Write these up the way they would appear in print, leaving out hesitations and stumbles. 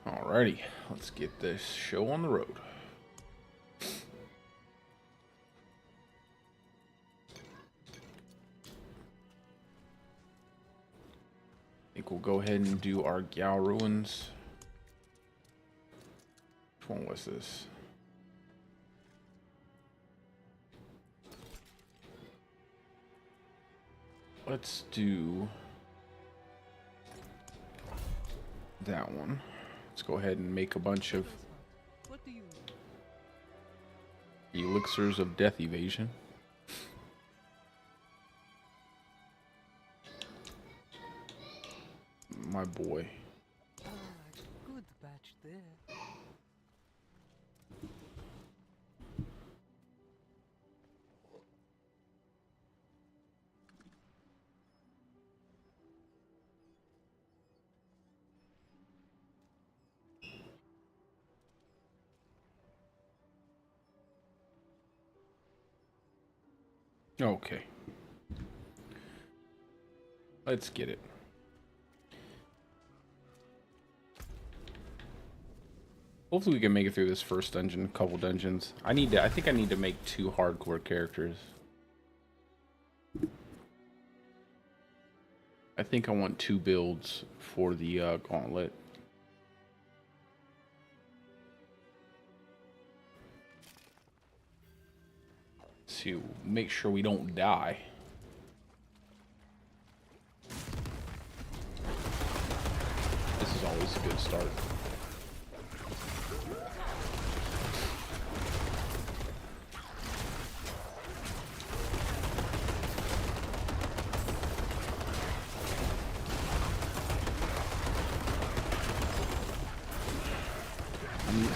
Alrighty, let's get this show on the road. I think we'll go ahead and do our Gal Ruins. Which one was this? Let's do that one. Let's go ahead and make a bunch of elixirs of death evasion. My boy. Good batch there. Okay. Let's get it. Hopefully we can make it through this first dungeon, couple dungeons. I think I need to make 2 hardcore characters. I think I want 2 builds for the gauntlet. To make sure we don't die. This is always a good start.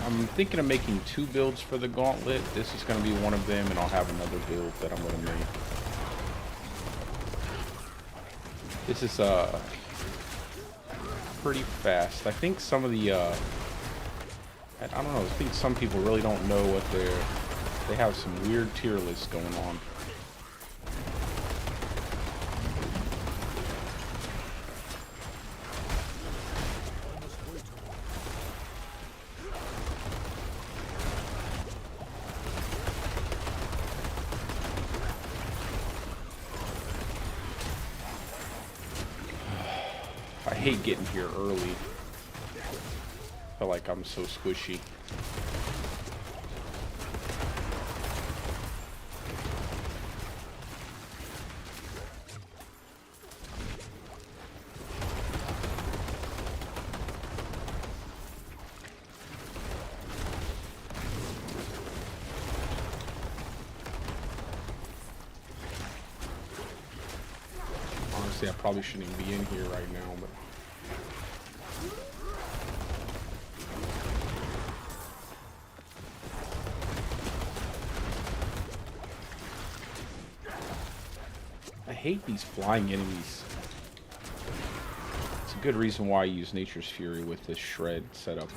I'm thinking of making 2 builds for the gauntlet. This is going to be one of them, and I'll have another build that I'm going to make. This is pretty fast. I think some of the I don't know. I think some people really don't know what they have some weird tier lists going on. I hate getting here early. I feel like I'm so squishy. Honestly, I probably shouldn't even be in here right now, but I hate these flying enemies. It's a good reason why I use Nature's Fury with this shred setup.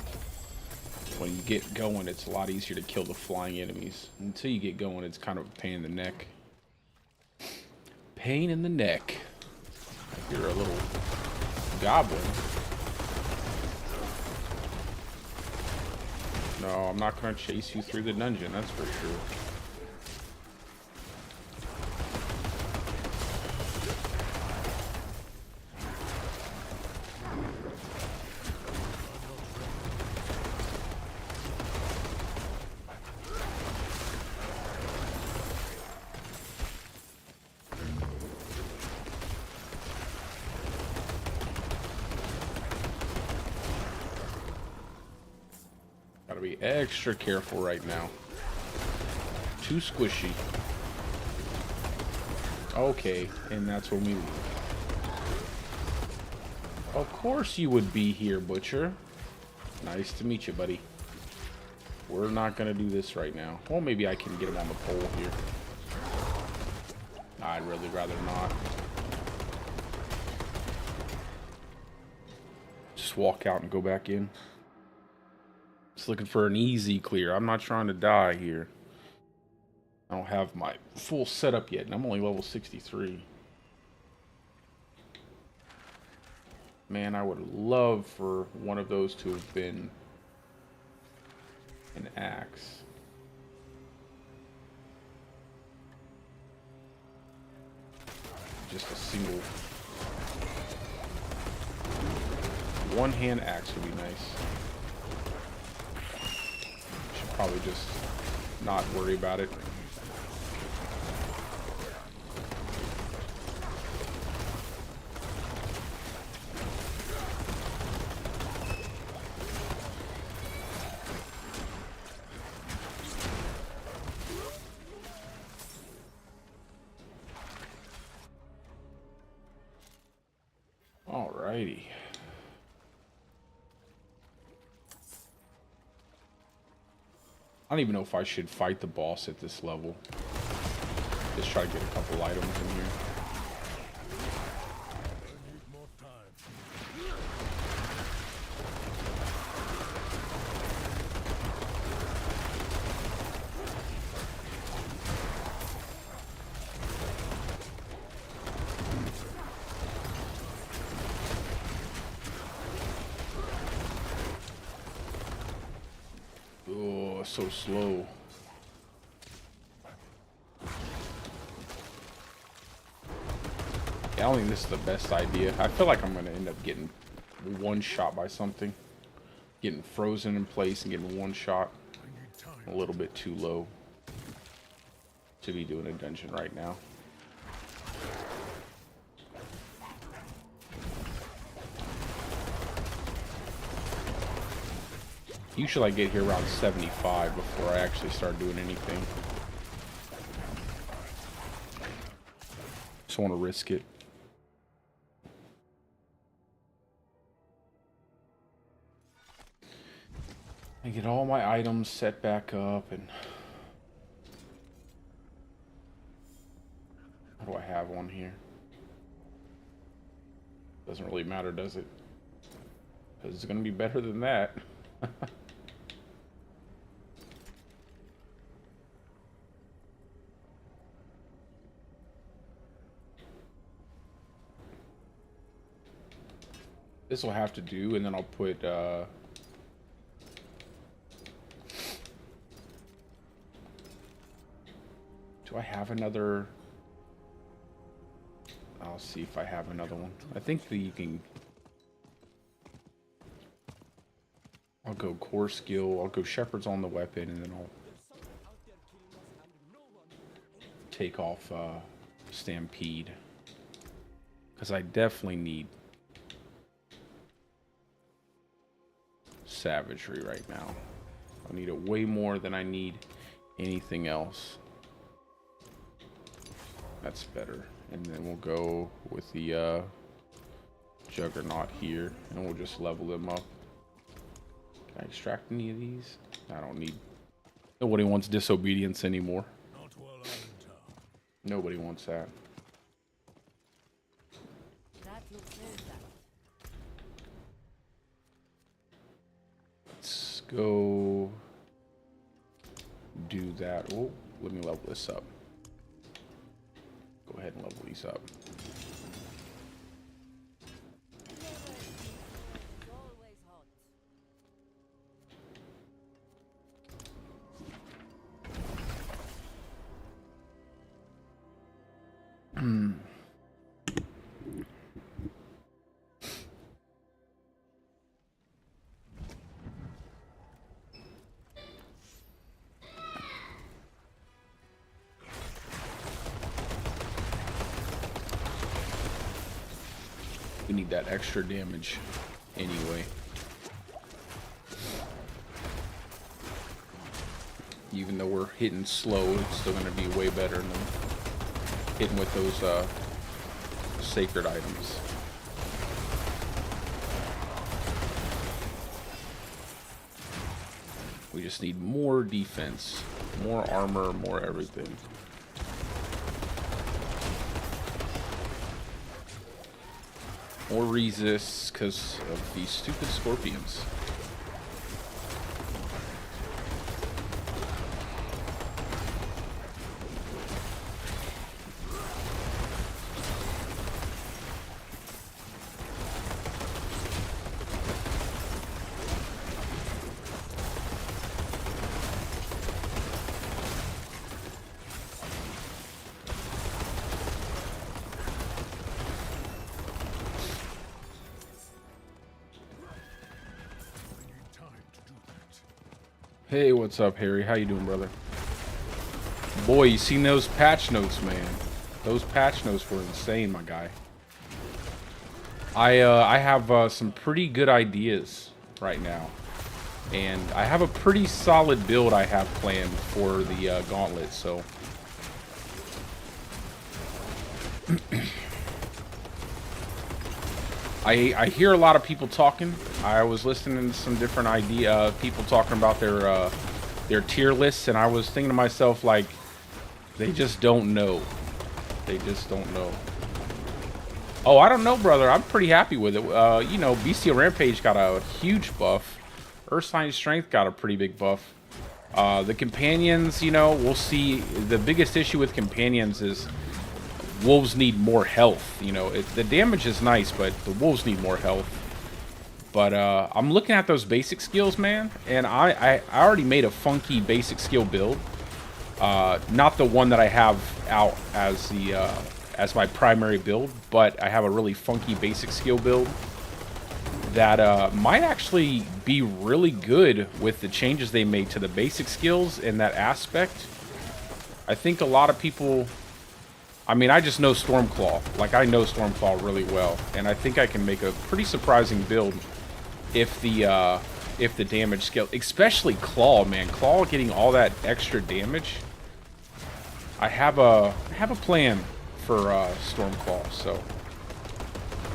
When you get going, it's a lot easier to kill the flying enemies. Until you get going, it's kind of a pain in the neck. Pain in the neck. You're a little goblin. No, I'm not going to chase you through the dungeon, that's for sure. Gotta be extra careful right now. Too squishy. Okay, and that's when we leave. Of course you would be here, Butcher. Nice to meet you, buddy. We're not gonna do this right now. Well, maybe I can get him on the pole here. I'd really rather not. Just walk out and go back in. Just looking for an easy clear. I'm not trying to die here. I don't have my full setup yet, and I'm only level 63. Man, I would love for one of those to have been an axe. Just a single one-hand axe would be nice. Should probably just not worry about it. Alrighty. I don't even know if I should fight the boss at this level. Just try to get a couple items in here. Oh, so slow. Yeah, I don't think this is the best idea. I feel like I'm going to end up getting one shot by something. Getting frozen in place and getting one shot. A little bit too low to be doing a dungeon right now. Usually I get here around 75 before I actually start doing anything. Just want to risk it. I get all my items set back up, and what do I have on here? Doesn't really matter, does it? Because it's going to be better than that. This will have to do, and then I'll put do I have another? I'll see if I have another one. I think that you can. I'll go core skill, I'll go shepherds on the weapon, and then I'll take off stampede, because I definitely need savagery right now. I need it way more than I need anything else. That's better. And then we'll go with the juggernaut here, and we'll just level them up. Can I extract any of these? I don't need. Nobody wants disobedience anymore. Nobody wants that. Let's go do that. Oh, let me level this up. Go ahead and level these up. We need that extra damage anyway. Even though we're hitting slow, it's still going to be way better than hitting with those sacred items. We just need more defense, more armor, more everything. More resists because of these stupid scorpions. Hey, what's up, Harry? How you doing, brother? Boy, you seen those patch notes, man. Those patch notes were insane, my guy. I have some pretty good ideas right now. And I have a pretty solid build I have planned for the gauntlet, so... I hear a lot of people talking. I was listening to some different people talking about their tier lists, and I was thinking to myself, like, they just don't know. They just don't know. Oh, I don't know, brother. I'm pretty happy with it. You know, Bestial Rampage got a huge buff. Earthsign Strength got a pretty big buff. The companions, you know, we'll see. The biggest issue with companions is wolves need more health. You know, the damage is nice, but the wolves need more health. But I'm looking at those basic skills, man, and I already made a funky basic skill build. Not the one that I have out as as my primary build, but I have a really funky basic skill build that might actually be really good with the changes they made to the basic skills in that aspect. I think a lot of people... I mean, I just know Stormclaw. Like, I know Stormclaw really well, and I think I can make a pretty surprising build if the damage scale, especially Claw, man. Claw getting all that extra damage. I have a plan for Stormclaw, so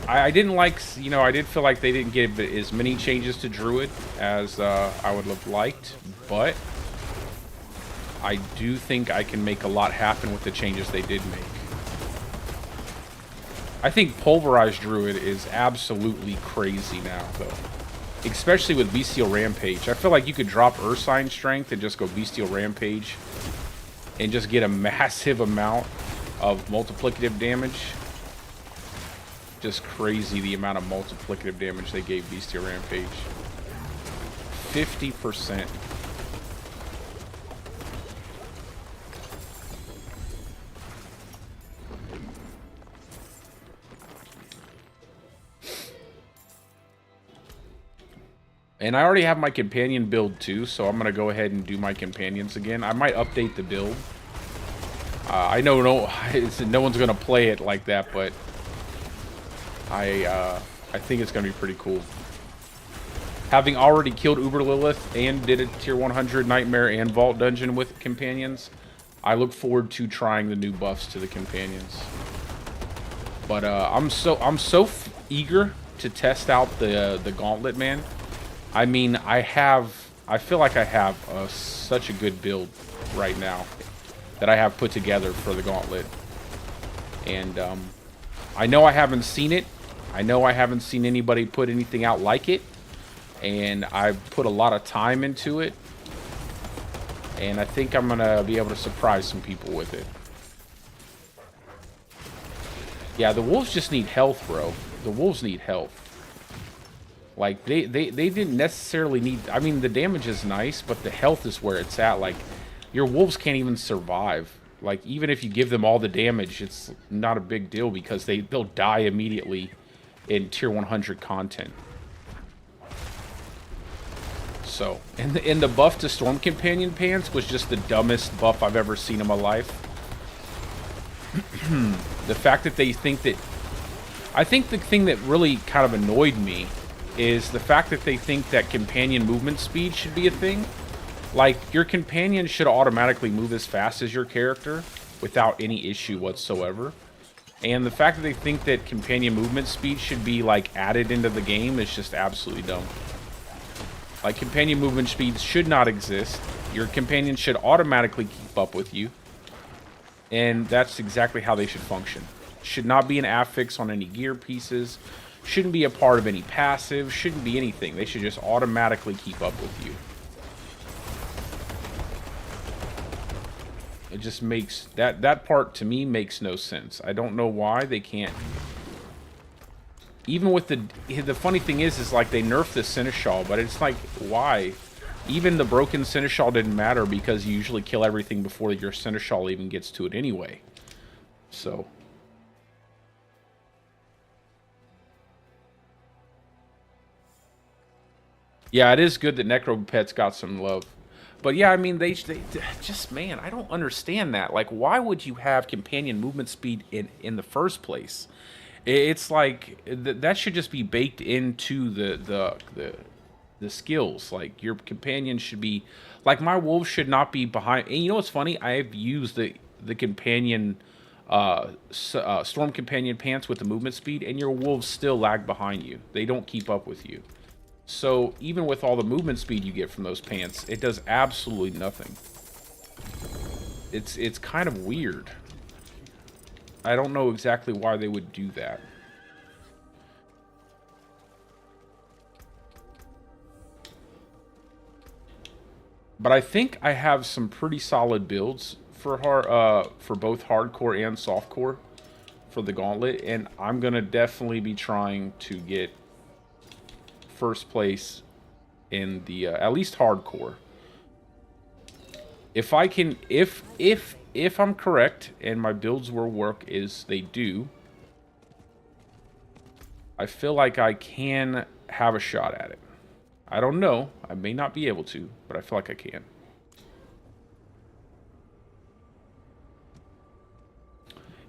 I didn't like, you know, I did feel like they didn't give as many changes to Druid as I would have liked, but I do think I can make a lot happen with the changes they did make. I think Pulverized Druid is absolutely crazy now, though. Especially with Bestial Rampage. I feel like you could drop Earthsign Strength and just go Bestial Rampage and just get a massive amount of multiplicative damage. Just crazy the amount of multiplicative damage they gave Bestial Rampage. 50%. And I already have my companion build too, so I'm going to go ahead and do my companions again. I might update the build. I know no one's going to play it like that, but I think it's going to be pretty cool. Having already killed Uber Lilith and did a tier 100 Nightmare and Vault Dungeon with companions, I look forward to trying the new buffs to the companions. But I'm so eager to test out the gauntlet, man. I mean, I feel like I have such a good build right now that I have put together for the gauntlet. And I know I haven't seen it. I know I haven't seen anybody put anything out like it. And I've put a lot of time into it. And I think I'm going to be able to surprise some people with it. Yeah, the wolves just need health, bro. The wolves need health. Like, they didn't necessarily need... I mean, the damage is nice, but the health is where it's at. Like, your wolves can't even survive. Like, even if you give them all the damage, it's not a big deal because they'll die immediately in tier 100 content. So, and the buff to Storm Companion Pants was just the dumbest buff I've ever seen in my life. The fact that they think that... I think the thing that really kind of annoyed me is the fact that they think that companion movement speed should be a thing. Like, your companion should automatically move as fast as your character. without any issue whatsoever. And the fact that they think that companion movement speed should be, like, added into the game is just absolutely dumb. Like, companion movement speed should not exist. Your companion should automatically keep up with you. And that's exactly how they should function. Should not be an affix on any gear pieces. Shouldn't be a part of any passive. Shouldn't be anything. They should just automatically keep up with you. It just makes... That part, to me, makes no sense. I don't know why they can't... Even with the funny thing is like they nerfed the Seneschal, but it's like, why? Even the broken Seneschal didn't matter because you usually kill everything before your Seneschal even gets to it anyway. So... yeah, it is good that Necropet's got some love. But yeah, I mean, they just, man, I don't understand that. Like, why would you have companion movement speed in the first place? It's like, that should just be baked into the skills. Like, your companion should be, like, my wolves should not be behind. And you know what's funny? I've used the companion, Storm Companion pants with the movement speed, and your wolves still lag behind you. They don't keep up with you. So, even with all the movement speed you get from those pants, it does absolutely nothing. It's kind of weird. I don't know exactly why they would do that. But I think I have some pretty solid builds for both hardcore and softcore for the gauntlet, and I'm gonna definitely be trying to get first place in the at least hardcore. If I can, if I'm correct and my builds will work as they do, I feel like I can have a shot at it. I don't know. I may not be able to, but I feel like I can.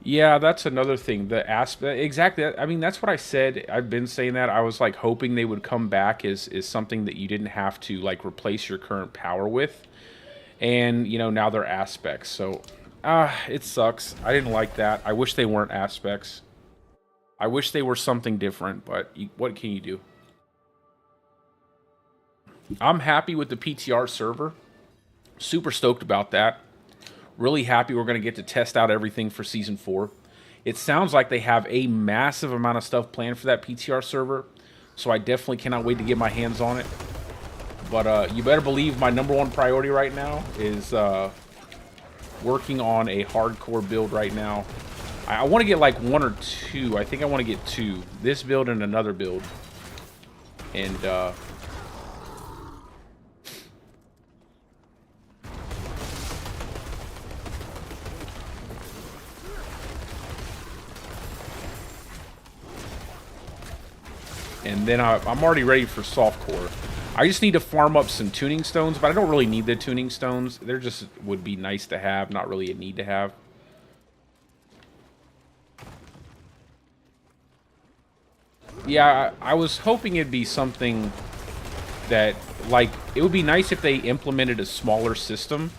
Yeah, that's another thing. The aspect, exactly. I mean, that's what I said. I've been saying that. I was like hoping they would come back as something that you didn't have to like replace your current power with. And, you know, now they're aspects. So, it sucks. I didn't like that. I wish they weren't aspects. I wish they were something different, but what can you do? I'm happy with the PTR server. Super stoked about that. Really happy we're going to get to test out everything for Season 4. It sounds like they have a massive amount of stuff planned for that PTR server, so I definitely cannot wait to get my hands on it. But you better believe my #1 priority right now is working on a hardcore build right now. I want to get like 1 or 2. I think I want to get 2. This build and another build. And then I'm already ready for softcore. I just need to farm up some tuning stones, but I don't really need the tuning stones. They're just would be nice to have, not really a need to have. Yeah, I was hoping it'd be something that, like, it would be nice if they implemented a smaller system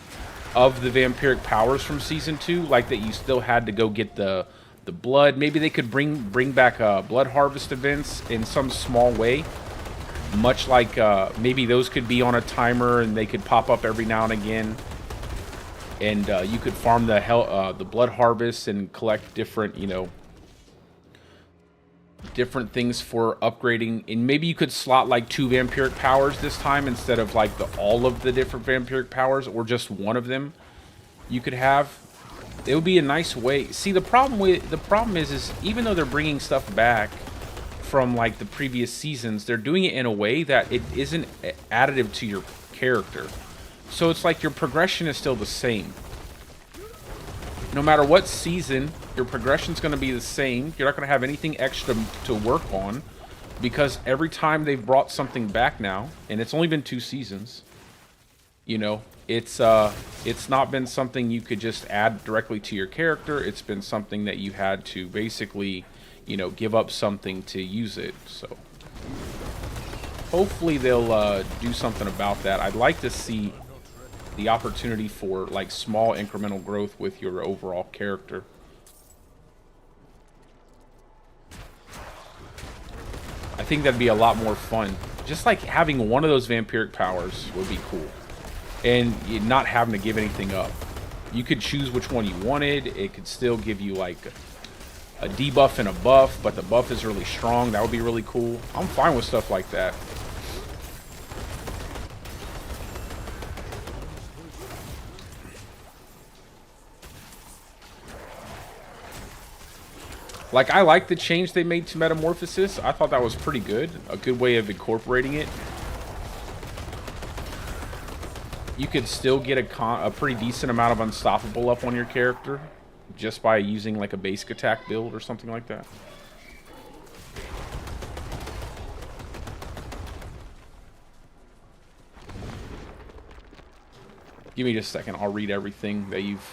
of the vampiric powers from Season 2, like that you still had to go get the blood. Maybe they could bring back blood harvest events in some small way, much like maybe those could be on a timer and they could pop up every now and again, and you could farm the blood harvest and collect different, you know, different things for upgrading. And maybe you could slot like 2 vampiric powers this time instead of like all of the different vampiric powers, or just one of them you could have. It would be a nice way. See, the problem is even though they're bringing stuff back from like the previous seasons, they're doing it in a way that it isn't additive to your character. So it's like your progression is still the same. No matter what season, your progression's going to be the same. You're not going to have anything extra to work on, because every time they've brought something back now, and it's only been 2 seasons, you know, it's not been something you could just add directly to your character. It's been something that you had to basically, you know, give up something to use it. So hopefully they'll do something about that. I'd like to see the opportunity for like small incremental growth with your overall character. I think that'd be a lot more fun. Just like having one of those vampiric powers would be cool. And not having to give anything up. You could choose which one you wanted. It could still give you like a debuff and a buff, but the buff is really strong. That would be really cool. I'm fine with stuff like that. Like, I like the change they made to Metamorphosis. I thought that was pretty good. A good way of incorporating it. You could still get a pretty decent amount of Unstoppable up on your character just by using like a basic attack build or something like that. Give me just a second. I'll read everything that you've...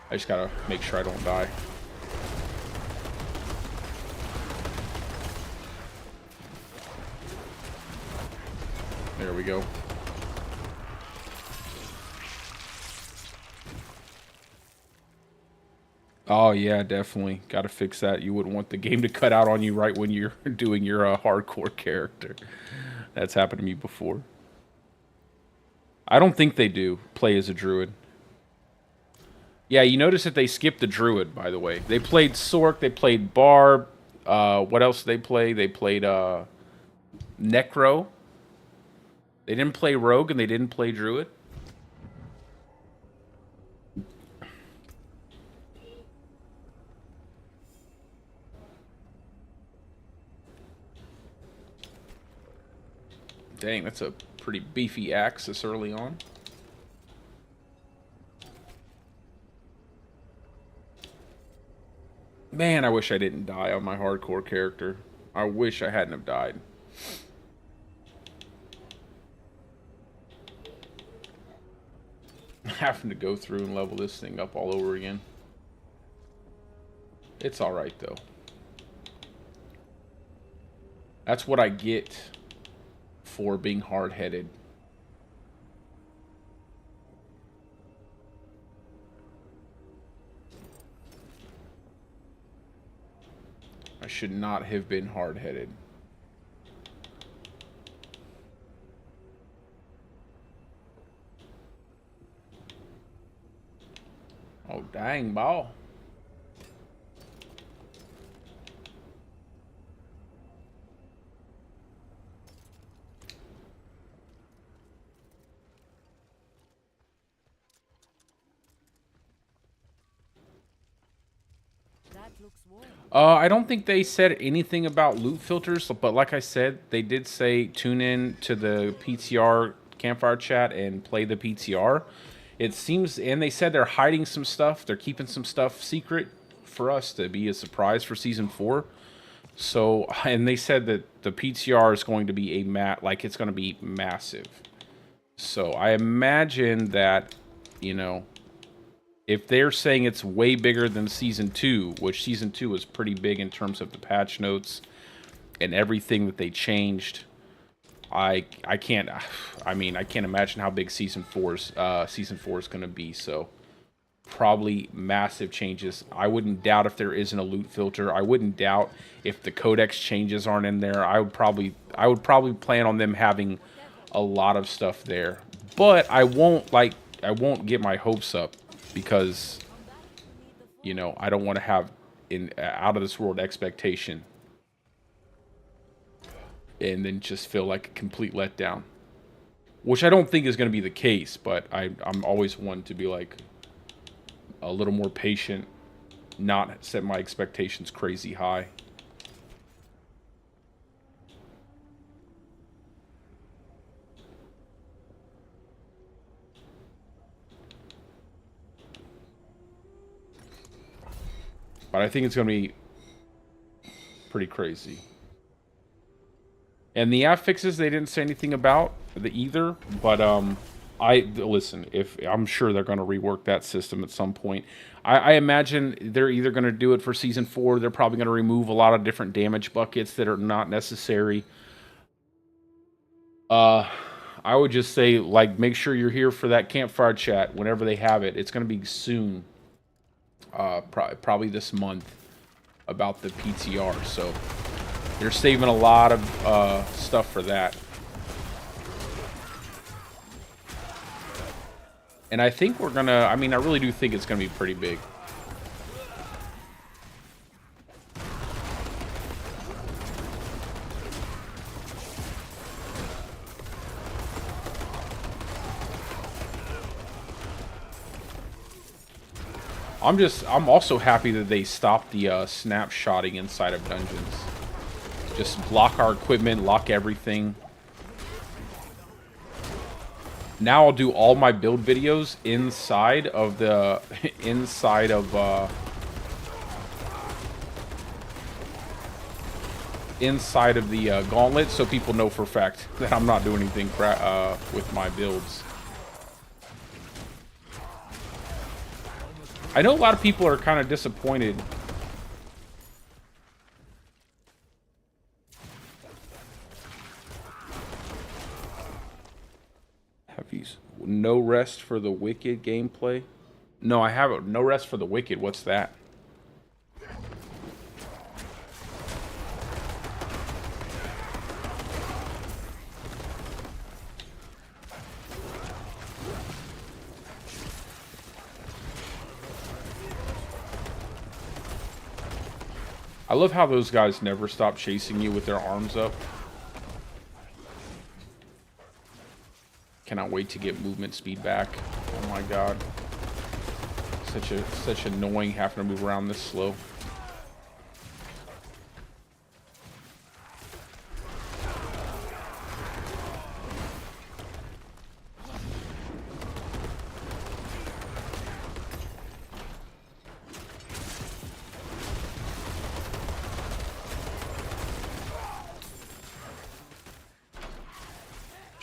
I just gotta make sure I don't die. There we go. Oh yeah, definitely. Gotta fix that. You wouldn't want the game to cut out on you right when you're doing your hardcore character. That's happened to me before. I don't think they do play as a druid. Yeah, you notice that they skipped the druid, by the way. They played Sork, they played Barb. What else did they play? They played Necro. They didn't play Rogue and they didn't play Druid. Dang, that's a pretty beefy axe this early on. Man, I wish I didn't die on my hardcore character. I wish I hadn't have died. Having to go through and level this thing up all over again. It's alright, though. That's what I get for being hard-headed. I should not have been hard-headed. Oh, dang, ball. I don't think they said anything about loot filters, but like I said, they did say tune in to the PTR campfire chat and play the PTR. It seems, and they said they're hiding some stuff. They're keeping some stuff secret for us to be a surprise for Season 4. So, and they said that the PTR is going to be like it's going to be massive. So I imagine that, you know, if they're saying it's way bigger than Season 2, which Season 2 was pretty big in terms of the patch notes and everything that they changed, I can't imagine how big Season 4 is going to be. So probably massive changes. I wouldn't doubt if there isn't a loot filter. I wouldn't doubt if the codex changes aren't in there. I would probably plan on them having a lot of stuff there. But I won't get my hopes up, because, you know, I don't want to have an out of this world expectation and then just feel like a complete letdown, which I don't think is going to be the case. But I'm always one to be like a little more patient, not set my expectations crazy high. But I think it's going to be pretty crazy. And the affixes, they didn't say anything about either. But listen, if I'm sure they're going to rework that system at some point. I imagine they're either going to do it for Season 4. They're probably going to remove a lot of different damage buckets that are not necessary. I would just say, like, make sure you're here for that campfire chat whenever they have it. It's going to be soon. Probably this month about the PTR. So they're saving a lot of stuff for that. And I think we're going to, I mean, I really do think it's going to be pretty big. I'm also happy that they stopped the snapshotting inside of dungeons. Just lock our equipment, lock everything. Now I'll do all my build videos inside of the gauntlet, so people know for a fact that I'm not doing anything with my builds. I know a lot of people are kind of disappointed. Have you no rest for the wicked gameplay? No, I haven't. No rest for the wicked. What's that? I love how those guys never stop chasing you with their arms up. Cannot wait to get movement speed back. Oh my god. Such annoying having to move around this slow.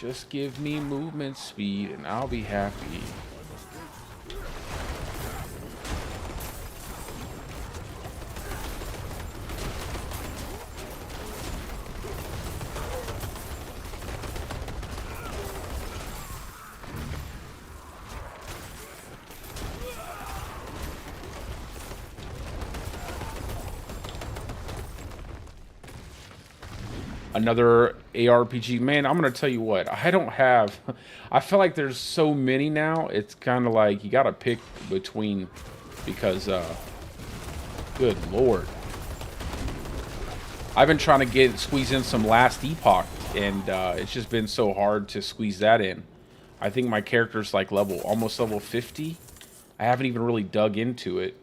Just give me movement speed and I'll be happy. Another ARPG. Man, I'm gonna tell you what, I don't have, I feel like there's so many now, it's kind of like you gotta pick between, because good lord, I've been trying to squeeze in some Last Epoch, and it's just been so hard to squeeze that in. I think my character's like almost level 50. I haven't even really dug into it.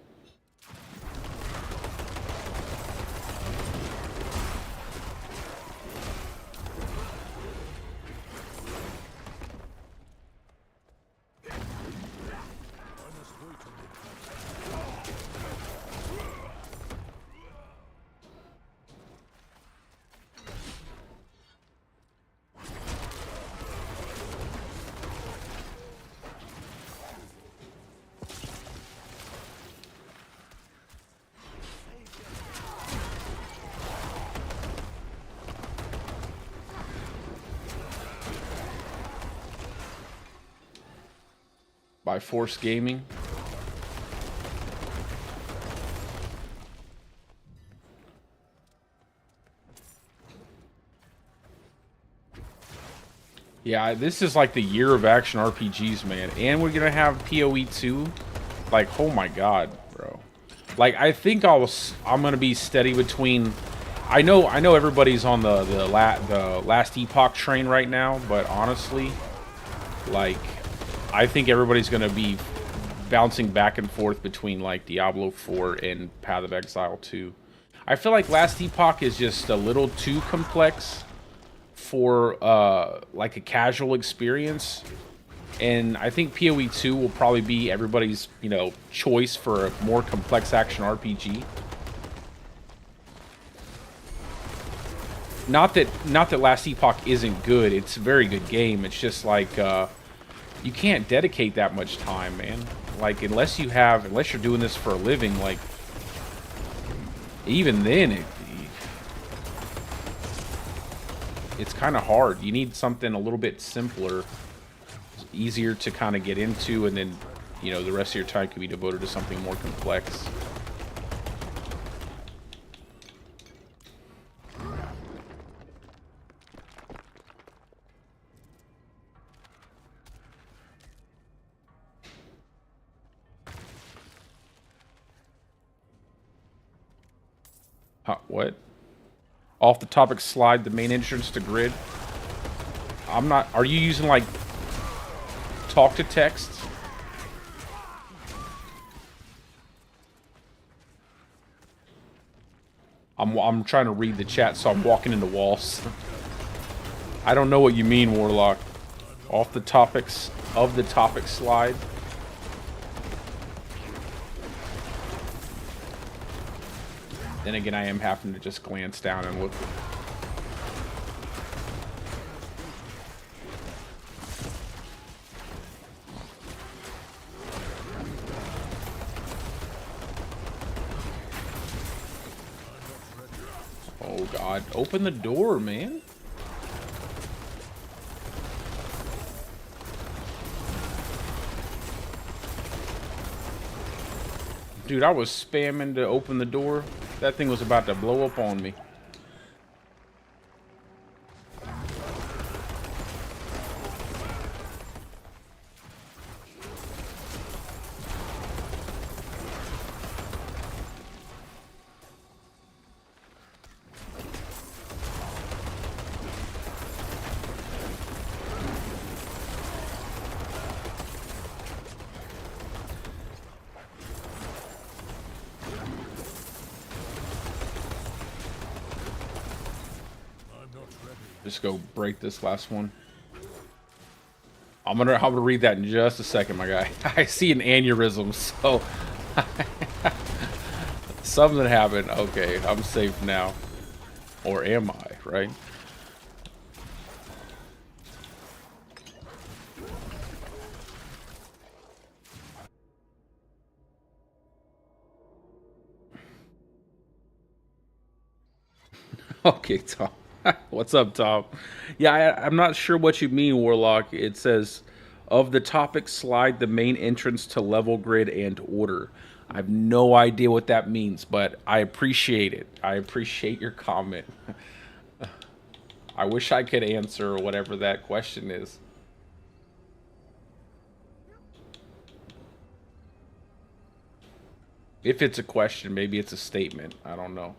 By Force Gaming. Yeah, this is like the year of action RPGs, man. And we're gonna have PoE 2. Like, oh my god, bro. Like, I think I'm gonna be steady between. I know everybody's on the Last Epoch train right now, but honestly, like, I think everybody's going to be bouncing back and forth between, like, Diablo 4 and Path of Exile 2. I feel like Last Epoch is just a little too complex for, like, a casual experience. And I think PoE 2 will probably be everybody's, you know, choice for a more complex action RPG. Not that Last Epoch isn't good. It's a very good game. It's just like, you can't dedicate that much time, man. Like, unless you're doing this for a living, like, even then, it's kind of hard. You need something a little bit simpler, easier to kind of get into, and then, you know, the rest of your time can be devoted to something more complex. What? Off the topic slide, the main entrance to grid. I'm not... Are you using, like, talk to text? I'm trying to read the chat, so I'm walking into walls. I don't know what you mean, Warlock. Off the topics of the topic slide. Then again, I am having to just glance down and look. Oh God, open the door, man. Dude, I was spamming to open the door. That thing was about to blow up on me. Just go break this last one. I'm gonna read that in just a second, my guy. I see an aneurysm, so something happened. Okay, I'm safe now. Or am I, right? Okay, Tom. What's up, Tom? Yeah, I'm not sure what you mean, Warlock. It says, of the topic slide, the main entrance to level grid and order. I have no idea what that means, but I appreciate it. I appreciate your comment. I wish I could answer whatever that question is. If it's a question, maybe it's a statement. I don't know.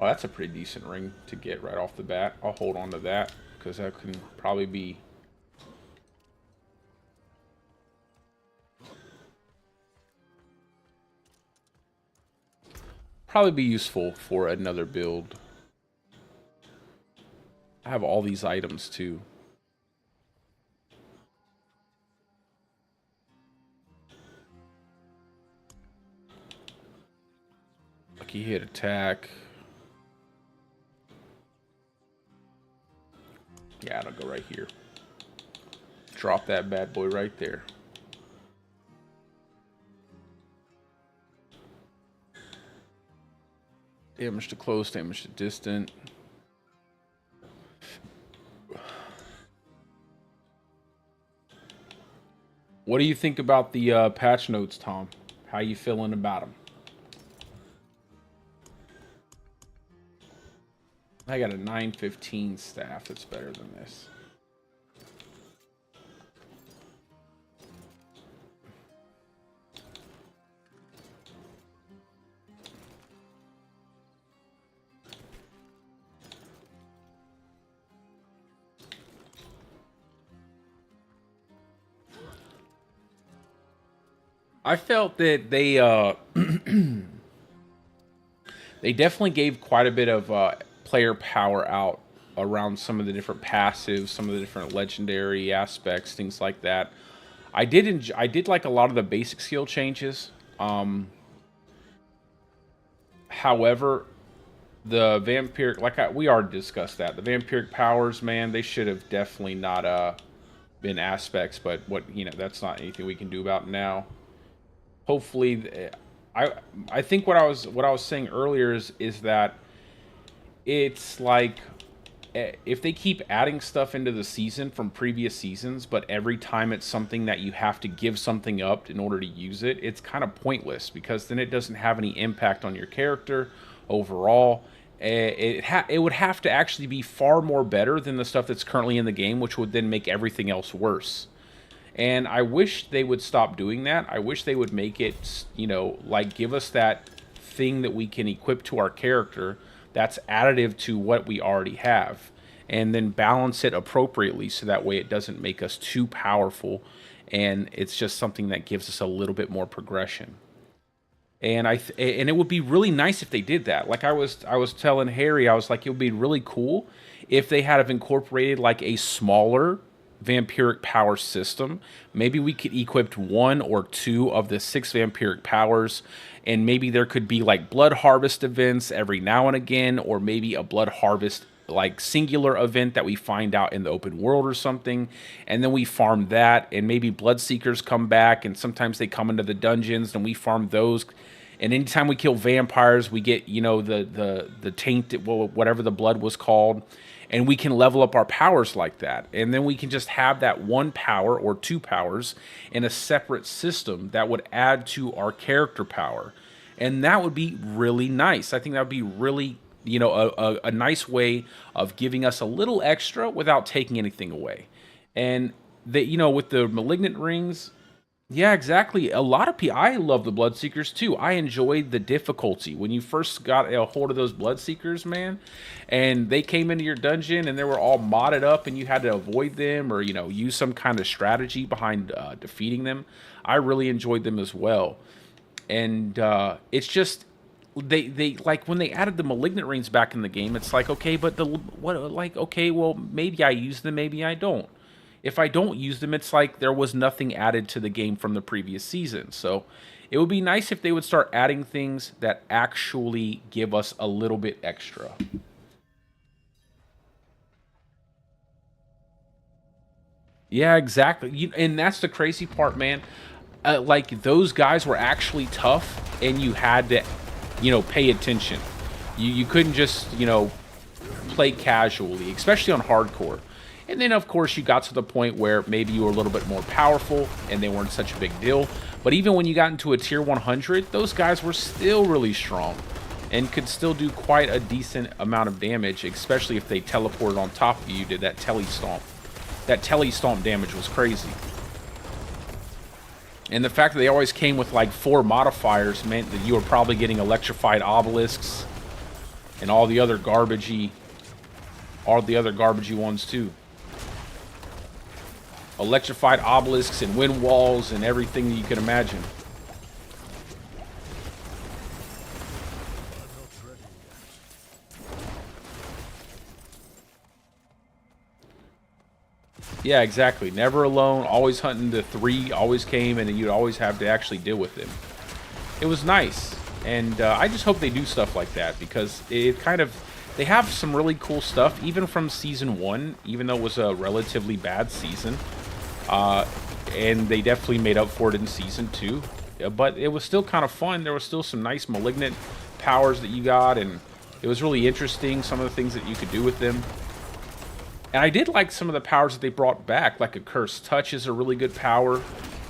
Oh, that's a pretty decent ring to get right off the bat. I'll hold on to that, because that can probably be... useful for another build. I have all these items, too. Lucky hit attack. Yeah, it'll go right here. Drop that bad boy right there. Damage to close, damage to distant. What do you think about the patch notes, Tom? How you feeling about them? I got a 915 staff that's better than this. I felt that they they definitely gave quite a bit of player power out around some of the different passives, some of the different legendary aspects, things like that. I did like a lot of the basic skill changes. However, the vampiric, we already discussed that. The vampiric powers, man, they should have definitely not been aspects, but that's not anything we can do about now. Hopefully, I think what I was saying earlier is that it's like if they keep adding stuff into the season from previous seasons, but every time it's something that you have to give something up in order to use it, it's kind of pointless because then it doesn't have any impact on your character overall. It would have to actually be far more better than the stuff that's currently in the game, which would then make everything else worse. And I wish they would stop doing that. I wish they would make it, you know, like give us that thing that we can equip to our character that's additive to what we already have. And then balance it appropriately so that way it doesn't make us too powerful. And it's just something that gives us a little bit more progression. And and it would be really nice if they did that. Like I was telling Harry, I was like, it would be really cool if they had have incorporated like a smaller vampiric power system. Maybe we could equip one or two of the 6 vampiric powers, and maybe there could be like blood harvest events every now and again, or maybe a blood harvest like singular event that we find out in the open world or something, and then we farm that, and maybe blood seekers come back, and sometimes they come into the dungeons and we farm those. And anytime we kill vampires, we get, you know, the tainted, well, whatever the blood was called, and we can level up our powers like that. And then we can just have that one power or 2 powers in a separate system that would add to our character power. And that would be really nice. I think that would be really, you know, a nice way of giving us a little extra without taking anything away. And that, you know, with the malignant rings, yeah, exactly. A lot of people, I love the Bloodseekers too. I enjoyed the difficulty when you first got a hold of those Bloodseekers, man, and they came into your dungeon and they were all modded up, and you had to avoid them or, you know, use some kind of strategy behind defeating them. I really enjoyed them as well, and it's just they like when they added the malignant rings back in the game. It's like, okay, but the what, like, okay, well, maybe I use them, maybe I don't. If I don't use them, it's like there was nothing added to the game from the previous season. So it would be nice if they would start adding things that actually give us a little bit extra. Yeah, exactly. And that's the crazy part, man. Like those guys were actually tough, and you had to, you know, pay attention. You couldn't just, you know, play casually, especially on hardcore. And then, of course, you got to the point where maybe you were a little bit more powerful and they weren't such a big deal. But even when you got into a tier 100, those guys were still really strong and could still do quite a decent amount of damage, especially if they teleported on top of you, did that tele stomp. That tele stomp damage was crazy. And the fact that they always came with like 4 modifiers meant that you were probably getting electrified obelisks and all the other garbagey ones too. Electrified obelisks and wind walls and everything that you can imagine. Yeah, exactly. Never alone, always hunting. The 3 always came, and you'd always have to actually deal with them. It was nice, and I just hope they do stuff like that, because it kind of, they have some really cool stuff, even from Season 1, even though it was a relatively bad season. And they definitely made up for it in Season 2. But it was still kind of fun. There was still some nice malignant powers that you got, and it was really interesting, some of the things that you could do with them. And I did like some of the powers that they brought back, like a Cursed Touch is a really good power.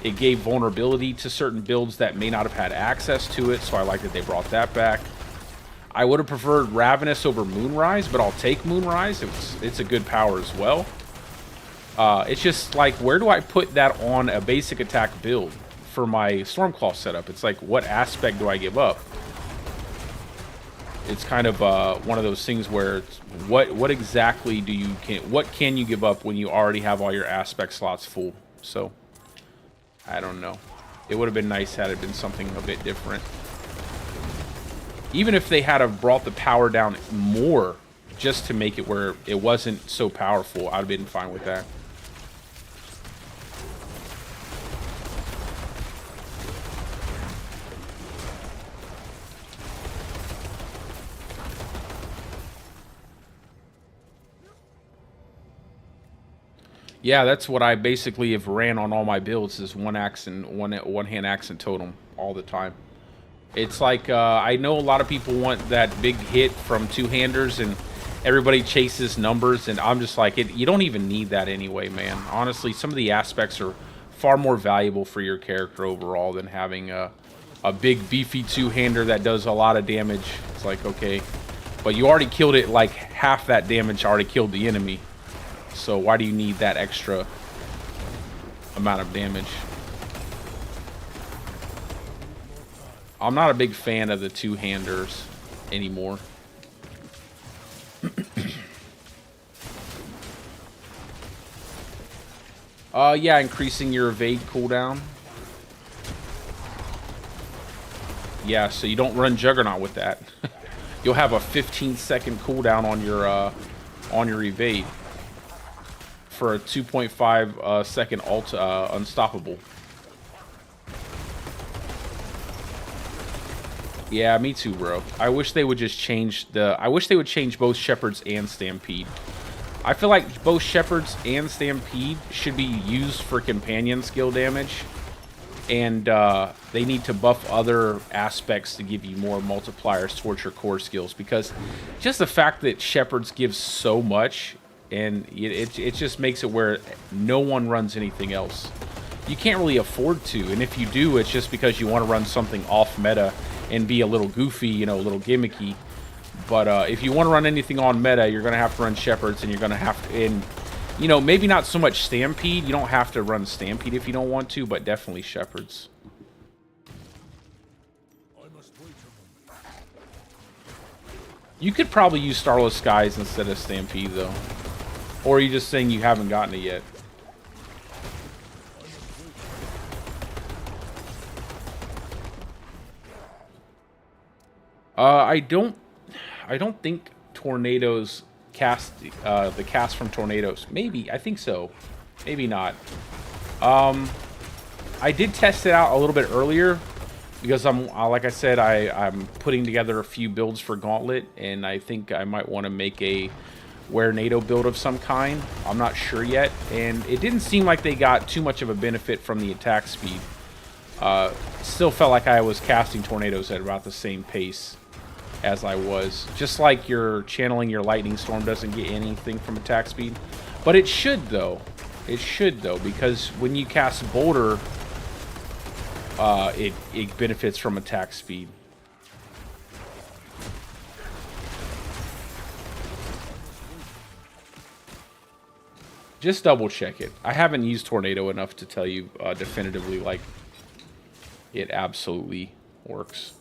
It gave vulnerability to certain builds that may not have had access to it, so I like that they brought that back. I would have preferred Ravenous over Moonrise, but I'll take Moonrise. It's a good power as well. It's just like, where do I put that on a basic attack build for my Stormclaw setup? It's like, what aspect do I give up? It's kind of one of those things where it's, what exactly do you what can you give up when you already have all your aspect slots full? So I don't know. It would have been nice had it been something a bit different. Even if they had have brought the power down more, just to make it where it wasn't so powerful, I'd have been fine with that. Yeah, that's what I basically have ran on all my builds, is one hand axe and totem all the time. It's like, I know a lot of people want that big hit from two-handers, and everybody chases numbers, and I'm just like, you don't even need that anyway, man. Honestly, some of the aspects are far more valuable for your character overall than having a big, beefy two-hander that does a lot of damage. It's like, okay, but you already killed it, like, half that damage already killed the enemy. So why do you need that extra amount of damage? I'm not a big fan of the two-handers anymore. Yeah, increasing your evade cooldown. Yeah, so you don't run Juggernaut with that. You'll have a 15-second cooldown on your evade for a 2.5 second alt unstoppable. Yeah, me too, bro. I wish they would just change I wish they would change both Shepherds and Stampede. I feel like both Shepherds and Stampede should be used for companion skill damage. And they need to buff other aspects to give you more multipliers towards your core skills. Because just the fact that Shepherds give so much, and it just makes it where no one runs anything else. You can't really afford to. And if you do, it's just because you want to run something off meta and be a little goofy, you know, a little gimmicky. But if you want to run anything on meta, you're going to have to run Shepherds, and you're going to have to... And, you know, maybe not so much Stampede. You don't have to run Stampede if you don't want to, but definitely Shepherds. You could probably use Starless Skies instead of Stampede, though. Or are you just saying you haven't gotten it yet? I don't think Tornadoes cast the cast from Tornadoes. Maybe, I think so. Maybe not. I did test it out a little bit earlier because I'm like I said, I'm putting together a few builds for Gauntlet, and I think I might want to make a Werenado build of some kind. I'm not sure yet, and it didn't seem like they got too much of a benefit from the attack speed. Still felt like I was casting Tornadoes at about the same pace as I was. Just like your channeling your Lightning Storm doesn't get anything from attack speed. But it should, though. It should, though, because when you cast Boulder, it benefits from attack speed. Just double check it. I haven't used Tornado enough to tell you definitively, like, it absolutely works.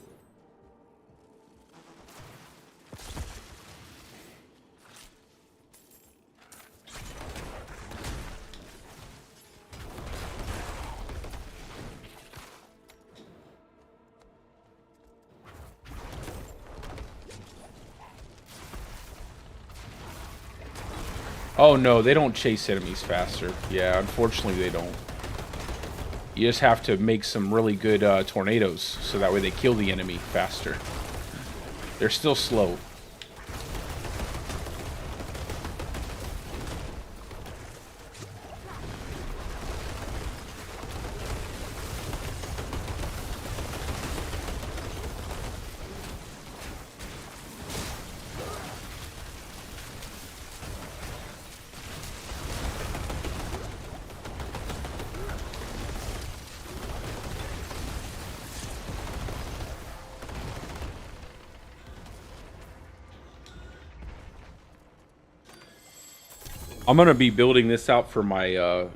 Oh no, they don't chase enemies faster. Yeah, unfortunately they don't. You just have to make some really good tornadoes so that way they kill the enemy faster. They're still slow. I'm going to be building this out for my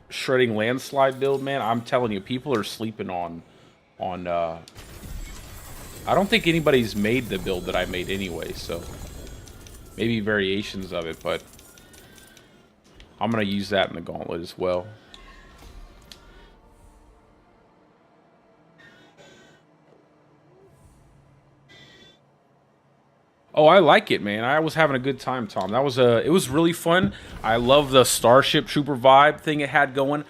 shredding landslide build, man. I'm telling you, people are sleeping on I don't think anybody's made the build that I made anyway, so maybe variations of it, but I'm going to use that in the gauntlet as well. Oh, I like it, man. I was having a good time, Tom. That was it was really fun. I love the Starship Trooper vibe thing it had going.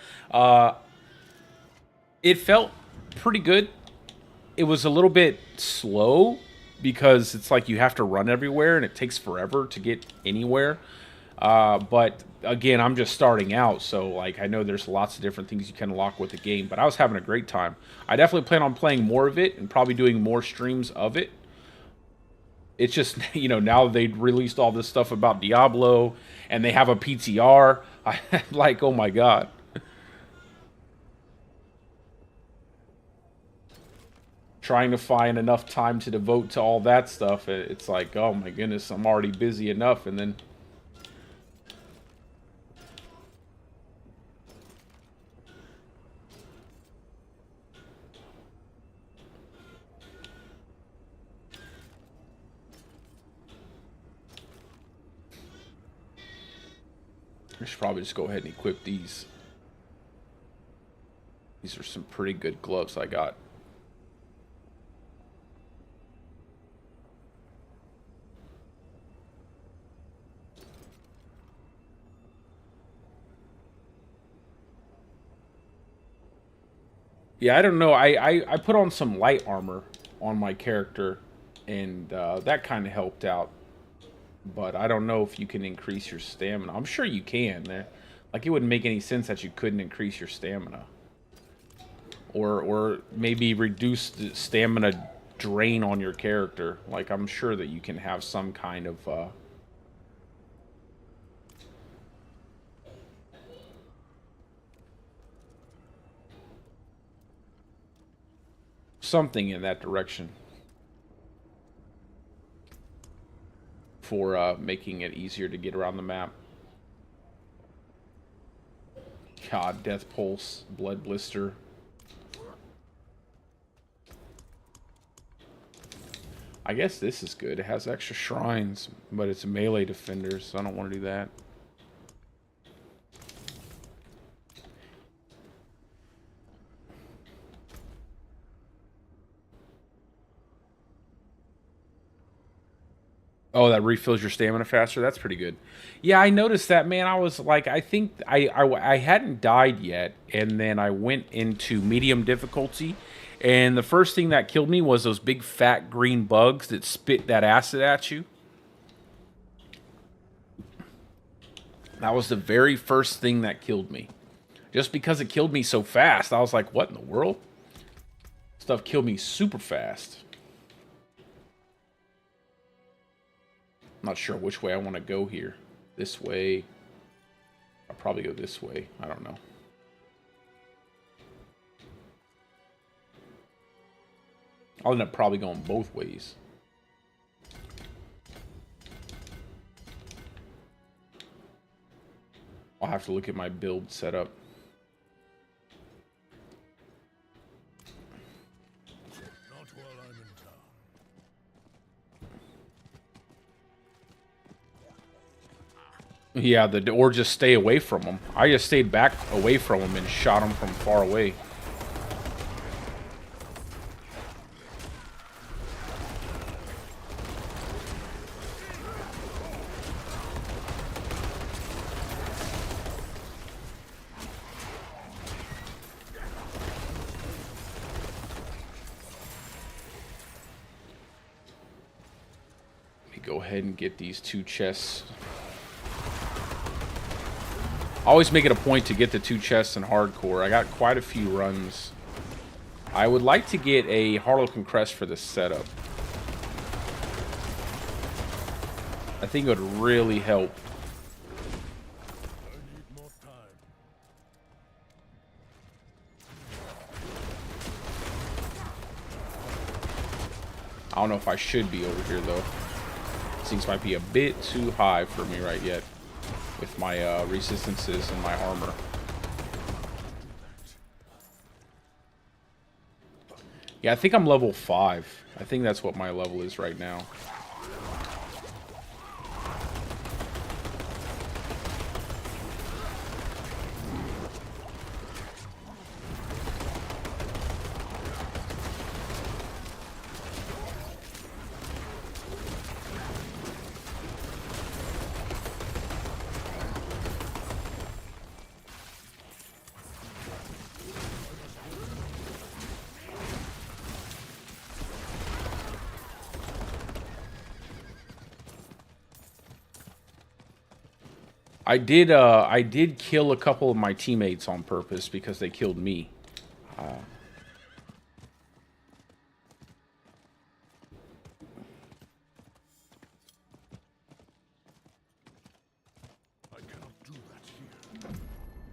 It felt pretty good. It was a little bit slow because it's like you have to run everywhere and it takes forever to get anywhere. But again, I'm just starting out, so like I know there's lots of different things you can unlock with the game. But I was having a great time. I definitely plan on playing more of it and probably doing more streams of it. It's just, you know, now they released all this stuff about Diablo and they have a PTR. I like, oh my god. Trying to find enough time to devote to all that stuff. It's like, oh my goodness, I'm already busy enough, and then I should probably just go ahead and equip these. These are some pretty good gloves I got. Yeah, I don't know. I put on some light armor on my character, and that kind of helped out. But I don't know if you can increase your stamina. I'm sure you can. Like, it wouldn't make any sense that you couldn't increase your stamina. Or maybe reduce the stamina drain on your character. Like, I'm sure that you can have some kind of... something in that direction for making it easier to get around the map. God, Death Pulse, Blood Blister. I guess this is good. It has extra shrines, but it's a melee defender, so I don't want to do that. Oh, that refills your stamina faster? That's pretty good. Yeah, I noticed that, man. I was like, I think I hadn't died yet, and then I went into medium difficulty, and the first thing that killed me was those big fat green bugs that spit that acid at you. That was the very first thing that killed me. Just because it killed me so fast, I was like, what in the world? Stuff killed me super fast. I'm not sure which way I want to go here. This way. I'll probably go this way. I don't know. I'll end up probably going both ways. I'll have to look at my build setup. Yeah, or just stay away from them. I just stayed back away from them and shot them from far away. Let me go ahead and get these 2 chests. I always make it a point to get the 2 chests in hardcore. I got quite a few runs. I would like to get a Harlequin Crest for this setup. I think it would really help. I don't know if I should be over here, though. Things might be a bit too high for me right yet. With my resistances and my armor. Yeah, I think I'm level 5. I think that's what my level is right now. I did kill a couple of my teammates on purpose because they killed me.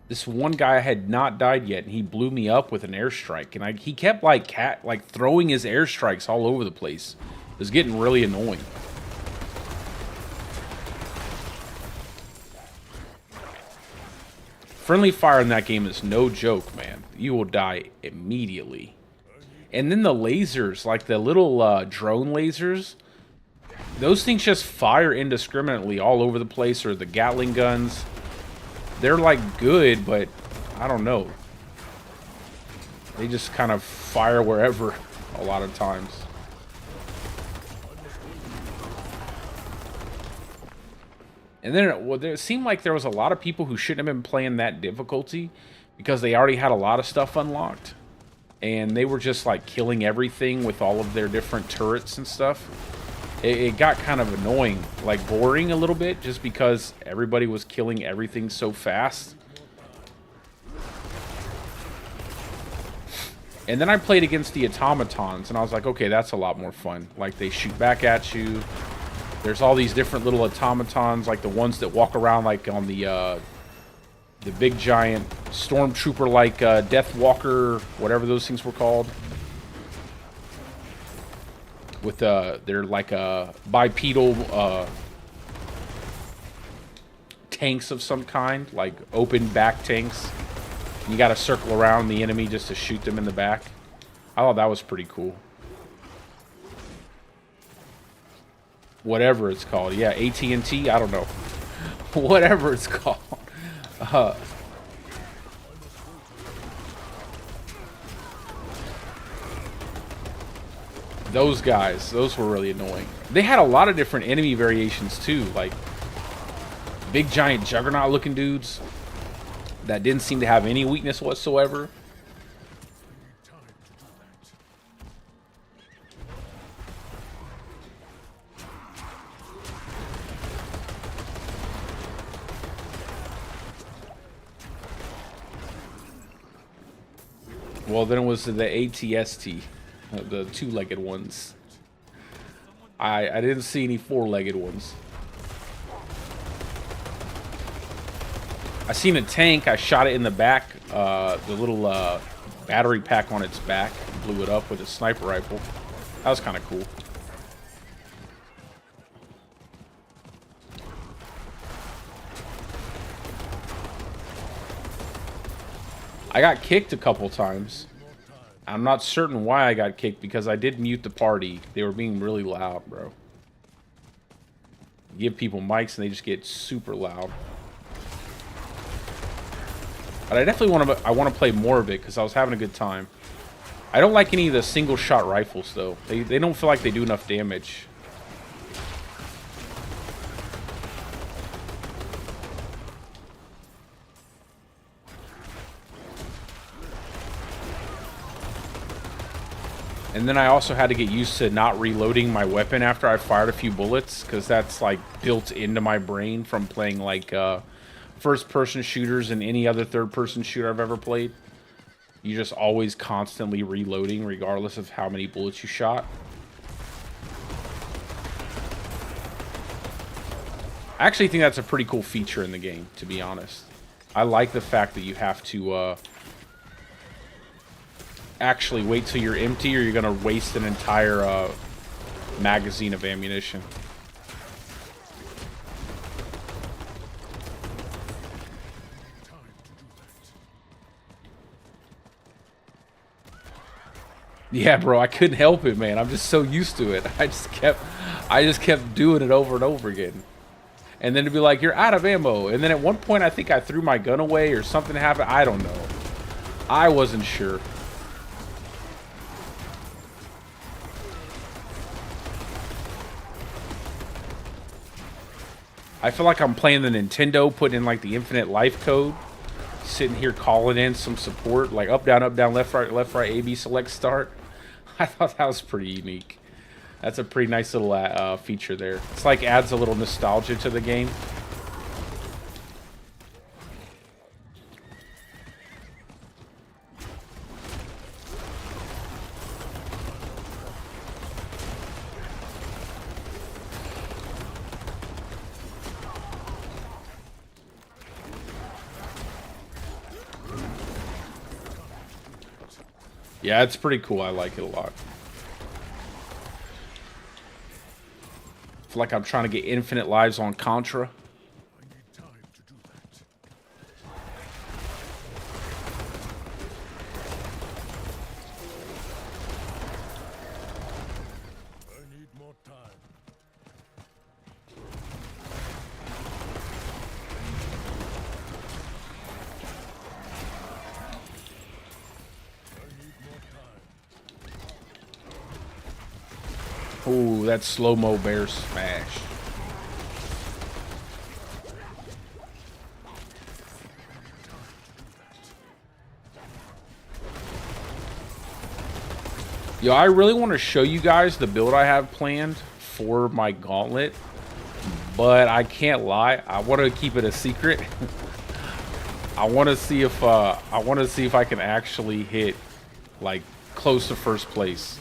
This one guy had not died yet, and he blew me up with an airstrike. And he kept like throwing his airstrikes all over the place. It was getting really annoying. Friendly fire in that game is no joke, man. You will die immediately. And then the lasers, like the little drone lasers, those things just fire indiscriminately all over the place, or the Gatling guns. They're like good, but I don't know. They just kind of fire wherever a lot of times. And then it seemed like there was a lot of people who shouldn't have been playing that difficulty because they already had a lot of stuff unlocked. And they were just like killing everything with all of their different turrets and stuff. It got kind of annoying, like boring a little bit, just because everybody was killing everything so fast. And then I played against the automatons, and I was like, okay, that's a lot more fun. Like, they shoot back at you. There's all these different little automatons, like the ones that walk around like on the big giant stormtrooper, Death Walker, whatever those things were called. With they're like bipedal tanks of some kind, like open back tanks. You got to circle around the enemy just to shoot them in the back. I thought that was pretty cool. Whatever it's called, yeah, AT&T. I don't know, whatever it's called. Those guys, those were really annoying. They had a lot of different enemy variations too, like big giant juggernaut looking dudes that didn't seem to have any weakness whatsoever. Well, then it was the ATST. The two-legged ones. I didn't see any four-legged ones. I seen a tank. I shot it in the back. The little battery pack on its back. Blew it up with a sniper rifle. That was kind of cool. I got kicked a couple times. I'm not certain why I got kicked, because I did mute the party. They were being really loud, bro. You give people mics and they just get super loud. But I definitely want to play more of it because I was having a good time. I don't like any of the single shot rifles though. They don't feel like they do enough damage. And then I also had to get used to not reloading my weapon after I fired a few bullets, because that's like built into my brain from playing like first-person shooters and any other third-person shooter I've ever played. You're just always constantly reloading regardless of how many bullets you shot. I actually think that's a pretty cool feature in the game, to be honest. I like the fact that you have to actually wait till you're empty, or you're gonna waste an entire magazine of ammunition. Yeah, bro, I couldn't help it, man. I'm just so used to it. I just kept doing it over and over again. And then to be like, you're out of ammo. And then at one point, I think I threw my gun away or something happened. I don't know. I wasn't sure. I feel like I'm playing the Nintendo, putting in like the infinite life code. Sitting here calling in some support, like up, down, left, right, A, B, select, start. I thought that was pretty unique. That's a pretty nice little feature there. It's like adds a little nostalgia to the game. Yeah, it's pretty cool. I like it a lot. I feel like I'm trying to get infinite lives on Contra. I need time to do that. I need more time. I need more time. Ooh, that slow-mo bear smash. Yo, I really want to show you guys the build I have planned for my gauntlet, but I can't lie. I want to keep it a secret. I want to see if I can actually hit like close to first place,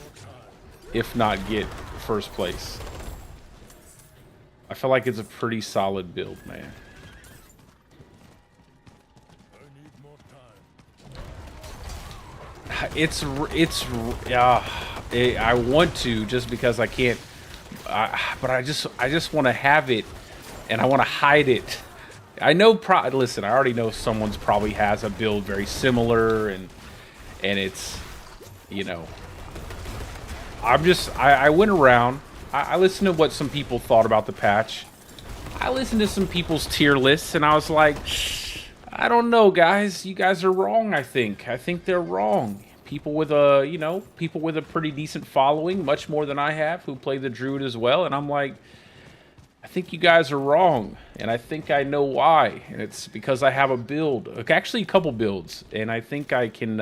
if not get first place. I feel like it's a pretty solid build, man. I need more time. I want to just because I can't, but I just want to have it, and I want to hide it. I know. Listen, I already know someone's probably has a build very similar, and it's, you know. I went around. I listened to what some people thought about the patch. I listened to some people's tier lists, and I was like, I don't know, guys. You guys are wrong, I think. I think they're wrong. People with a, you know, people with a pretty decent following, much more than I have, who play the Druid as well. And I'm like, I think you guys are wrong. And I think I know why. And it's because I have a build. Actually, a couple builds. And I think I can,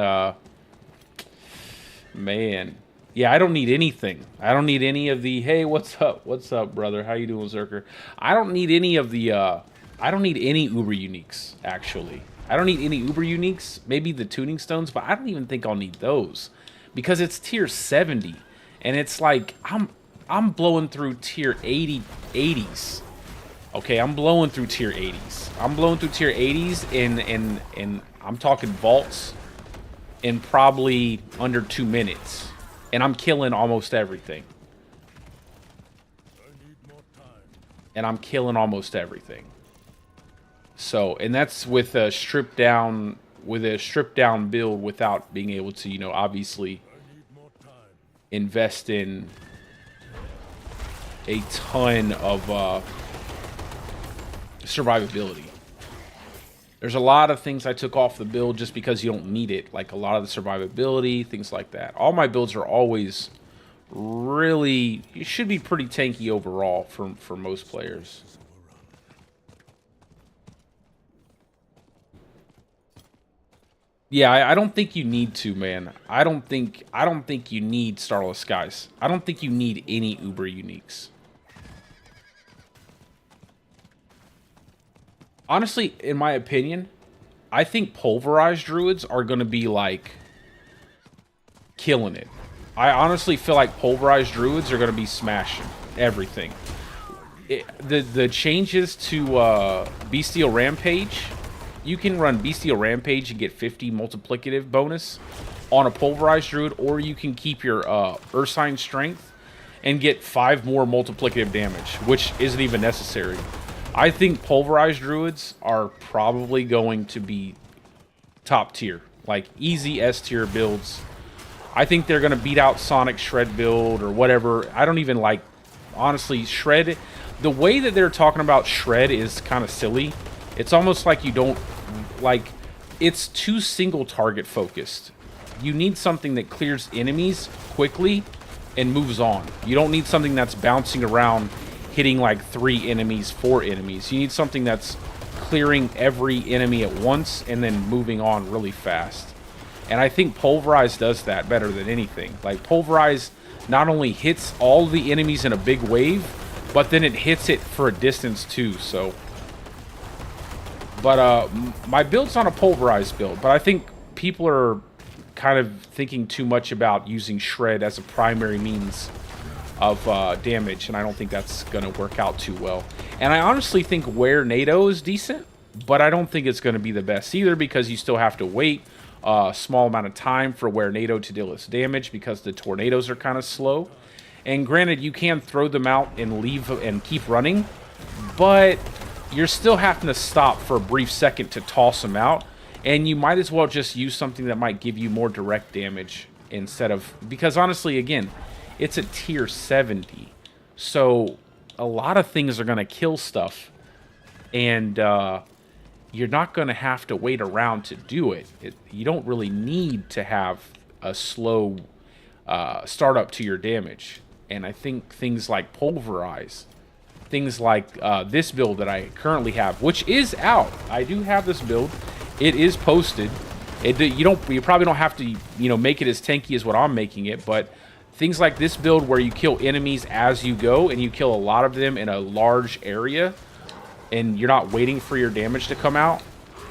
man. Yeah, I don't need anything. I don't need any of the, hey, what's up? What's up, brother? How you doing, Zerker? I don't need any of the, I don't need any Uber Uniques, actually. I don't need any Uber Uniques. Maybe the tuning stones, but I don't even think I'll need those. Because it's tier 70. And it's like, I'm blowing through tier 80s. Okay, I'm blowing through tier 80s. I'm blowing through tier 80s, and I'm talking vaults in probably under 2 minutes. And I'm killing almost everything. I need more time. And I'm killing almost everything. So, and that's with a stripped down build without being able to, you know, obviously I need more time. invest in a ton of survivability. There's a lot of things I took off the build just because you don't need it, like a lot of the survivability, things like that. All my builds are always really, it should be pretty tanky overall for most players. Yeah, I don't think you need to, man. I don't think you need Starless Skies. I don't think you need any Uber Uniques. Honestly, in my opinion, I think pulverized druids are going to be, like, killing it. I honestly feel like pulverized druids are going to be smashing everything. The changes to Bestial Rampage, you can run Bestial Rampage and get 50 multiplicative bonus on a pulverized druid, or you can keep your Ursine Strength and get 5 more multiplicative damage, which isn't even necessary. I think pulverized druids are probably going to be top tier, like easy S tier builds. I think they're going to beat out Sonic Shred build or whatever. I don't even like, honestly, Shred. The way that they're talking about Shred is kind of silly. It's almost like you don't, like, it's too single target focused. You need something that clears enemies quickly and moves on. You don't need something that's bouncing around, hitting like 3 enemies, 4 enemies. You need something that's clearing every enemy at once and then moving on really fast. And I think Pulverize does that better than anything. Like, Pulverize not only hits all the enemies in a big wave, but then it hits it for a distance too, so. But my build's on a Pulverized build, but I think people are kind of thinking too much about using Shred as a primary means of damage, and I don't think that's going to work out too well. And I honestly think Wear NATO is decent, but I don't think it's going to be the best either, because you still have to wait small amount of time for where NATO to deal its damage because the tornadoes are kind of slow. And granted, you can throw them out and leave and keep running, but you're still having to stop for a brief second to toss them out. And you might as well just use something that might give you more direct damage instead of... Because honestly, again, it's a tier 70. So a lot of things are going to kill stuff. And you're not going to have to wait around to do it. You don't really need to have a slow startup to your damage. And I think things like Pulverize, things like this build that I currently have, which is out. I do have this build. It is posted. You probably don't have to make it as tanky as what I'm making it, but things like this build where you kill enemies as you go and you kill a lot of them in a large area and you're not waiting for your damage to come out,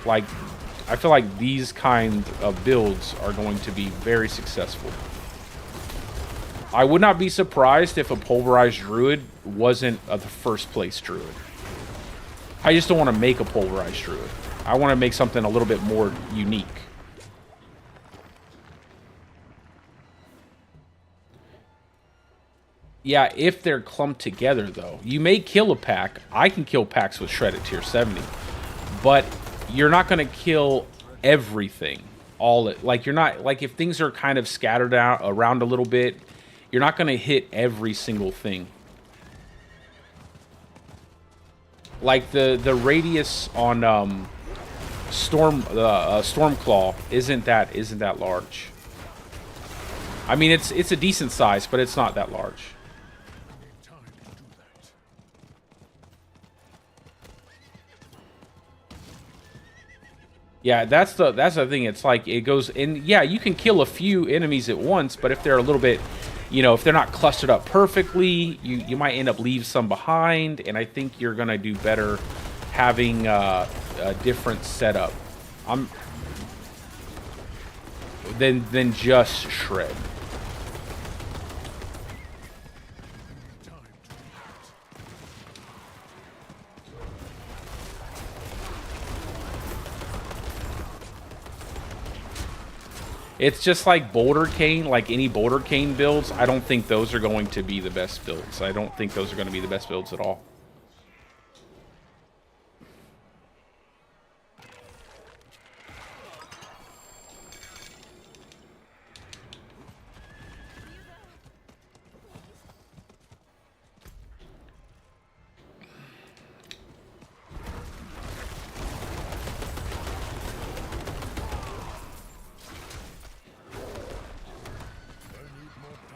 like, I feel like these kind of builds are going to be very successful. I would not be surprised if a Pulverized Druid wasn't the first place Druid. I just don't want to make a Pulverized Druid. I want to make something a little bit more unique. Yeah, if they're clumped together, though. You may kill a pack. I can kill packs with Shred at tier 70. But you're not going to kill everything. Like, you're not... Like, if things are kind of scattered out around a little bit, you're not going to hit every single thing. Like, the radius on Stormclaw isn't that large. I mean, it's a decent size, but it's not that large. Yeah, that's the thing. It's like it goes in. Yeah, you can kill a few enemies at once, but if they're a little bit, if they're not clustered up perfectly, you might end up leave some behind. And I think you're gonna do better having a different setup. Than just Shred. It's just like Boulder Cane, like any Boulder Cane builds. I don't think those are going to be the best builds. I don't think those are going to be the best builds at all.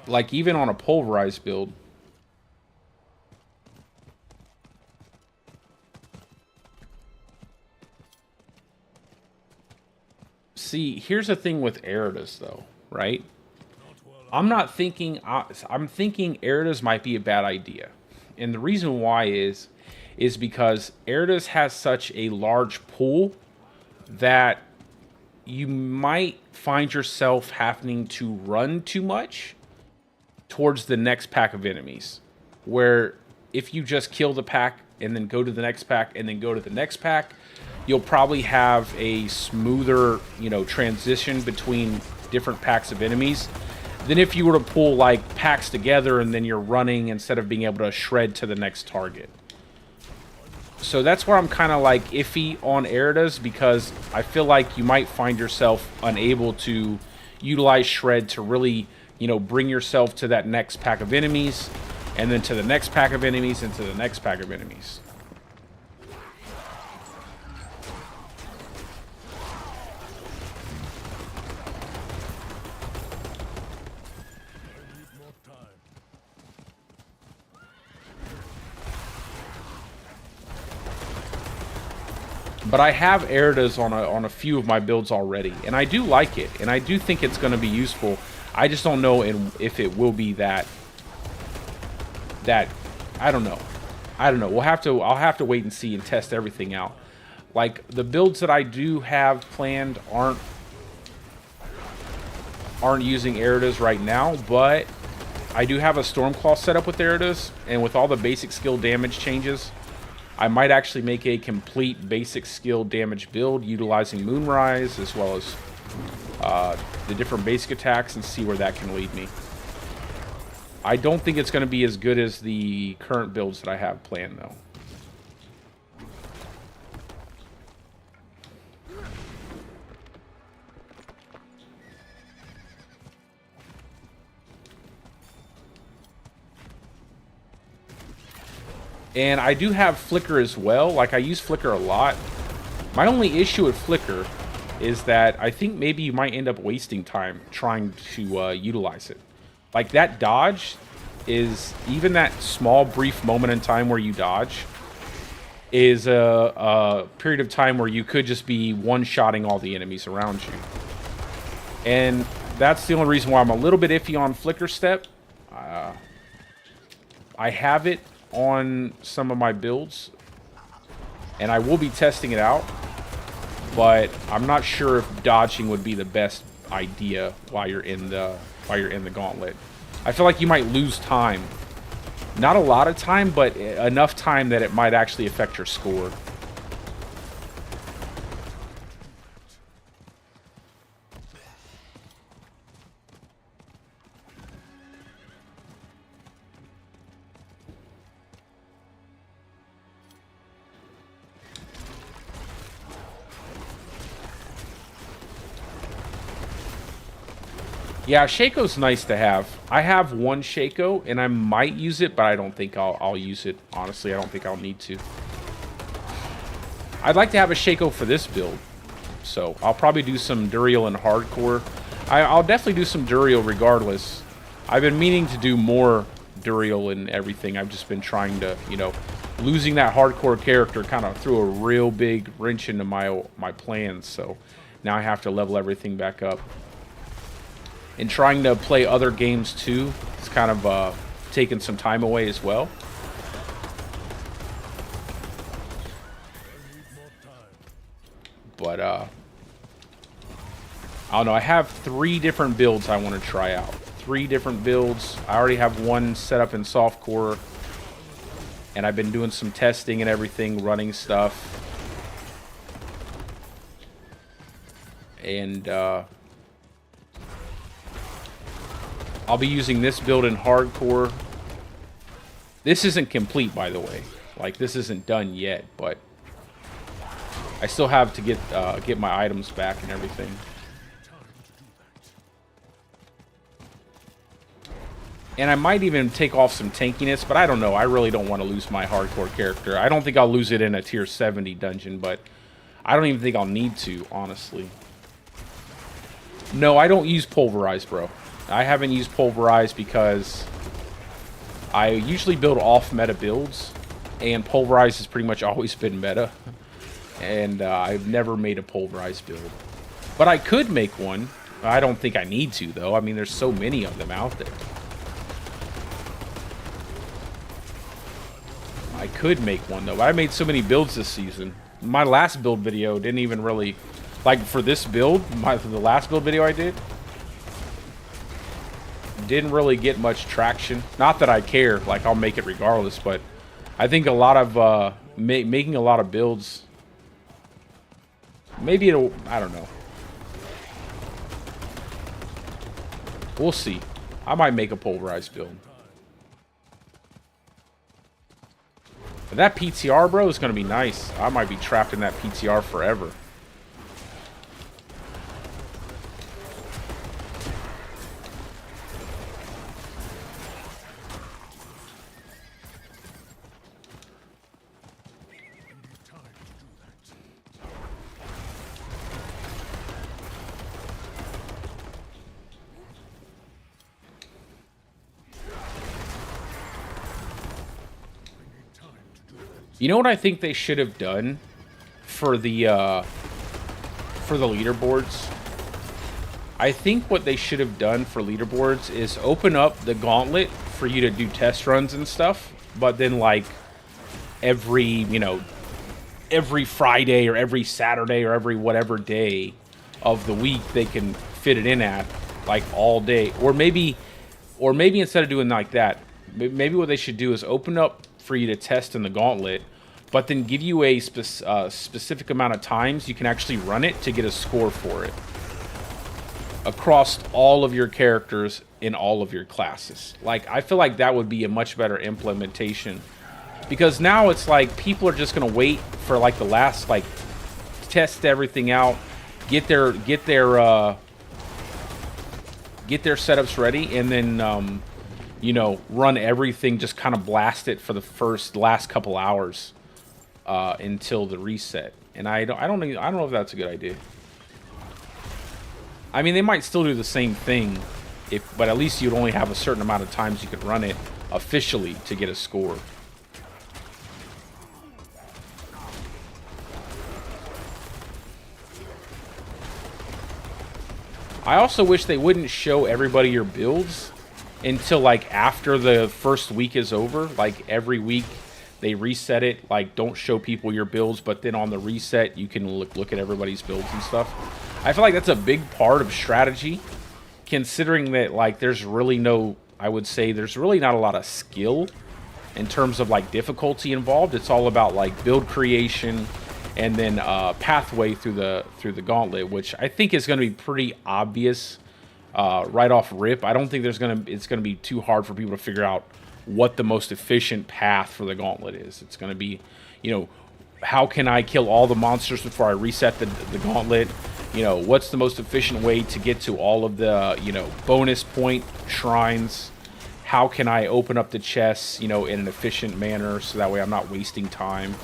Like, even on a Pulverized build. See, here's the thing with Eridas, though, right? I'm thinking Eridas might be a bad idea. And the reason why is because Eridas has such a large pool that you might find yourself having to run too much towards the next pack of enemies, where if you just kill the pack and then go to the next pack and then go to the next pack, you'll probably have a smoother, transition between different packs of enemies than if you were to pull like packs together and then you're running instead of being able to shred to the next target. So that's where I'm kind of like iffy on Eridas, because I feel like you might find yourself unable to utilize Shred to really bring yourself to that next pack of enemies, and then to the next pack of enemies, and to the next pack of enemies. But I have Eridas on a few of my builds already, and I do like it, and I do think it's going to be useful. I just don't know if it will be that I don't know. I'll have to wait and see and test everything out. Like, the builds that I do have planned aren't using Eridas right now, but I do have a Stormclaw set up with Eridas, and with all the basic skill damage changes, I might actually make a complete basic skill damage build utilizing Moonrise as well as the different basic attacks and see where that can lead me. I don't think it's going to be as good as the current builds that I have planned, though. And I do have Flicker as well. Like, I use Flicker a lot. My only issue with Flicker is that I think maybe you might end up wasting time trying to utilize it. Like, that dodge is, even that small brief moment in time where you dodge, is a period of time where you could just be one-shotting all the enemies around you. And that's the only reason why I'm a little bit iffy on Flicker Step. I have it on some of my builds, and I will be testing it out, but I'm not sure if dodging would be the best idea while you're in the gauntlet. I feel like you might lose time. Not a lot of time, but enough time that it might actually affect your score. Yeah, Shaco's nice to have. I have one Shaco, and I might use it, but I don't think I'll use it. Honestly, I don't think I'll need to. I'd like to have a Shaco for this build, so I'll probably do some Duriel and Hardcore. I'll definitely do some Duriel regardless. I've been meaning to do more Duriel and everything. I've just been trying to, you know, losing that Hardcore character kind of threw a real big wrench into my plans, so now I have to level everything back up. And trying to play other games too, it's kind of taking some time away as well. But I don't know. I have 3 different builds I want to try out. 3 different builds. I already have one set up in softcore, and I've been doing some testing and everything, running stuff. And I'll be using this build in hardcore. This isn't complete, by the way. Like, this isn't done yet, but I still have to get my items back and everything. And I might even take off some tankiness, but I don't know. I really don't want to lose my hardcore character. I don't think I'll lose it in a tier 70 dungeon, but I don't even think I'll need to, honestly. No, I don't use Pulverize, bro. I haven't used Pulverize because I usually build off meta builds, and Pulverize has pretty much always been meta, and I've never made a Pulverize build. But I could make one. I don't think I need to, though. I mean, there's so many of them out there. I could make one, though. I made so many builds this season. My last build video didn't even really... Like, for this build, the last build video I did, didn't really get much traction. Not that I care, like, I'll make it regardless, but I think a lot of making a lot of builds, maybe it'll, I don't know, we'll see. I might make a Pulverized build. But that PTR, bro, is gonna be nice. I might be trapped in that PTR forever. You know what I think they should have done for the leaderboards? I think what they should have done for leaderboards is open up the gauntlet for you to do test runs and stuff, but then like every, you know, every Friday or every Saturday or every whatever day of the week they can fit it in at, like all day. Or maybe instead of doing like that, maybe what they should do is open up for you to test in the gauntlet, but then give you a specific amount of times you can actually run it to get a score for it. across all of your characters in all of your classes. Like, I feel like that would be a much better implementation, because now it's like people are just gonna wait for like the last, like, test everything out, get their setups ready, and then you know, run everything, just kind of blast it for the last couple hours until the reset. And I don't know if that's a good idea. I mean, they might still do the same thing, but at least you'd only have a certain amount of times you could run it officially to get a score. I also wish they wouldn't show everybody your builds until like after the first week is over. Like every week they reset it. Like, don't show people your builds, but then on the reset you can look at everybody's builds and stuff. I feel like that's a big part of strategy, considering that like there's really no, I would say there's really not a lot of skill in terms of like difficulty involved. It's all about like build creation and then pathway through the gauntlet, which I think is going to be pretty obvious right off rip. I don't think it's going to be too hard for people to figure out what the most efficient path for the gauntlet is. It's going to be, you know, how can I kill all the monsters before I reset the gauntlet? You know, what's the most efficient way to get to all of the, you know, bonus point shrines? How can I open up the chests, you know, in an efficient manner so that way I'm not wasting time?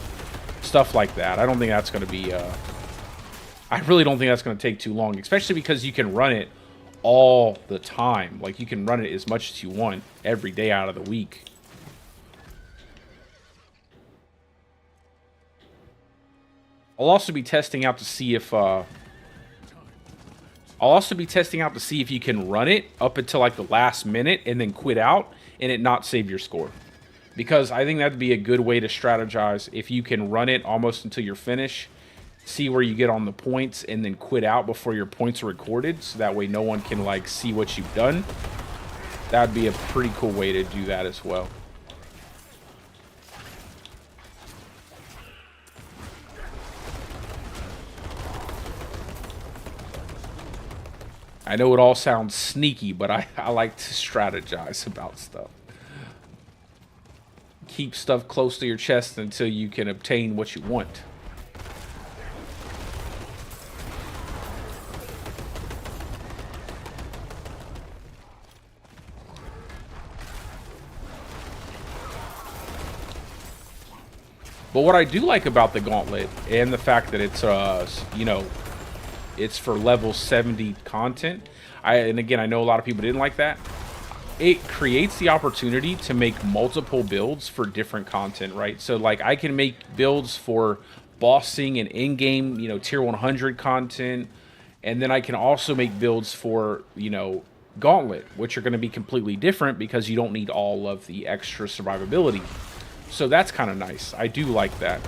Stuff like that. I don't think that's going to be, I really don't think that's going to take too long, especially because you can run it all the time. Like, you can run it as much as you want every day out of the week. I'll also be testing out to see if, you can run it up until like the last minute and then quit out and it not save your score. Because I think that'd be a good way to strategize. If you can run it almost until you're finished, see where you get on the points, and then quit out before your points are recorded, so that way no one can like see what you've done. That'd be a pretty cool way to do that as well. I know it all sounds sneaky, but I like to strategize about stuff. Keep stuff close to your chest until you can obtain what you want. But what I do like about the gauntlet, and the fact that it's you know, it's for level 70 content, and again, I know a lot of people didn't like that. It creates the opportunity to make multiple builds for different content, right? So like, I can make builds for bossing and in-game, you know, tier 100 content, and then I can also make builds for, you know, gauntlet, which are going to be completely different because you don't need all of the extra survivability. So that's kind of nice. I do like that.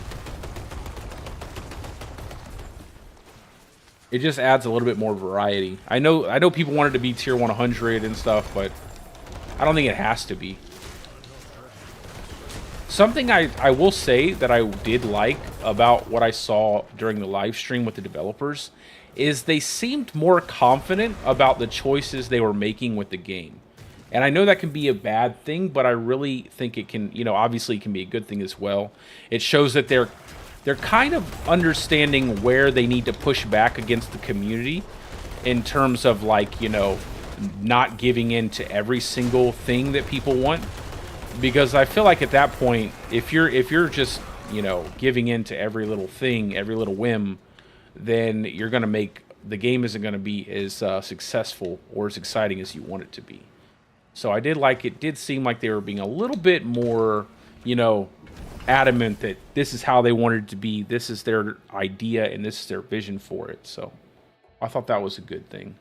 It just adds a little bit more variety. I know people wanted to be tier 100 and stuff, but I don't think it has to be. Something I will say that I did like about what I saw during the live stream with the developers is they seemed more confident about the choices they were making with the game. And I know that can be a bad thing, but I really think it can, you know, obviously it can be a good thing as well. It shows that they're kind of understanding where they need to push back against the community in terms of, like, you know, not giving in to every single thing that people want. Because I feel like at that point, if you're just, you know, giving in to every little thing, every little whim, then you're going to make the game isn't going to be as successful or as exciting as you want it to be. So I did like it. Did seem like they were being a little bit more, you know, adamant that this is how they wanted it to be. This is their idea and this is their vision for it. So I thought that was a good thing.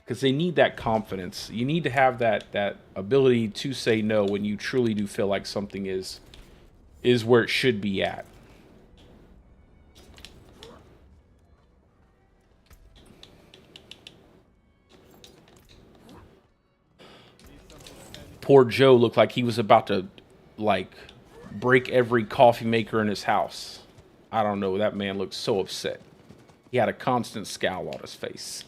Because they need that confidence. You need to have that ability to say no when you truly do feel like something is where it should be at. Poor Joe looked like he was about to, like, break every coffee maker in his house. I don't know. That man looked so upset. He had a constant scowl on his face.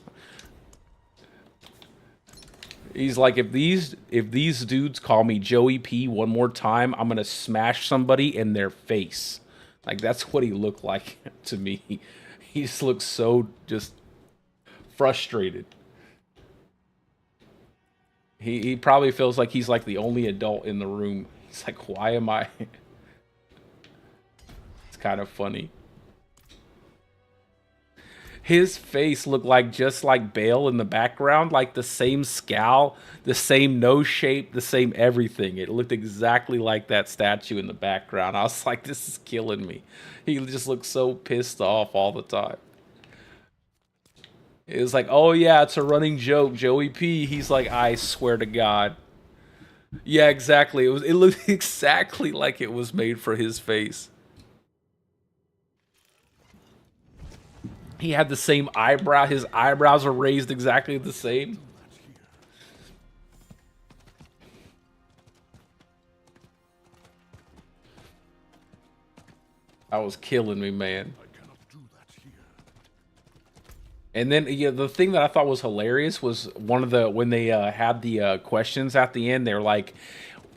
He's like, if these dudes call me Joey P one more time, I'm gonna smash somebody in their face. Like, that's what he looked like to me. He just looks so just frustrated. He probably feels like he's like the only adult in the room. He's like, why am I? It's kind of funny. His face looked like just like Bale in the background, like the same scowl, the same nose shape, the same everything. It looked exactly like that statue in the background. I was like, this is killing me. He just looked so pissed off all the time. It was like, oh yeah, it's a running joke, Joey P. He's like, I swear to God. Yeah, exactly. It looked exactly like it was made for his face. He had the same eyebrow. His eyebrows are raised exactly the same. That was killing me, man. I cannot do that here. And then the thing that I thought was hilarious was one of the when they had the questions at the end. They're like,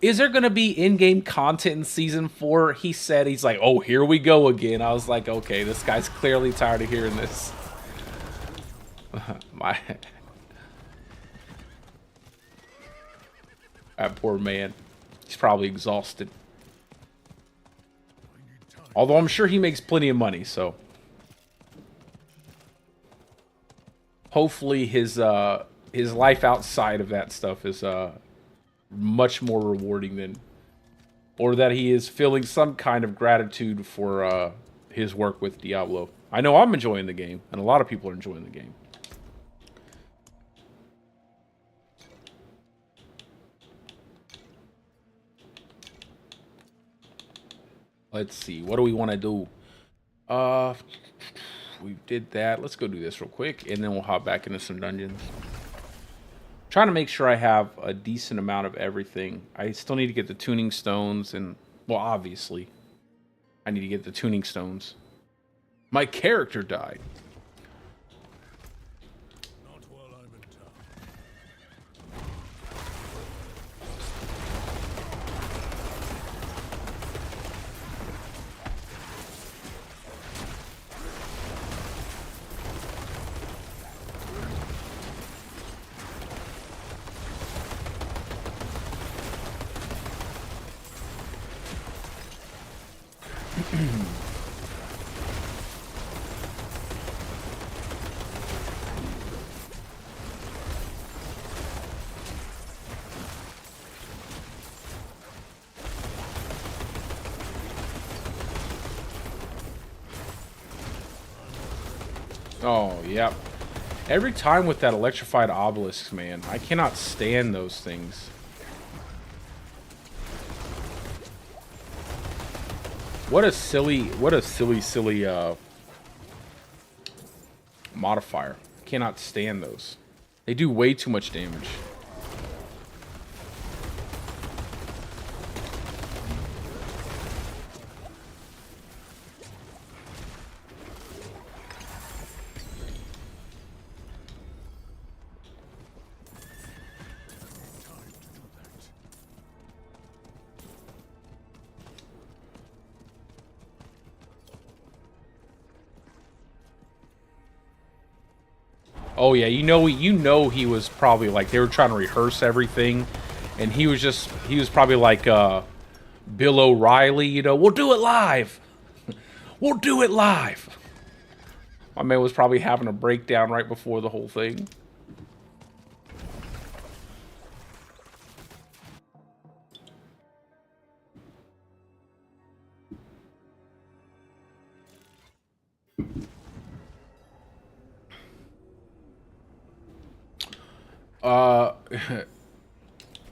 "Is there going to be in-game content in season 4?" He said, "He's like, oh, here we go again." I was like, okay, this guy's clearly tired of hearing this. That poor man. He's probably exhausted. Although I'm sure he makes plenty of money, so hopefully his life outside of that stuff is much more rewarding than, or that he is feeling some kind of gratitude for his work with Diablo. I know I'm enjoying the game, and a lot of people are enjoying the game. Let's see. What do we want to do? We did that. Let's go do this real quick, and then we'll hop back into some dungeons. Trying to make sure I have a decent amount of everything. I still need to get the tuning stones, and, well, obviously, I need to get the tuning stones. My character died. Not while I'm in town. Oh, yep. Every time with that electrified obelisk, man, I cannot stand those things. What a silly modifier. Cannot stand those. They do way too much damage. Oh yeah, you know he was probably like they were trying to rehearse everything, and he was probably like Bill O'Reilly, you know, we'll do it live. We'll do it live. My man was probably having a breakdown right before the whole thing.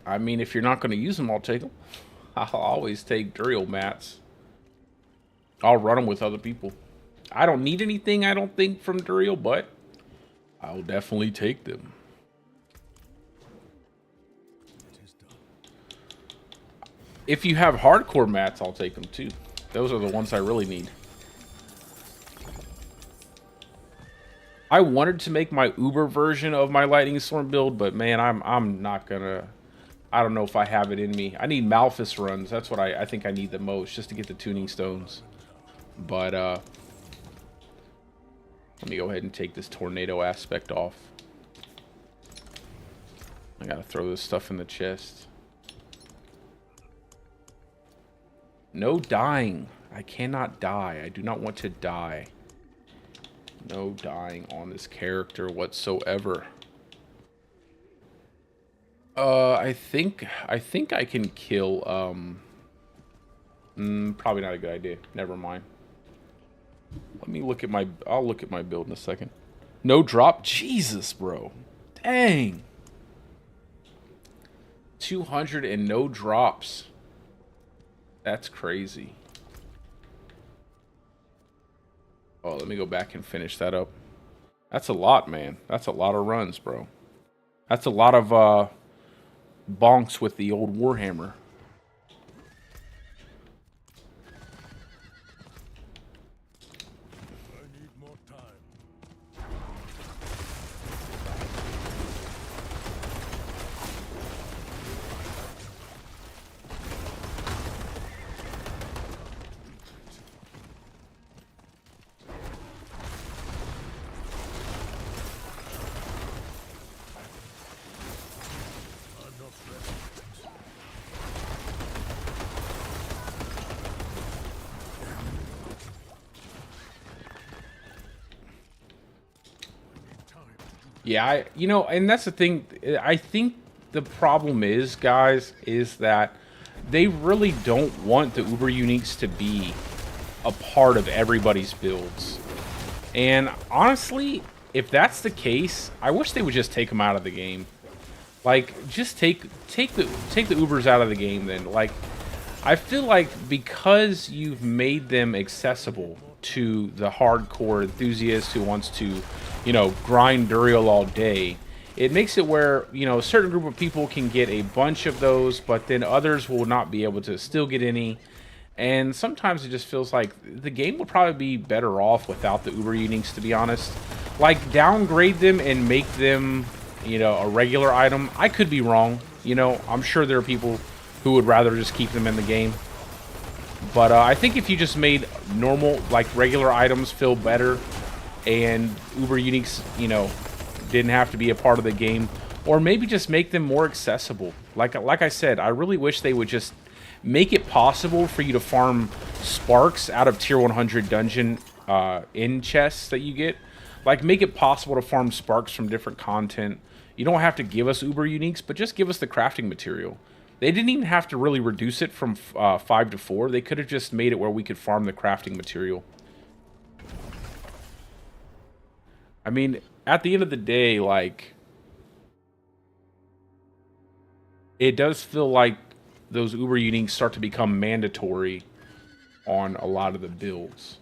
I mean, if you're not going to use them, I'll take them. I'll always take drill mats. I'll run them with other people. I don't need anything, I don't think, from drill, but I'll definitely take them. If you have hardcore mats, I'll take them too. Those are the ones I really need. I wanted to make my Uber version of my Lightning Storm build, but man, I'm not gonna. I don't know if I have it in me. I need Malphus runs. That's what I think I need the most, just to get the tuning stones. But let me go ahead and take this tornado aspect off. I gotta throw this stuff in the chest. No dying. I cannot die. I do not want to die. No dying on this character whatsoever. I think I can kill, probably not a good idea. Never mind. Let me look at my, I'll look at my build in a second. No drop? Jesus, bro. Dang. 200 and no drops. That's crazy. Oh, let me go back and finish that up. That's a lot, man. That's a lot of runs, bro. That's a lot of, bonks with the old Warhammer. I need more time. I'm not ready. Yeah, you know, and that's the thing. I think the problem is, guys, is that they really don't want the Uber Uniques to be a part of everybody's builds. And honestly, if that's the case, I wish they would just take them out of the game. Like, just take the Ubers out of the game then. Like, I feel like because you've made them accessible to the hardcore enthusiast who wants to, you know, grind Duriel all day, it makes it where, you know, a certain group of people can get a bunch of those, but then others will not be able to still get any. And sometimes it just feels like the game would probably be better off without the Uber Uniques, to be honest. Like, downgrade them and make them, you know, a regular item. I could be wrong. You know, I'm sure there are people who would rather just keep them in the game. But I think if you just made normal, like, regular items feel better, and Uber Uniques, you know, didn't have to be a part of the game, or maybe just make them more accessible. Like I said, I really wish they would just make it possible for you to farm sparks out of tier 100 dungeon in chests that you get. Like, make it possible to farm sparks from different content. You don't have to give us Uber Uniques, but just give us the crafting material. They didn't even have to really reduce it from 5 to 4. They could have just made it where we could farm the crafting material. I mean, at the end of the day, like, it does feel like those Uber Uniques start to become mandatory on a lot of the builds.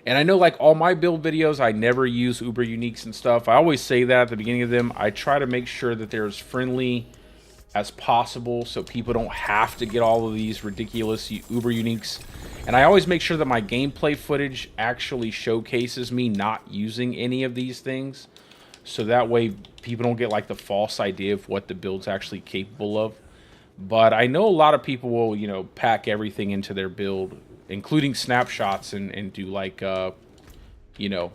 And I know, like, all my build videos, I never use Uber Uniques and stuff. I always say that at the beginning of them. I try to make sure that they're as friendly as possible so people don't have to get all of these ridiculous Uber Uniques. And I always make sure that my gameplay footage actually showcases me not using any of these things, so that way people don't get, like, the false idea of what the build's actually capable of. But I know a lot of people will, you know, pack everything into their build, including snapshots, and do, like, you know,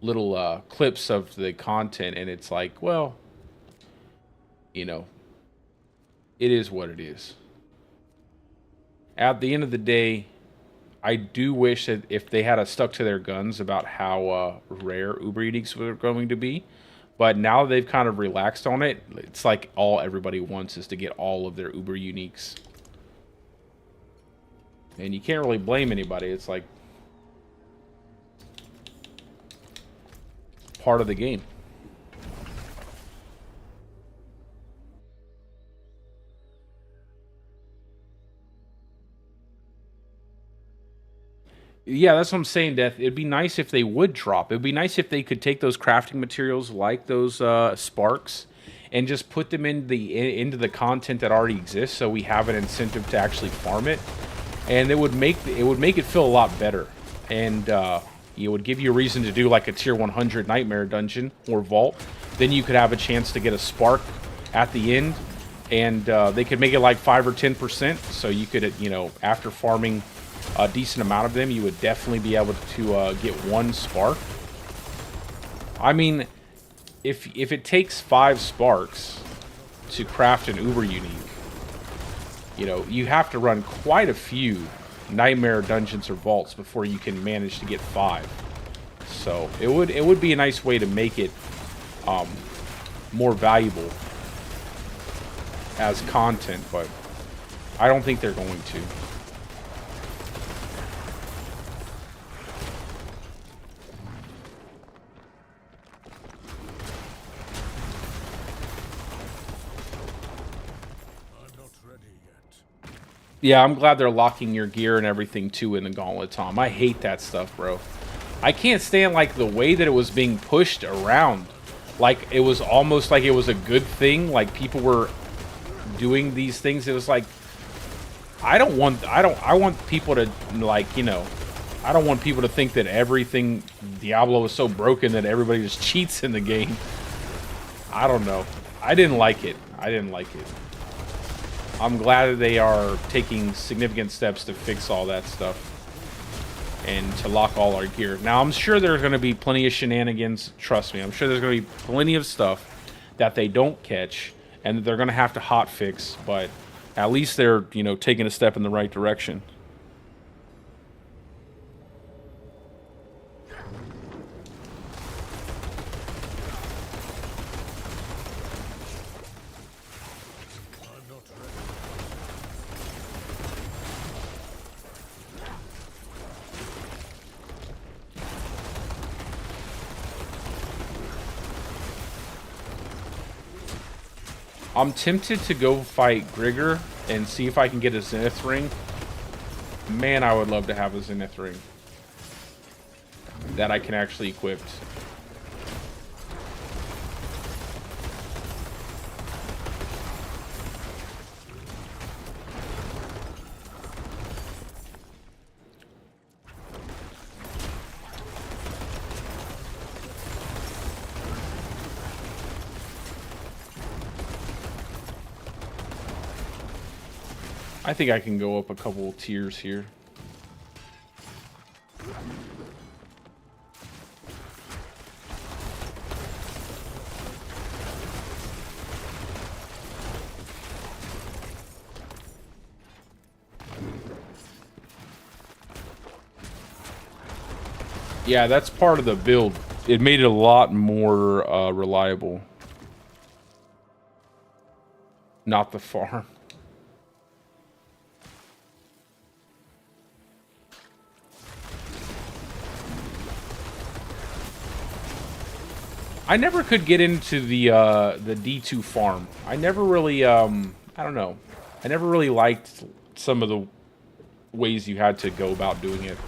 little clips of the content, and it's like, well, you know, it is what it is. At the end of the day, I do wish that if they had stuck to their guns about how rare Uber Uniques were going to be, but now they've kind of relaxed on it. It's like all everybody wants is to get all of their Uber Uniques. And you can't really blame anybody. It's like part of the game. Yeah, that's what I'm saying, Death. It'd be nice if they would drop. It'd be nice if they could take those crafting materials like those sparks and just put them into the content that already exists, so we have an incentive to actually farm it. And it would make it feel a lot better. And it would give you a reason to do like a tier 100 nightmare dungeon or vault. Then you could have a chance to get a spark at the end, and they could make it like 5 or 10%. So you could, you know, after farming a decent amount of them, you would definitely be able to get 1 spark. I mean, if it takes 5 sparks to craft an uber unique, you know, you have to run quite a few nightmare dungeons or vaults before you can manage to get 5. So it would be a nice way to make it more valuable as content, but I don't think they're going to. Yeah, I'm glad they're locking your gear and everything too in the gauntlet, Tom. I hate that stuff, bro. I can't stand like the way that it was being pushed around. Like it was almost like it was a good thing. Like people were doing these things. It was like I want people to, like, you know, I don't want people to think that everything Diablo is so broken that everybody just cheats in the game. I don't know. I didn't like it. I didn't like it. I'm glad that they are taking significant steps to fix all that stuff and to lock all our gear. Now, I'm sure there's going to be plenty of shenanigans. Trust me. I'm sure there's going to be plenty of stuff that they don't catch and that they're going to have to hot fix. But at least they're, you know, taking a step in the right direction. I'm tempted to go fight Grigor and see if I can get a Zenith ring. Man, I would love to have a Zenith ring that I can actually equip. I think I can go up a couple tiers here. Yeah, that's part of the build. It made it a lot more reliable. Not the farm. I never could get into the D2 farm. I never really, I don't know. I never really liked some of the ways you had to go about doing it.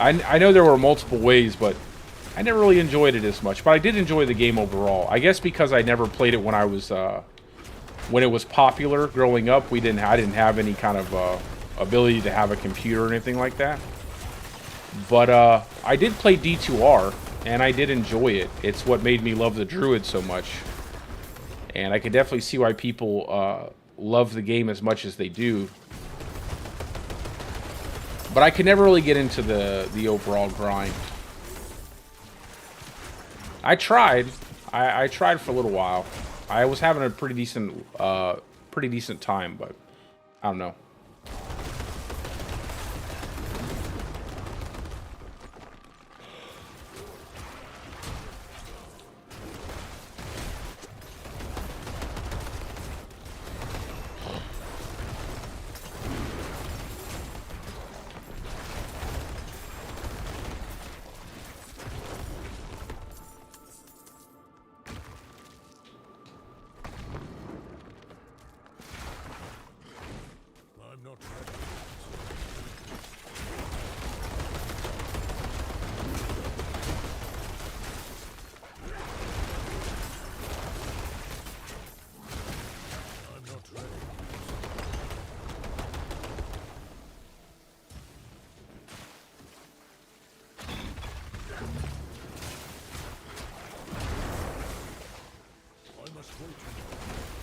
I know there were multiple ways, but I never really enjoyed it as much. But I did enjoy the game overall. I guess because I never played it when I was, when it was popular growing up. I didn't have any kind of ability to have a computer or anything like that. But I did play D2R. And I did enjoy it. It's what made me love the Druid so much. And I can definitely see why people love the game as much as they do. But I could never really get into the overall grind. I tried. I tried for a little while. I was having a pretty decent time, but I don't know.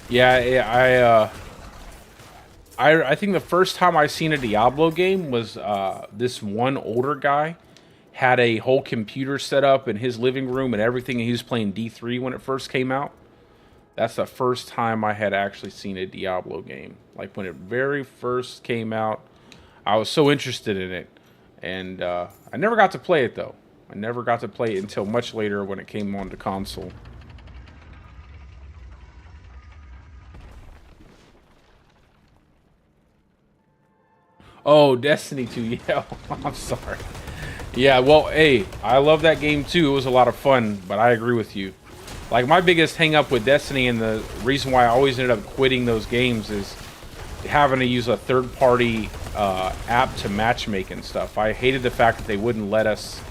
Yeah, I think the first time I seen a Diablo game was this one older guy had a whole computer set up in his living room and everything, and he was playing D3 when it first came out. That's the first time I had actually seen a Diablo game. Like when it very first came out, I was so interested in it, and I never got to play it though. I never got to play it until much later when it came on the console. Oh, Destiny 2, yeah. I'm sorry. Yeah, well, hey, I love that game too. It was a lot of fun, but I agree with you. Like, my biggest hang up with Destiny and the reason why I always ended up quitting those games is having to use a third-party app to matchmake and stuff. I hated the fact that they wouldn't let us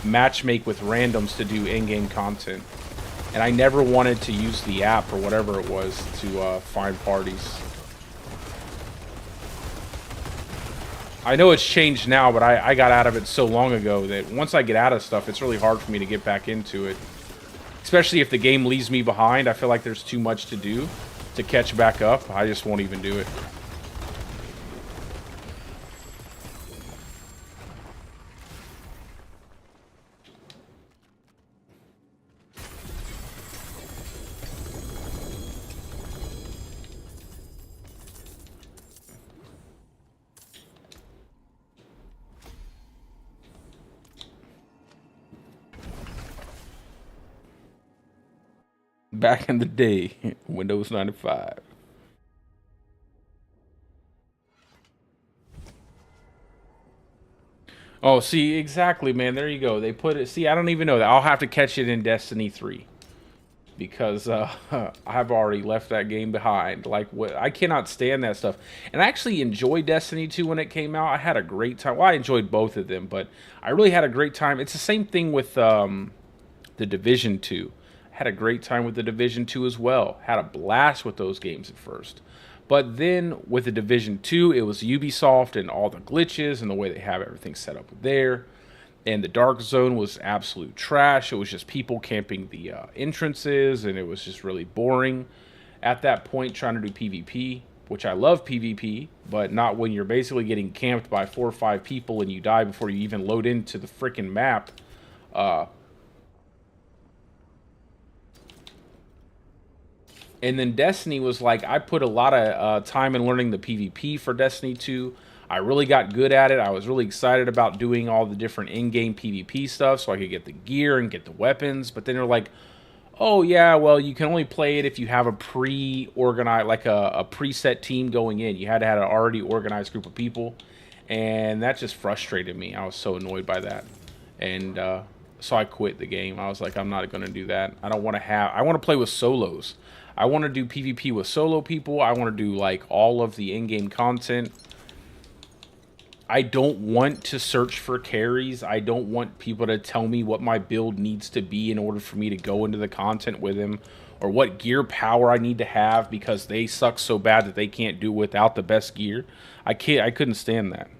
matchmake with randoms to do in-game content. And I never wanted to use the app or whatever it was to find parties. I know it's changed now, but I got out of it so long ago that once I get out of stuff, it's really hard for me to get back into it. Especially if the game leaves me behind, I feel like there's too much to do to catch back up. I just won't even do it. Back in the day, Windows 95. Oh, see, exactly, man. There you go. They put it. See, I don't even know that. I'll have to catch it in Destiny 3 because I've already left that game behind. Like, what? I cannot stand that stuff. And I actually enjoyed Destiny 2 when it came out. I had a great time. Well, I enjoyed both of them, but I really had a great time. It's the same thing with the Division 2. Had a great time with the Division 2 as well. Had a blast with those games at first. But then with the Division 2, it was Ubisoft and all the glitches and the way they have everything set up there. And the Dark Zone was absolute trash. It was just people camping the entrances, and it was just really boring at that point trying to do PvP, which I love PvP, but not when you're basically getting camped by 4 or 5 people and you die before you even load into the freaking map. And then Destiny was like, I put a lot of time in learning the PvP for Destiny 2. I really got good at it. I was really excited about doing all the different in-game PvP stuff so I could get the gear and get the weapons. But then they're like, oh, yeah, well, you can only play it if you have a pre-organized, like a preset team going in. You had to have an already organized group of people. And that just frustrated me. I was so annoyed by that. And so I quit the game. I was like, I'm not going to do that. I don't want to have... I want to play with solos. I want to do PvP with solo people. I want to do like all of the in-game content. I don't want to search for carries. I don't want people to tell me what my build needs to be in order for me to go into the content with him, or what gear power I need to have because they suck so bad that they can't do without the best gear. I couldn't stand that.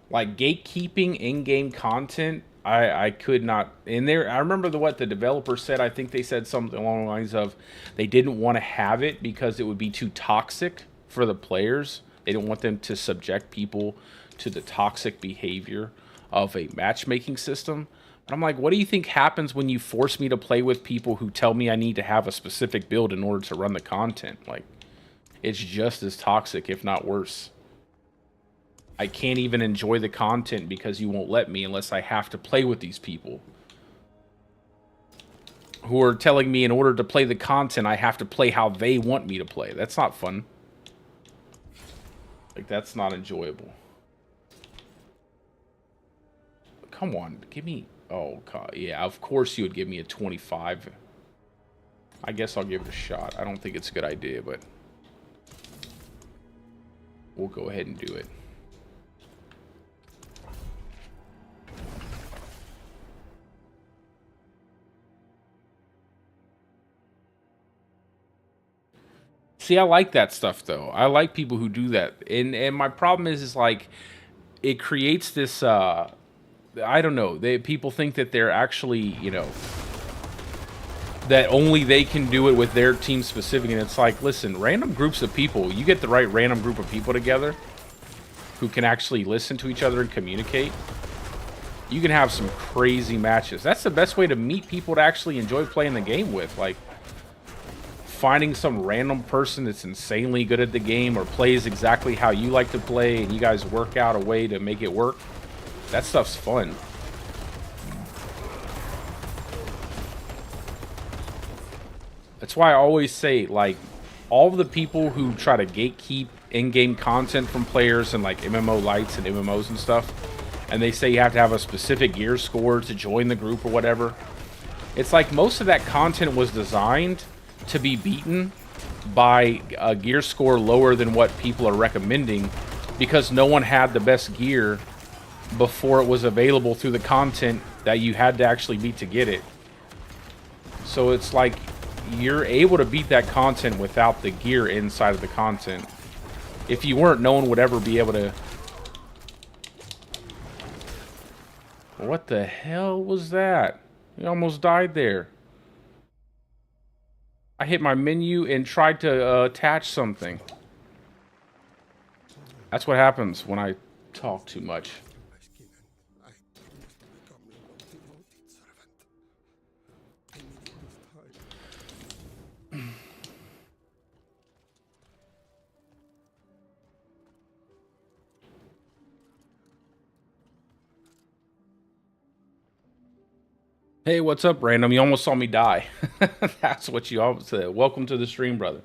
Like gatekeeping in-game content, I could not. In there, I remember what the developer said. I think they said something along the lines of they didn't want to have it because it would be too toxic for the players. They didn't want them to subject people to the toxic behavior of a matchmaking system. But I'm like, what do you think happens when you force me to play with people who tell me I need to have a specific build in order to run the content? Like, it's just as toxic, if not worse. I can't even enjoy the content because you won't let me unless I have to play with these people who are telling me in order to play the content, I have to play how they want me to play. That's not fun. Like, that's not enjoyable. Come on, give me... Oh, God. Yeah, of course you would give me a 25. I guess I'll give it a shot. I don't think it's a good idea, but we'll go ahead and do it. See, I like that stuff though. I like people who do that. And my problem is like it creates this, I don't know, people think that they're actually, you know, that only they can do it with their team specific, and it's like, listen, random groups of people, you get the right random group of people together who can actually listen to each other and communicate, you can have some crazy matches. That's the best way to meet people to actually enjoy playing the game with. Like, finding some random person that's insanely good at the game or plays exactly how you like to play, and you guys work out a way to make it work. That stuff's fun. That's why I always say, like, all of the people who try to gatekeep in-game content from players and, like, MMO lights and MMOs and stuff, and they say you have to have a specific gear score to join the group or whatever, it's like most of that content was designed to be beaten by a gear score lower than what people are recommending because no one had the best gear before it was available through the content that you had to actually beat to get it. So it's like you're able to beat that content without the gear inside of the content. If you weren't, no one would ever be able to... What the hell was that? You almost died there. I hit my menu and tried to attach something. That's what happens when I talk too much. Hey, what's up, Random? You almost saw me die. That's what you always said. Welcome to the stream, brother.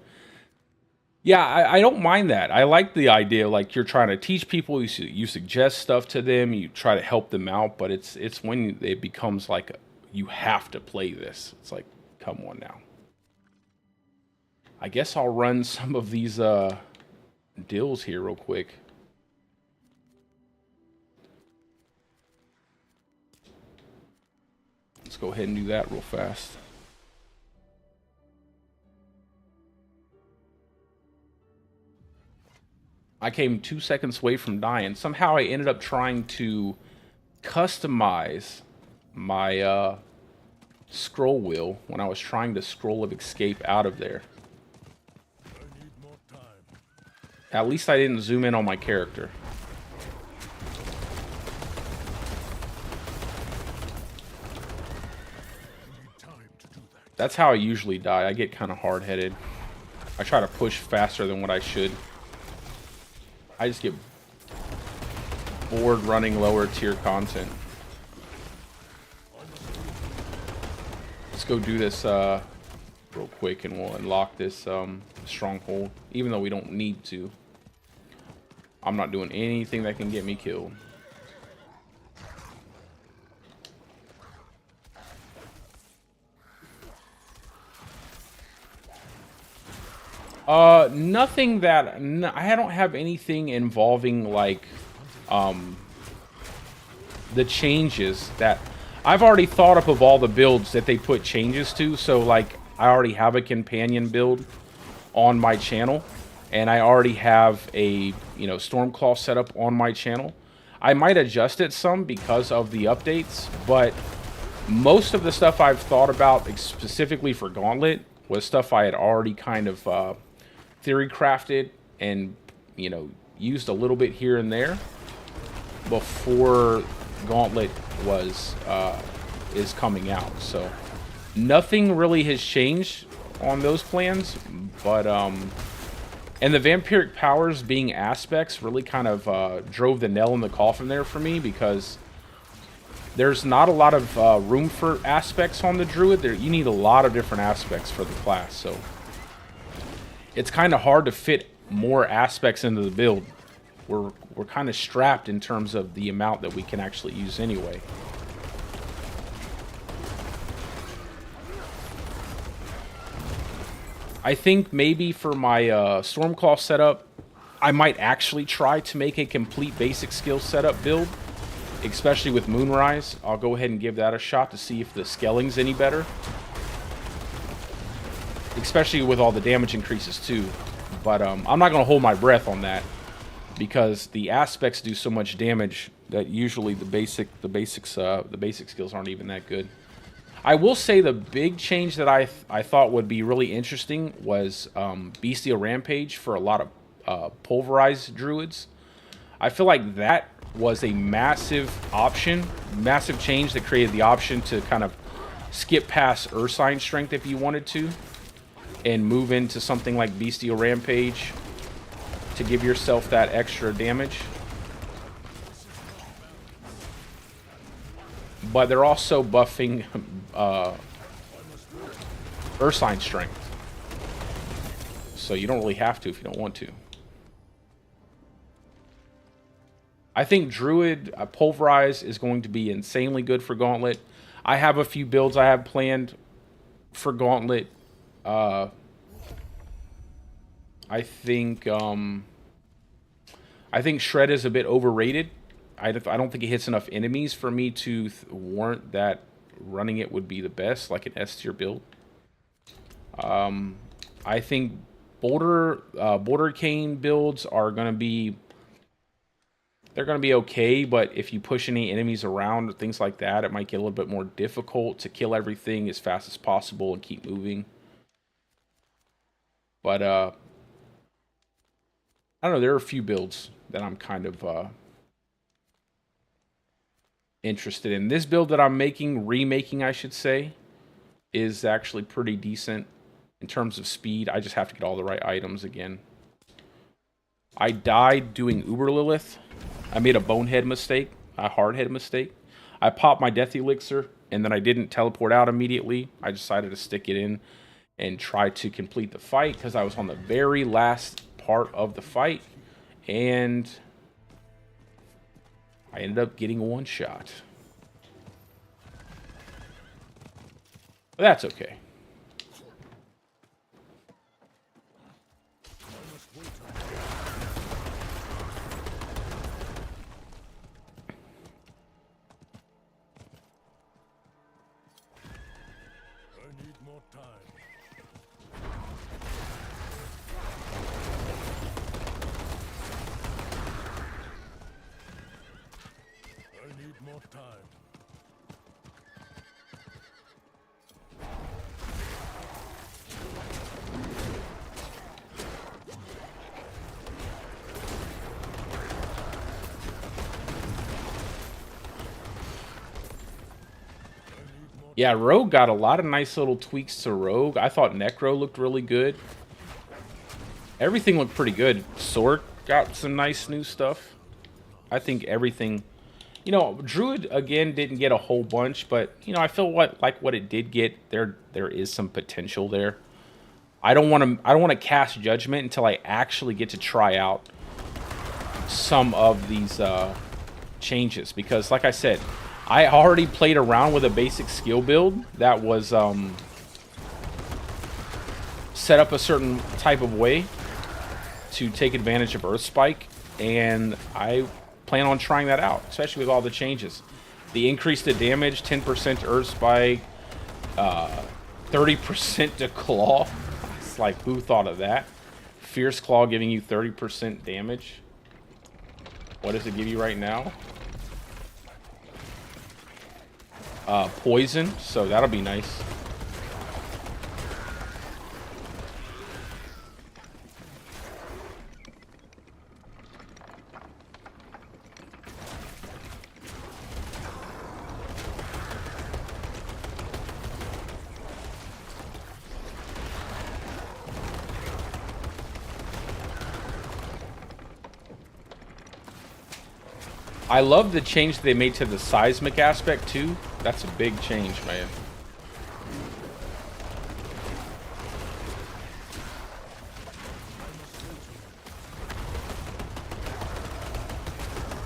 Yeah, I don't mind that. I like the idea, like, you're trying to teach people, you suggest stuff to them, you try to help them out, but it's when it becomes like, you have to play this. It's like, come on now. I guess I'll run some of these deals here real quick. Let's go ahead and do that real fast. I came 2 seconds away from dying. Somehow I ended up trying to customize my scroll wheel when I was trying to scroll of escape out of there. I need more time. At least I didn't zoom in on my character. That's how I usually die. I get kind of hard-headed. I try to push faster than what I should. I just get bored running lower tier content. Let's go do this real quick and we'll unlock this stronghold. Even though we don't need to. I'm not doing anything that can get me killed. Nothing that... I don't have anything involving, like, the changes that... I've already thought up of all the builds that they put changes to, so, like, I already have a companion build on my channel, and I already have a, you know, Stormclaw setup on my channel. I might adjust it some because of the updates, but most of the stuff I've thought about specifically for Gauntlet was stuff I had already kind of theory crafted and, you know, used a little bit here and there before Gauntlet was is coming out. So nothing really has changed on those plans, but and the vampiric powers being aspects really kind of drove the nail in the coffin there for me, because there's not a lot of room for aspects on the Druid. You need a lot of different aspects for the class, so it's kind of hard to fit more aspects into the build. We're kind of strapped in terms of the amount that we can actually use anyway. I think maybe for my Stormclaw setup, I might actually try to make a complete basic skill setup build, especially with Moonrise. I'll go ahead and give that a shot to see if the scaling's any better. Especially with all the damage increases too. But I'm not going to hold my breath on that. because the aspects do so much damage that usually the basic skills aren't even that good. I will say the big change that I thought would be really interesting was Bestial Rampage for a lot of pulverized druids. I feel like that was a massive change that created the option to kind of skip past Ursine Strength if you wanted to, and move into something like Bestial Rampage to give yourself that extra damage. But they're also buffing Ursine Strength. So you don't really have to if you don't want to. I think Druid Pulverize is going to be insanely good for Gauntlet. I have a few builds I have planned for Gauntlet. I think Shred is a bit overrated. I don't think it hits enough enemies for me to warrant that running it would be the best, like an S tier build. I think Boulder Cane builds are gonna be okay, but if you push any enemies around or things like that, it might get a little bit more difficult to kill everything as fast as possible and keep moving. But I don't know, there are a few builds that I'm kind of interested in. This build that I'm remaking, I should say, is actually pretty decent in terms of speed. I just have to get all the right items again. I died doing Uber Lilith. I made a bonehead mistake, a hardhead mistake. I popped my death elixir, and then I didn't teleport out immediately. I decided to stick it in and try to complete the fight because I was on the very last part of the fight, and I ended up getting one shot. But that's okay. I need more time. I need more time. Yeah, Rogue got a lot of nice little tweaks to Rogue. I thought Necro looked really good. Everything looked pretty good. Sword got some nice new stuff. I think everything... You know, Druid, again, didn't get a whole bunch, but, you know, I feel like what it did get, there is some potential there. I don't want to cast judgment until I actually get to try out some of these changes, because, like I said, I already played around with a basic skill build that was set up a certain type of way to take advantage of Earth Spike, and I plan on trying that out, especially with all the changes. The increase to damage, 10% Earth Spike, 30% to Claw. It's like, who thought of that? Fierce Claw giving you 30% damage. What does it give you right now? Poison, so that'll be nice. I love the change they made to the seismic aspect too. That's a big change, man.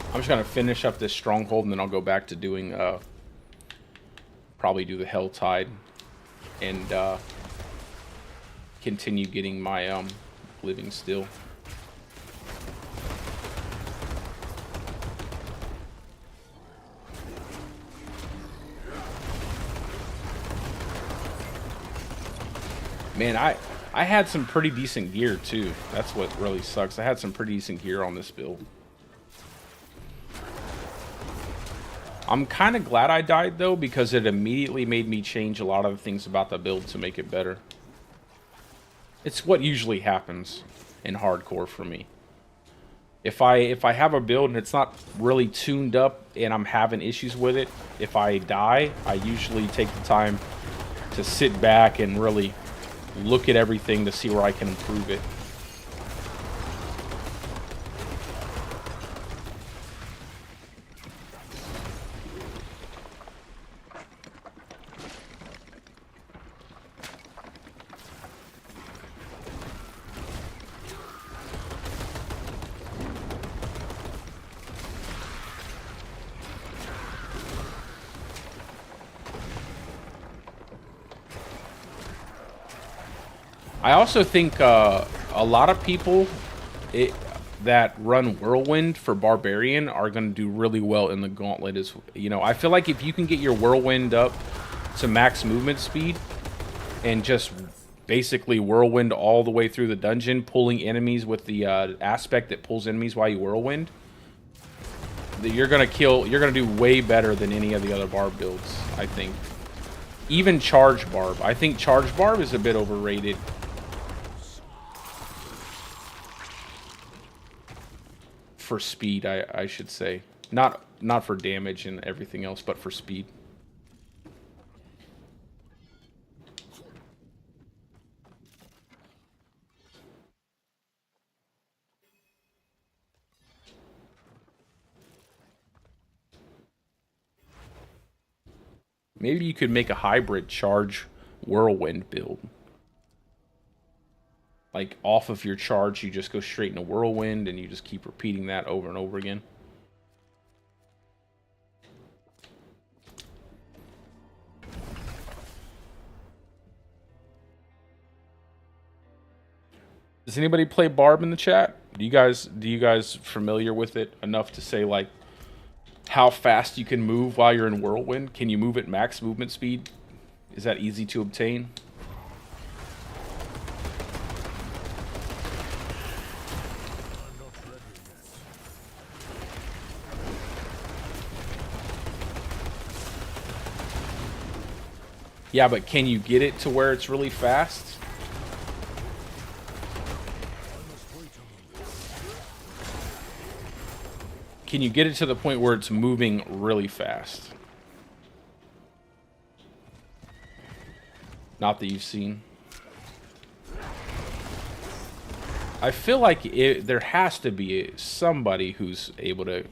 I'm just gonna finish up this stronghold and then I'll go back to doing probably do the Hell Tide and continue getting my living still. Man, I had some pretty decent gear too. That's what really sucks. I had some pretty decent gear on this build. I'm kind of glad I died though, because it immediately made me change a lot of the things about the build to make it better. It's what usually happens in hardcore for me. If I have a build and it's not really tuned up and I'm having issues with it, if I die, I usually take the time to sit back and really look at everything to see where I can improve it. I also think a lot of people that run Whirlwind for Barbarian are going to do really well in the Gauntlet. I feel like if you can get your Whirlwind up to max movement speed and just basically Whirlwind all the way through the dungeon, pulling enemies with the aspect that pulls enemies while you Whirlwind, you're going to do way better than any of the other Barb builds, I think. Even Charge Barb. I think Charge Barb is a bit overrated. For speed, I should say. Not for damage and everything else, but for speed. Maybe you could make a hybrid charge Whirlwind build. Like, off of your charge, you just go straight into Whirlwind, and you just keep repeating that over and over again. Does anybody play Barb in the chat? Do you guys familiar with it enough to say, like, how fast you can move while you're in Whirlwind? Can you move at max movement speed? Is that easy to obtain? Yeah, but can you get it to where it's really fast? Can you get it to the point where it's moving really fast? Not that you've seen. I feel like there has to be somebody who's able to...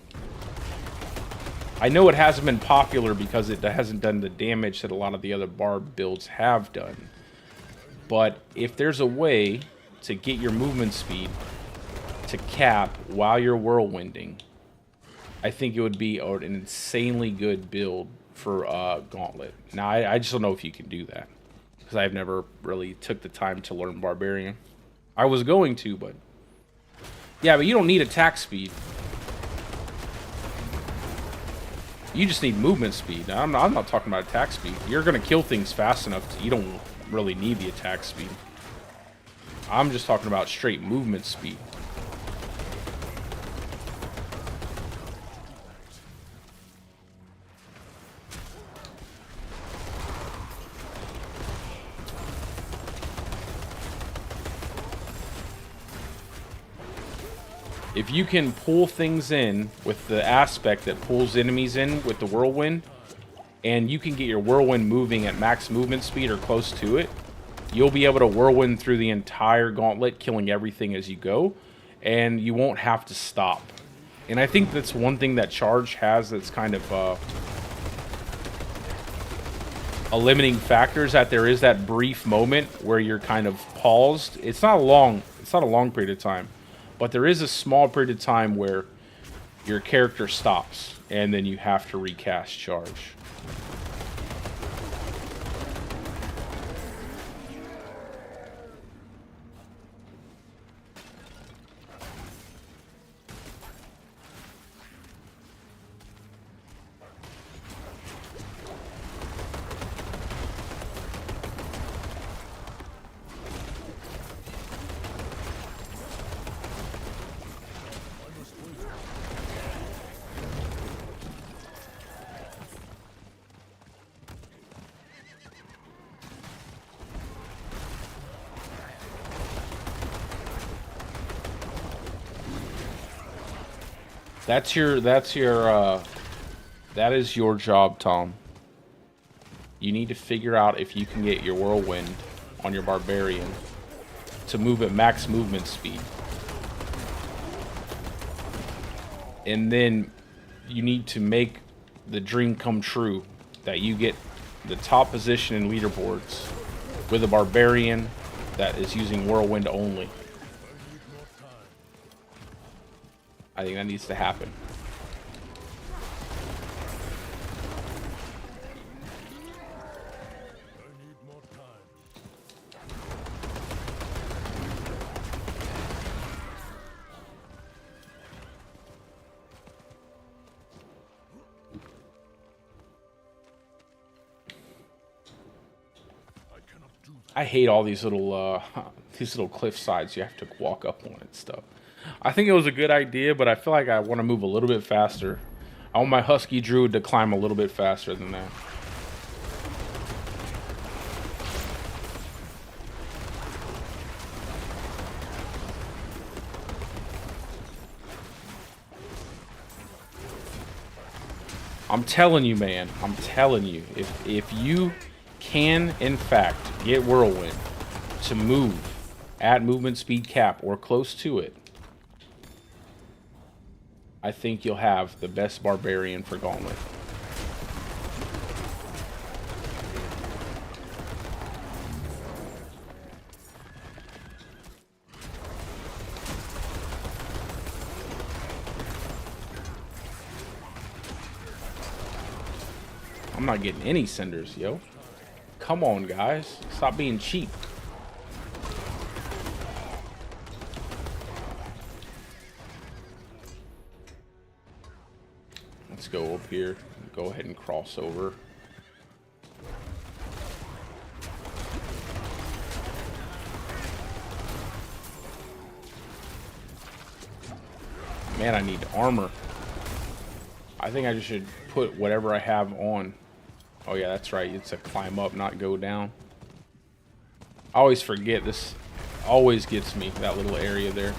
I know it hasn't been popular because it hasn't done the damage that a lot of the other Barb builds have done. But if there's a way to get your movement speed to cap while you're whirlwinding, I think it would be an insanely good build for Gauntlet. Now, I just don't know if you can do that, because I've never really took the time to learn Barbarian. I was going to, but... Yeah, but you don't need attack speed. You just need movement speed. I'm not talking about attack speed. You're going to kill things fast enough you don't really need the attack speed. I'm just talking about straight movement speed. If you can pull things in with the aspect that pulls enemies in with the whirlwind, and you can get your whirlwind moving at max movement speed or close to it, you'll be able to whirlwind through the entire gauntlet, killing everything as you go, and you won't have to stop. And I think that's one thing that Charge has that's kind of a limiting factor, is that there is that brief moment where you're kind of paused. It's not a long period of time. But there is a small period of time where your character stops, and then you have to recast Charge. That is your job, Tom. You need to figure out if you can get your whirlwind on your barbarian to move at max movement speed. And then you need to make the dream come true that you get the top position in leaderboards with a barbarian that is using whirlwind only. I think that needs to happen. I hate all these little cliff sides you have to walk up on and stuff. I think it was a good idea, but I feel like I want to move a little bit faster. I want my husky druid to climb a little bit faster than that. I'm telling you, man. I'm telling you. If you can, in fact, get Whirlwind to move at movement speed cap or close to it, I think you'll have the best barbarian for Gauntlet. I'm not getting any cinders, yo. Come on, guys. Stop being cheap. Let's go up here. Go ahead and cross over. Man, I need armor. I think I just should put whatever I have on. Oh yeah, that's right. It's a climb up, not go down. I always forget. This always gets me, that little area there.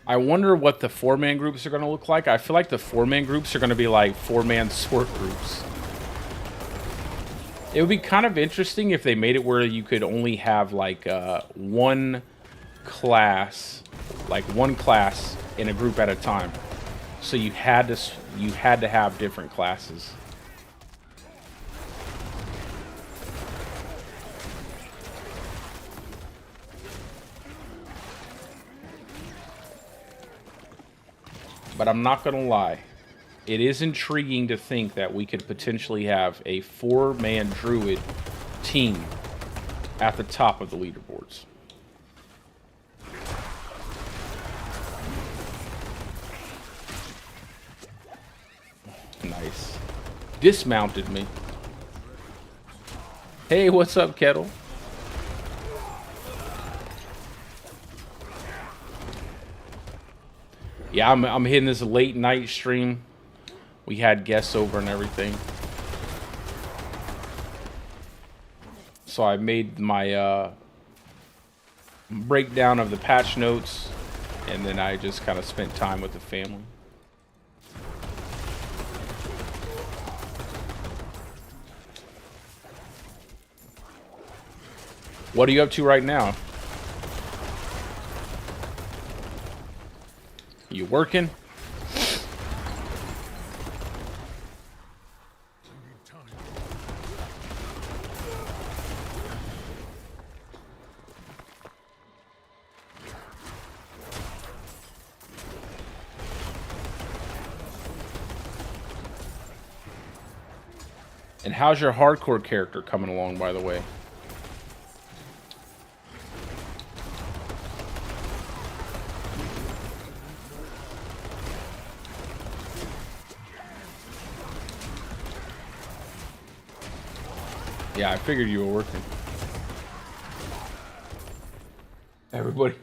I wonder what the 4-man groups are going to look like. I feel like the 4-man groups are going to be like 4-man sword groups. It would be kind of interesting if they made it where you could only have like one class in a group at a time. So you had to have different classes. But I'm not going to lie. It is intriguing to think that we could potentially have a 4-man Druid team at the top of the leaderboards. Nice. Dismounted me. Hey, what's up, Kettle? Yeah, I'm hitting this late night stream. We had guests over and everything. So I made my breakdown of the patch notes, and then I just kind of spent time with the family. What are you up to right now? You working? And how's your hardcore character coming along, by the way? Yeah, I figured you were working. Everybody.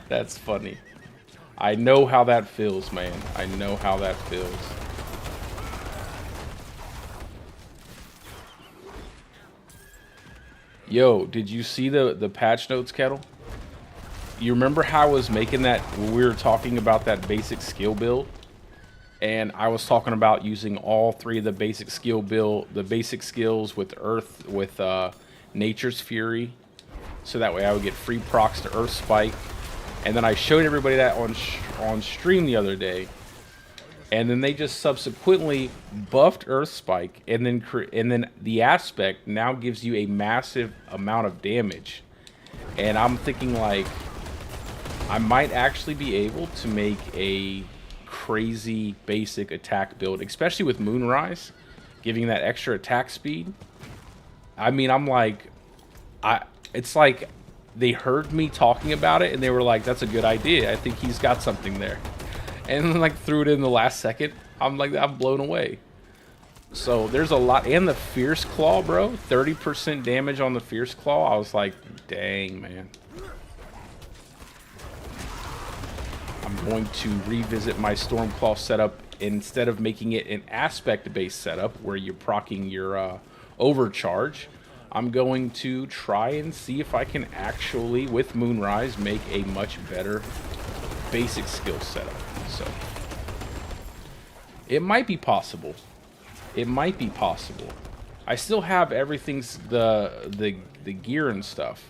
That's funny. I know how that feels, man. I know how that feels. Yo, did you see the patch notes, Kettle? You remember how I was making that when we were talking about that basic skill build? And I was talking about using all three of the basic skill build, the basic skills with Earth, with Nature's Fury, so that way I would get free procs to Earth Spike. And then I showed everybody that on stream the other day, and then they just subsequently buffed Earth Spike, and then the aspect now gives you a massive amount of damage. And I'm thinking like, I might actually be able to make a crazy basic attack build, especially with Moonrise, giving that extra attack speed. I mean, I'm like, it's like they heard me talking about it and they were like, that's a good idea. I think he's got something there. And then like threw it in the last second. I'm like, I'm blown away. So there's a lot. And the Fierce Claw, bro, 30% damage on the Fierce Claw. I was like, dang, man. I'm going to revisit my Stormclaw setup instead of making it an aspect-based setup where you're proccing your overcharge. I'm going to try and see if I can actually, with Moonrise, make a much better basic skill setup. So it might be possible. It might be possible. I still have everything's the gear and stuff.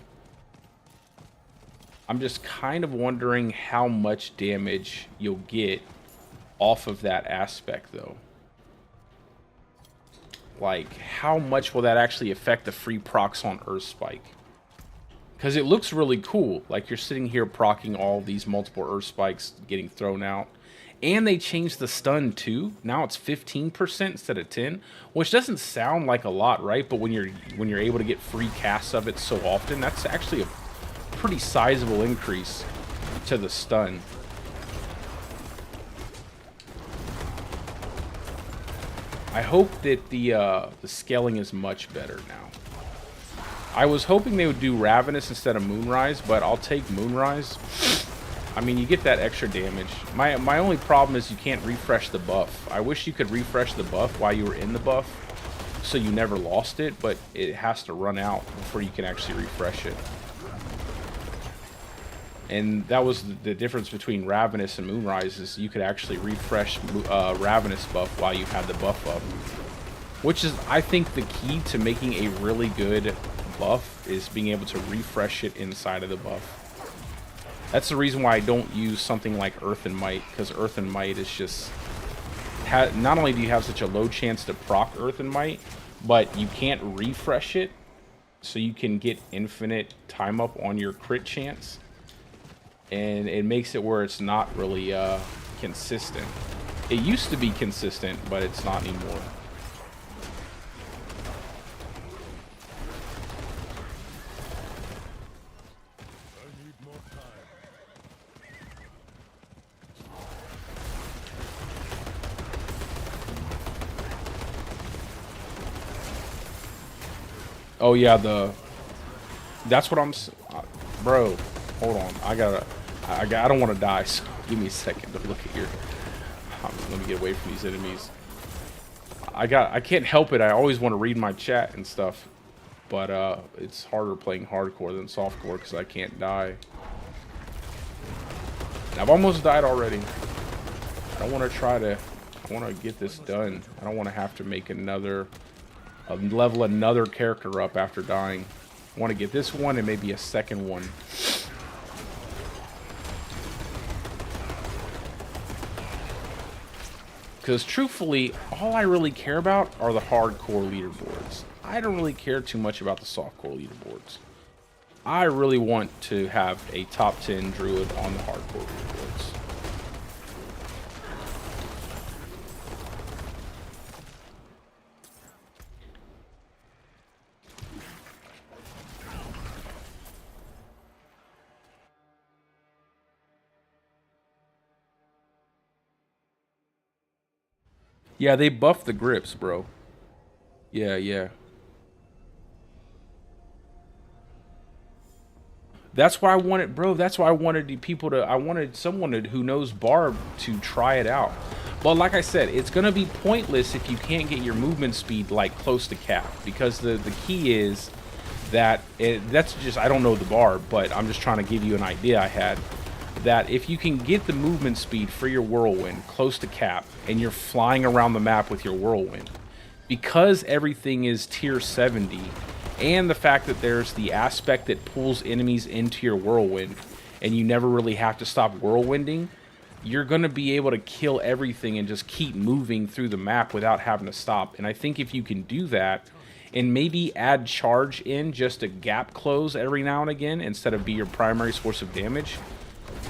I'm just kind of wondering how much damage you'll get off of that aspect, though. Like, how much will that actually affect the free procs on Earth Spike? Because it looks really cool. Like, you're sitting here proccing all these multiple Earth Spikes getting thrown out. And they changed the stun, too. Now it's 15% instead of 10, which doesn't sound like a lot, right? But when you're able to get free casts of it so often, that's actually a pretty sizable increase to the stun. I hope that the scaling is much better now. I was hoping they would do Ravenous instead of Moonrise, but I'll take Moonrise. I mean, you get that extra damage. My only problem is you can't refresh the buff. I wish you could refresh the buff while you were in the buff, so you never lost it, but it has to run out before you can actually refresh it. And that was the difference between Ravenous and Moonrise, is you could actually refresh Ravenous buff while you had the buff up. Which is, I think, the key to making a really good buff, is being able to refresh it inside of the buff. That's the reason why I don't use something like Earth and Might, because Earth and Might is just... not only do you have such a low chance to proc Earth and Might, but you can't refresh it, so you can get infinite time up on your crit chance. And it makes it where it's not really consistent. It used to be consistent, but it's not anymore. I need more time. Oh yeah, that's what I'm... bro, hold on. I don't want to die, so give me a second to look at your... let me get away from these enemies. I can't help it. I always want to read my chat and stuff, but it's harder playing hardcore than softcore because I can't die. And I've almost died already. I want to get this done. I don't want to have to make level another character up after dying. I want to get this one and maybe a second one. Because truthfully, all I really care about are the hardcore leaderboards. I don't really care too much about the softcore leaderboards. I really want to have a top 10 Druid on the hardcore leaderboards. Yeah, they buffed the grips, bro. Yeah, yeah. That's why I wanted, bro. That's why I wanted people to. I wanted someone who knows Barb to try it out. But like I said, it's gonna be pointless if you can't get your movement speed like close to cap, because the key is that that's just, I don't know the Barb, but I'm just trying to give you an idea I had. That if you can get the movement speed for your whirlwind close to cap, and you're flying around the map with your whirlwind, because everything is tier 70. And the fact that there's the aspect that pulls enemies into your whirlwind, and you never really have to stop whirlwinding, you're going to be able to kill everything and just keep moving through the map without having to stop. And I think if you can do that, and maybe add charge in just to gap close every now and again, instead of be your primary source of damage,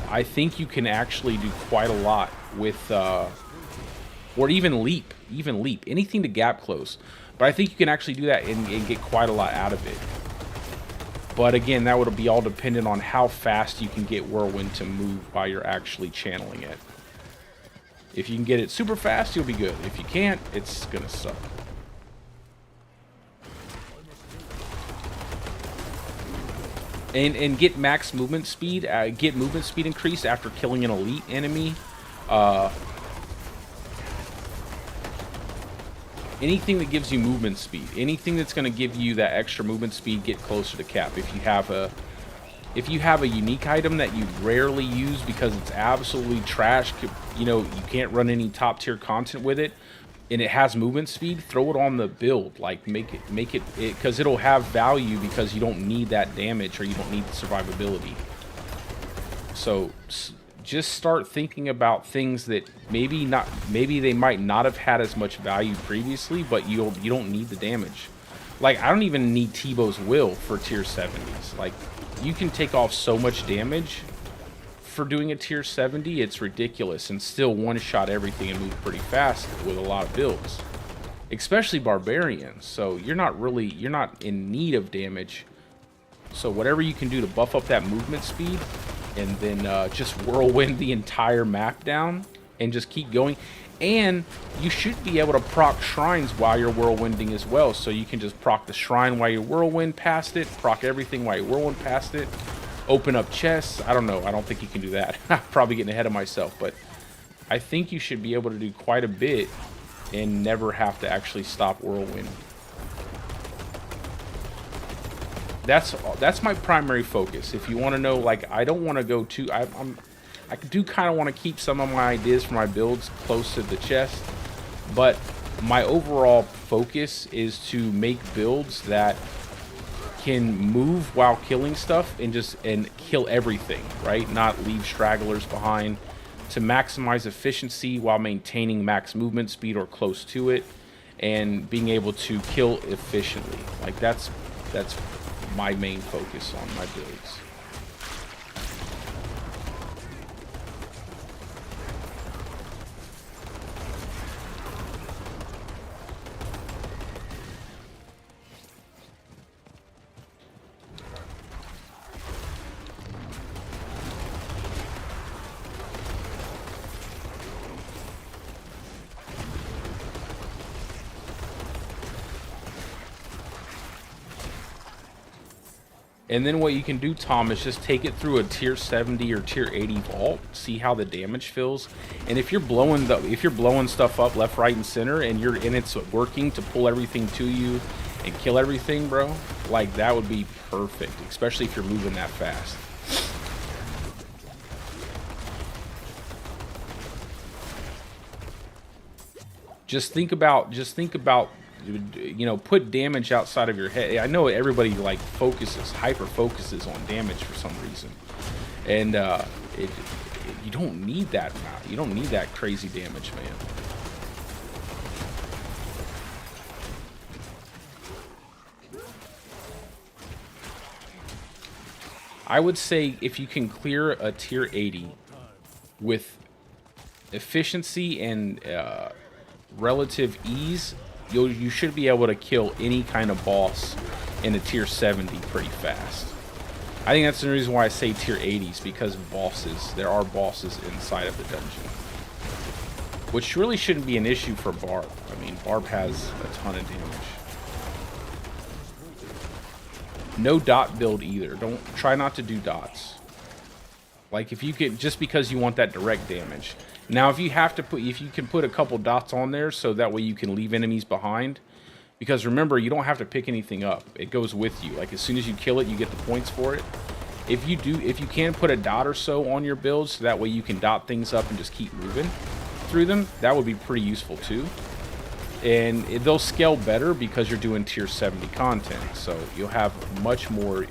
I think you can actually do quite a lot with, or even leap, anything to gap close. But I think you can actually do that and get quite a lot out of it. But again, that would be all dependent on how fast you can get Whirlwind to move while you're actually channeling it. If you can get it super fast, you'll be good. If you can't, it's gonna suck. And get max movement speed, get movement speed increased after killing an elite enemy. Anything that gives you movement speed, anything that's going to give you that extra movement speed, get closer to cap. If you have a unique item that you rarely use because it's absolutely trash, you know, you can't run any top tier content with it, and it has movement speed, throw it on the build. Like make it because it'll have value, because you don't need that damage, or you don't need the survivability. So just start thinking about things that maybe they might not have had as much value previously, but you don't need the damage. Like, I don't even need Tebow's Will for tier 70s. Like, you can take off so much damage for doing a tier 70, it's ridiculous, and still one-shot everything and move pretty fast with a lot of builds, especially barbarians. So you're not in need of damage. So whatever you can do to buff up that movement speed, and then just whirlwind the entire map down and just keep going. And you should be able to proc shrines while you're whirlwinding as well. So you can just proc the shrine while you whirlwind past it, proc everything while you whirlwind past it, open up chests. I don't know. I don't think you can do that. Probably getting ahead of myself, but I think you should be able to do quite a bit and never have to actually stop whirlwind. That's my primary focus. If you want to know, like, I don't want to go too, I do kind of want to keep some of my ideas for my builds close to the chest, but my overall focus is to make builds that can move while killing stuff and kill everything, right? Not leave stragglers behind, to maximize efficiency while maintaining max movement speed or close to it, and being able to kill efficiently. Like, that's my main focus on my builds. And then what you can do, Tom, is just take it through a tier 70 or tier 80 vault, see how the damage feels. And if you're blowing stuff up left, right, and center, and it's working to pull everything to you and kill everything, bro, like, that would be perfect, especially if you're moving that fast. Just think about, you know, put damage outside of your head. I know everybody like hyper focuses on damage for some reason, and you don't need that amount. You don't need that crazy damage, man. I would say if you can clear a tier 80 with efficiency and relative ease, you should be able to kill any kind of boss in a tier 70 pretty fast. I think that's the reason why I say tier 80s, because bosses, there are bosses inside of the dungeon. which really shouldn't be an issue for Barb. I mean, Barb has a ton of damage. No dot build either. Don't try not to do dots. Like if you can, just because you want that direct damage. Now, if you have to put, if you can put a couple dots on there, so that way you can leave enemies behind. Because remember, you don't have to pick anything up. It goes with you. Like as soon as you kill it, you get the points for it. If you do, if you can put a dot or so on your builds, so that way you can dot things up and just keep moving through them, that would be pretty useful too. And they'll scale better because you're doing tier 70 content. So you'll have much more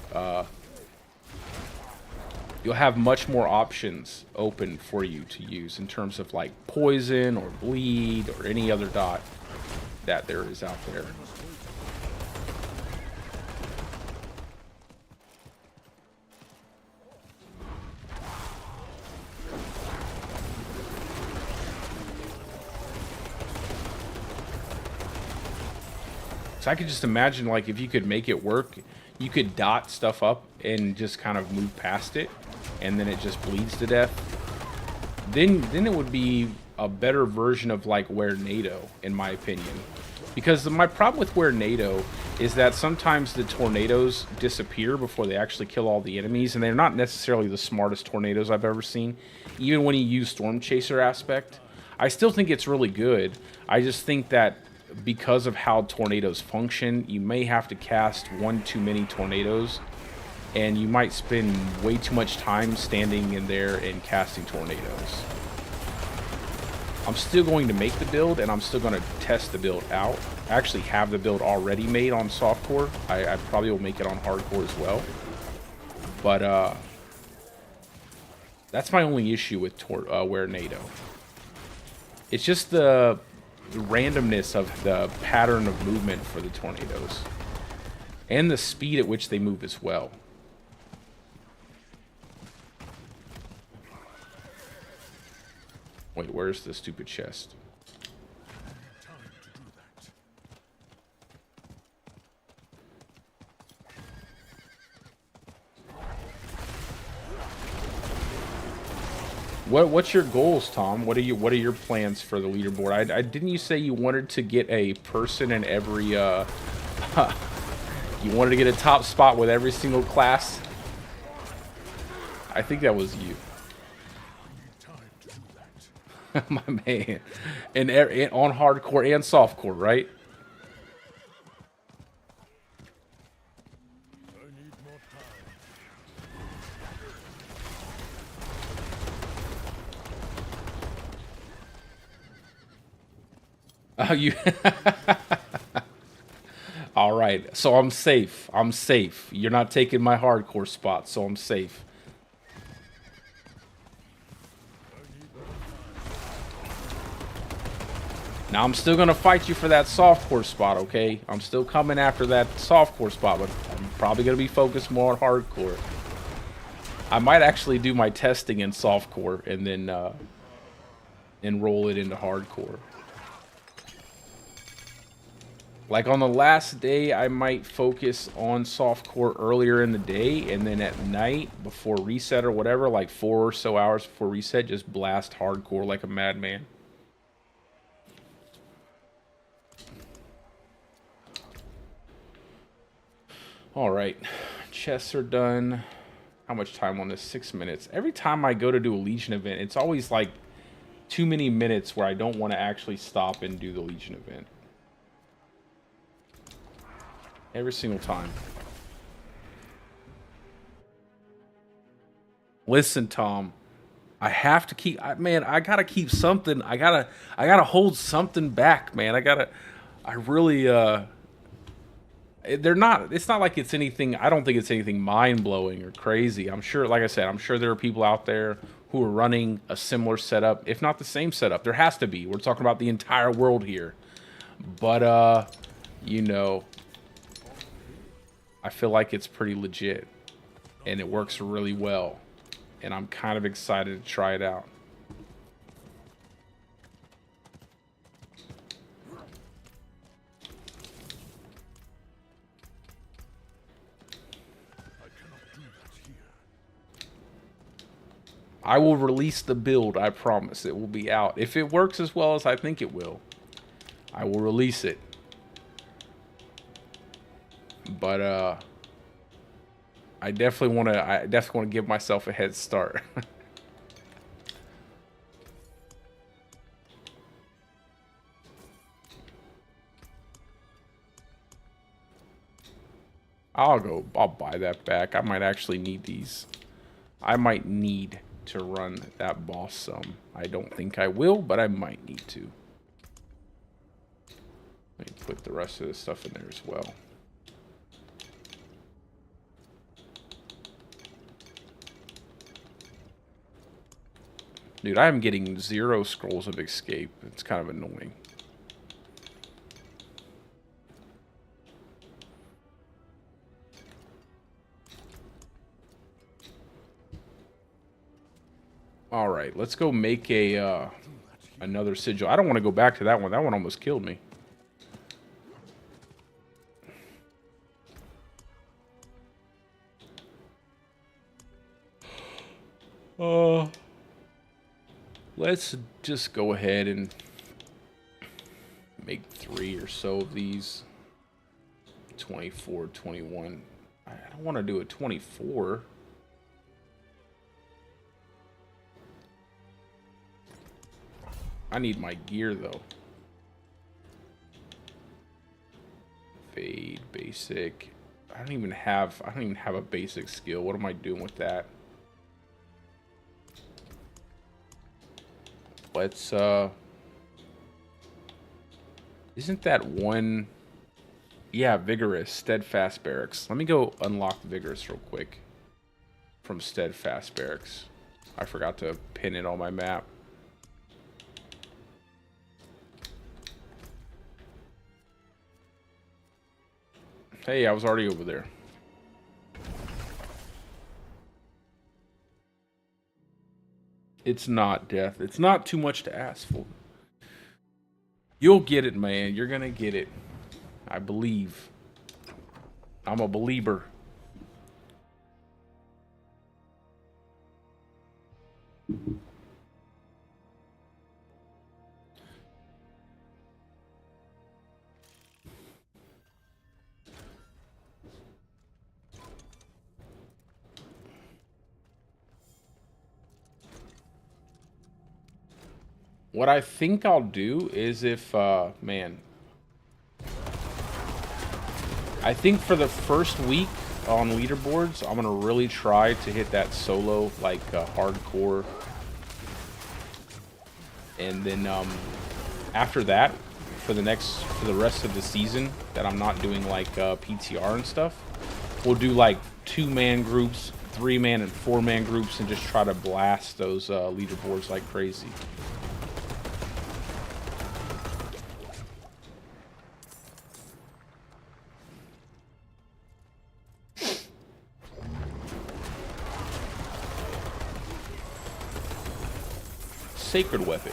options open for you to use in terms of like poison or bleed or any other dot that there is out there. So I could just imagine, like, if you could make it work, you could dot stuff up and just kind of move past it, and then it just bleeds to death. Then it would be a better version of, like, Wernado, in my opinion. Because my problem with Wernado is that sometimes the tornadoes disappear before they actually kill all the enemies, and they're not necessarily the smartest tornadoes I've ever seen. Even when you use Storm Chaser aspect, I still think it's really good. I just think that because of how tornadoes function, you may have to cast one too many tornadoes, and you might spend way too much time standing in there and casting tornadoes. I'm still going to make the build, and I'm still going to test the build out. I actually have the build already made on softcore. I probably will make it on hardcore as well. But that's my only issue with Wernado. It's just the randomness of the pattern of movement for the tornadoes, and the speed at which they move as well. Wait, where's the stupid chest? What's your goals, Tom? What are your plans for the leaderboard? I didn't you say you wanted to get a person in every you wanted to get a top spot with every single class? I think that was you. My man. And on hardcore and softcore, right? Oh, you. All right. So I'm safe. I'm safe. You're not taking my hardcore spot, so I'm safe. Now I'm still gonna fight you for that softcore spot, okay? I'm still coming after that softcore spot, but I'm probably gonna be focused more on hardcore. I might actually do my testing in softcore and then enroll it into hardcore. Like on the last day, I might focus on softcore earlier in the day, and then at night before reset or whatever, like 4 or so hours before reset, just blast hardcore like a madman. All right, chests are done. How much time on this? 6 minutes. Every time I go to do a Legion event, it's always like too many minutes where I don't want to actually stop and do the Legion event. Every single time. Listen, Tom, I have to keep, man, I gotta keep something. I gotta hold something back, man. I really, it's not like it's anything, I don't think it's anything mind-blowing or crazy. I'm sure, like I said, I'm sure there are people out there who are running a similar setup, if not the same setup. There has to be. We're talking about the entire world here. But, you know, I feel like it's pretty legit, and it works really well, and I'm kind of excited to try it out. I will release the build, I promise. It will be out. If it works as well as I think it will, I will release it. But I definitely want to give myself a head start. I'll buy that back. I might actually need these. I might need to run that boss some. I don't think I will, but I might need to. Let me put the rest of this stuff in there as well. Dude, I am getting 0 scrolls of escape. It's kind of annoying. All right, let's go make a another sigil. I don't want to go back to that one. That one almost killed me. Let's just go ahead and make 3 or so of these. 24, 21. I don't want to do a 24. I need my gear though. Fade, basic. I don't even have a basic skill. What am I doing with that? Let's isn't that one? Yeah, vigorous, steadfast barracks. Let me go unlock vigorous real quick from steadfast barracks. I forgot to pin it on my map. Hey, I was already over there. It's not death. It's not too much to ask for. You'll get it, man. You're gonna get it. I believe. I'm a believer. What I think I'll do is if, man, I think for the first week on leaderboards, I'm going to really try to hit that solo, like, hardcore. And then, after that, for the rest of the season, that I'm not doing, like, PTR and stuff, we'll do, like, 2-man groups, 3-man and 4-man groups, and just try to blast those, leaderboards like crazy. Sacred weapon.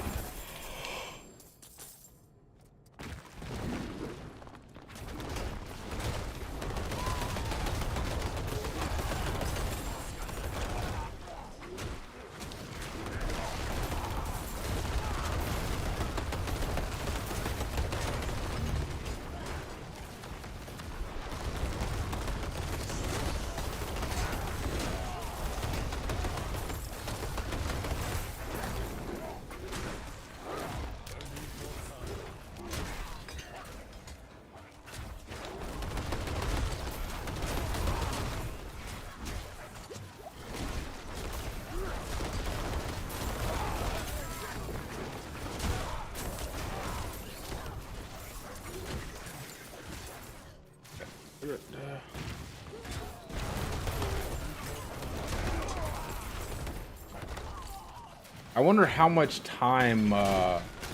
I wonder how much time,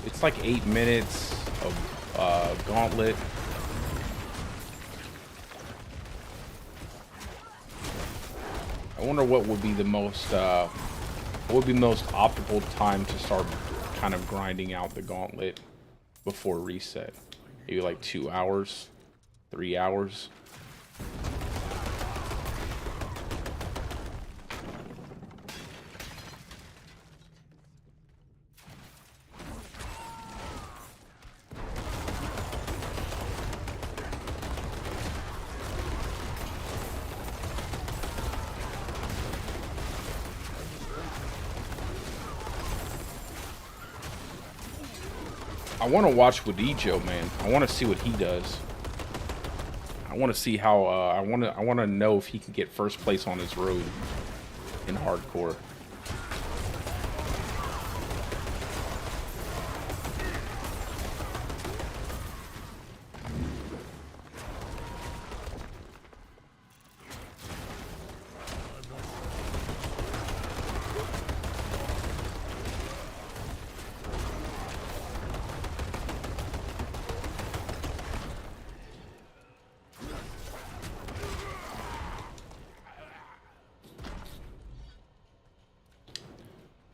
it's like 8 minutes of gauntlet. I wonder what would be the most, optimal time to start kind of grinding out the gauntlet before reset. Maybe like 2 hours, 3 hours. I want to watch Wadijo, man. I want to see what he does. I want to see how. I want to know if he can get first place on his road in hardcore.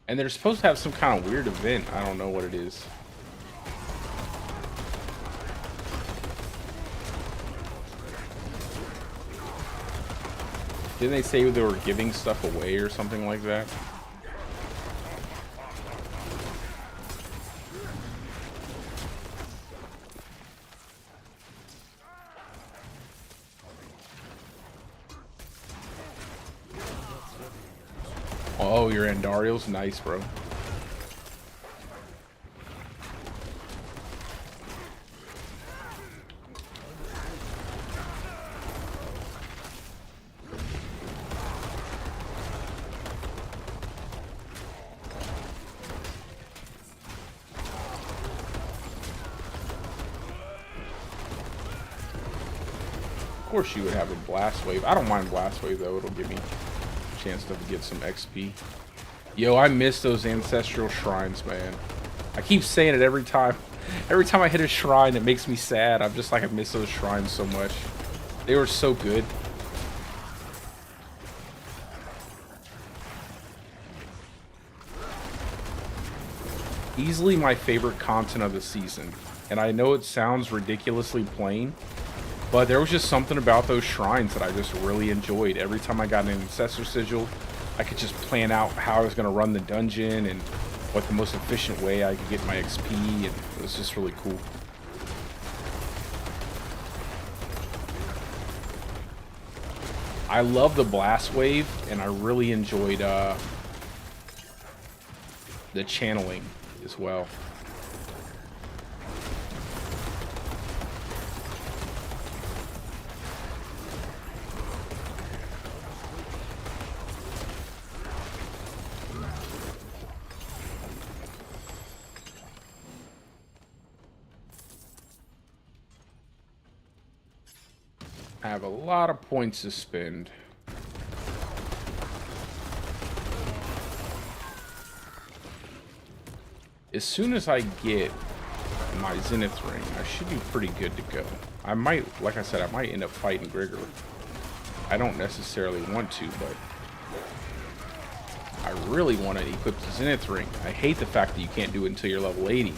And they're supposed to have some kind of weird event. I don't know what it is. Didn't they say they were giving stuff away or something like that? Oh, your Andariel's nice, bro. Of course you would have a blast wave. I don't mind blast wave though. It'll give me a chance to get some XP. Yo, I miss those ancestral shrines, man. I keep saying it every time. Every time I hit a shrine, it makes me sad. I'm just like, I miss those shrines so much. They were so good. Easily my favorite content of the season. And I know it sounds ridiculously plain, but there was just something about those shrines that I just really enjoyed. Every time I got an Ancestor Sigil, I could just plan out how I was going to run the dungeon and what the most efficient way I could get my XP, and it was just really cool. I love the blast wave, and I really enjoyed the channeling as well. I have a lot of points to spend. As soon as I get my Zenith ring, I should be pretty good to go. I might, like I said, I might end up fighting Grigor. I don't necessarily want to, but I really want to equip the Zenith ring. I hate the fact that you can't do it until you're level 80. It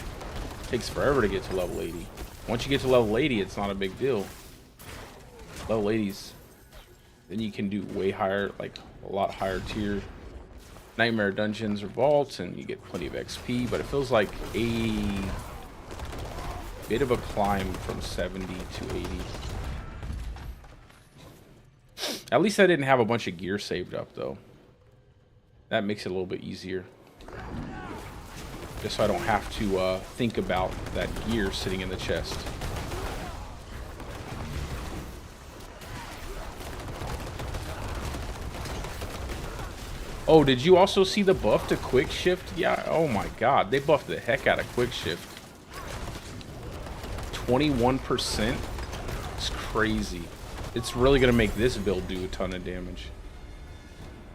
takes forever to get to level 80. Once you get to level 80, it's not a big deal. Level 80s, then you can do way higher, like a lot higher tier nightmare dungeons or vaults, and you get plenty of XP, but it feels like a bit of a climb from 70 to 80. At least I didn't have a bunch of gear saved up though. That makes it a little bit easier. Just so I don't have to think about that gear sitting in the chest. Oh, did you also see the buff to quick shift? Yeah, oh my god, they buffed the heck out of quick shift. 21%? It's crazy. It's really gonna make this build do a ton of damage.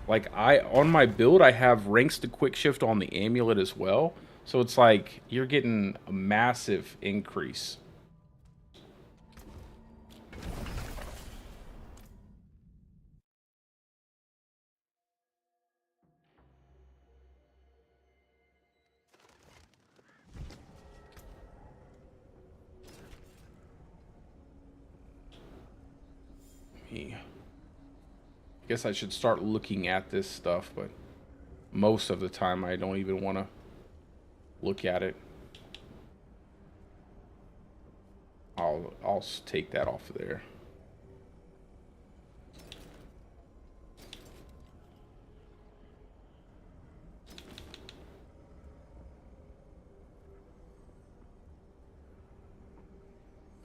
Like, on my build, I have ranks to quick shift on the amulet as well. So it's like, you're getting a massive increase. I guess I should start looking at this stuff, but most of the time I don't even want to look at it. I'll take that off of there.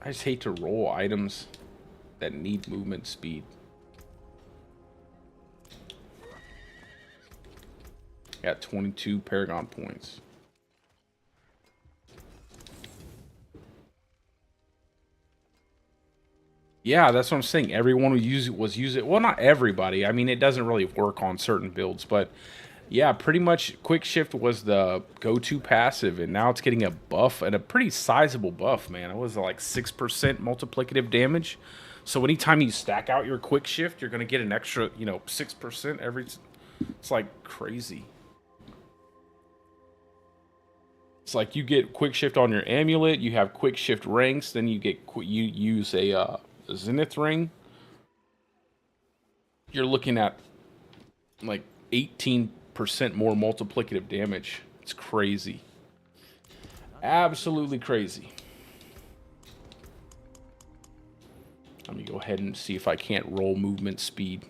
I just hate to roll items that need movement speed. Got 22 Paragon points. Yeah, that's what I'm saying. Everyone who was using it. Well, not everybody. I mean, it doesn't really work on certain builds, but yeah, pretty much Quick Shift was the go-to passive, and now it's getting a buff, and a pretty sizable buff, man. It was like 6% multiplicative damage. So anytime you stack out your Quick Shift, you're going to get an extra, 6% every... It's like crazy. It's like you get Quick Shift on your amulet, you have Quick Shift ranks, then you use a Zenith ring. You're looking at like 18% more multiplicative damage. It's crazy. Absolutely crazy. Let me go ahead and see if I can't roll movement speed.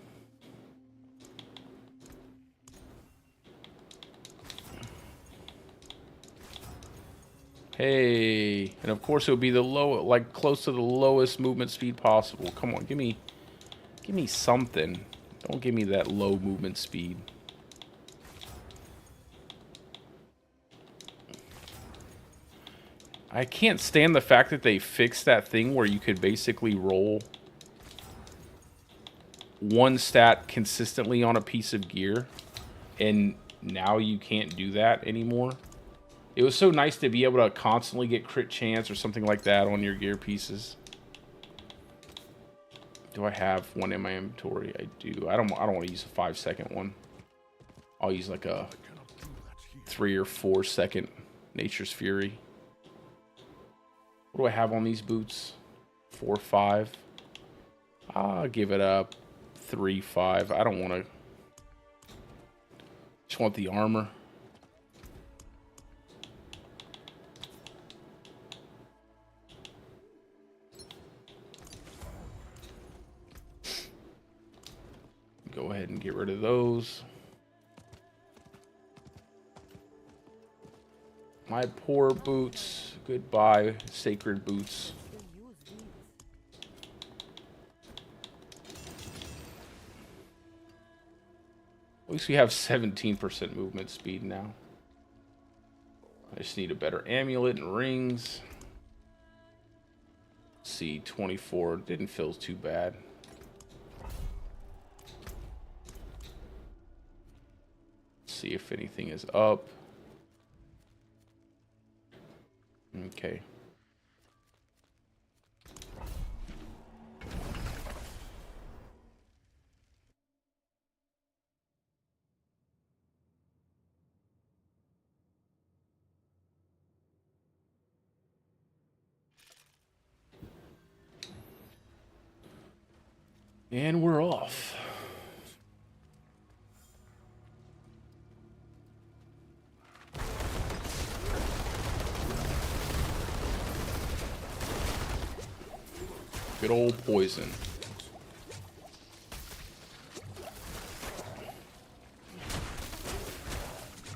Hey, and of course it would be the low, like close to the lowest movement speed possible. Come on, give me something. Don't give me that low movement speed. I can't stand the fact that they fixed that thing where you could basically roll one stat consistently on a piece of gear, and now you can't do that anymore. It was so nice to be able to constantly get crit chance or something like that on your gear pieces. Do I have one in my inventory? I do. I don't want to use a 5-second one. I'll use like a 3 or 4 second Nature's Fury. What do I have on these boots? 4, 5. I'll give it a 3, 5. I don't want to. Just want the armor. Go ahead and get rid of those. My poor boots. Goodbye, sacred boots. At least we have 17% movement speed now. I just need a better amulet and rings. Let's see, 24 didn't feel too bad. See if anything is up. Okay. And we're off. Good old poison.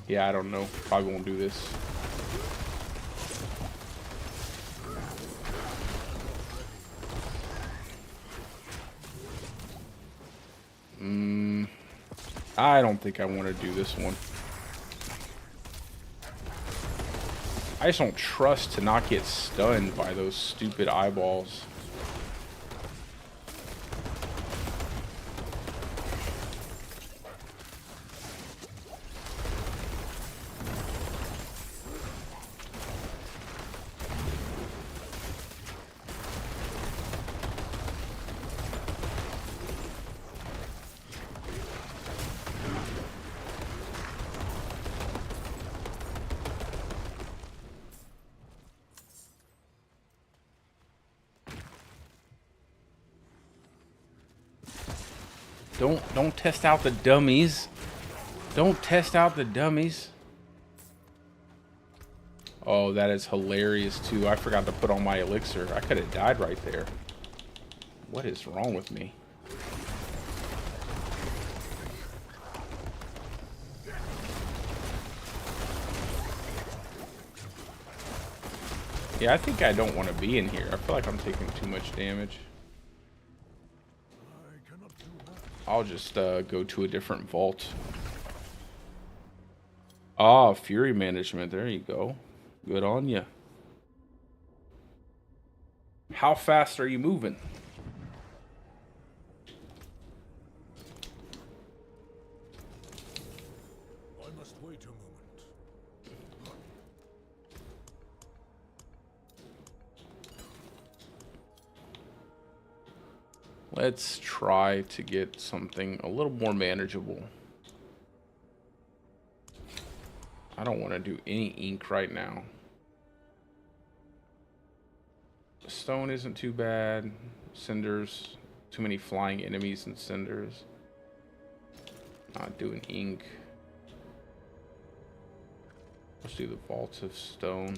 Yeah, I don't know. Probably won't do this. I don't think I want to do this one. I just don't trust to not get stunned by those stupid eyeballs. Don't test out the dummies. Don't test out the dummies. Oh, that is hilarious too. I forgot to put on my elixir. I could have died right there. What is wrong with me? Yeah, I think I don't want to be in here. I feel like I'm taking too much damage. I cannot do that. I'll just go to a different vault. Ah, Fury Management. There you go. Good on you. How fast are you moving? I must wait a moment. Let's try to get something a little more manageable. I don't want to do any ink right now. Stone isn't too bad. Cinders, too many flying enemies and cinders. Not doing ink. Let's do the vaults of stone.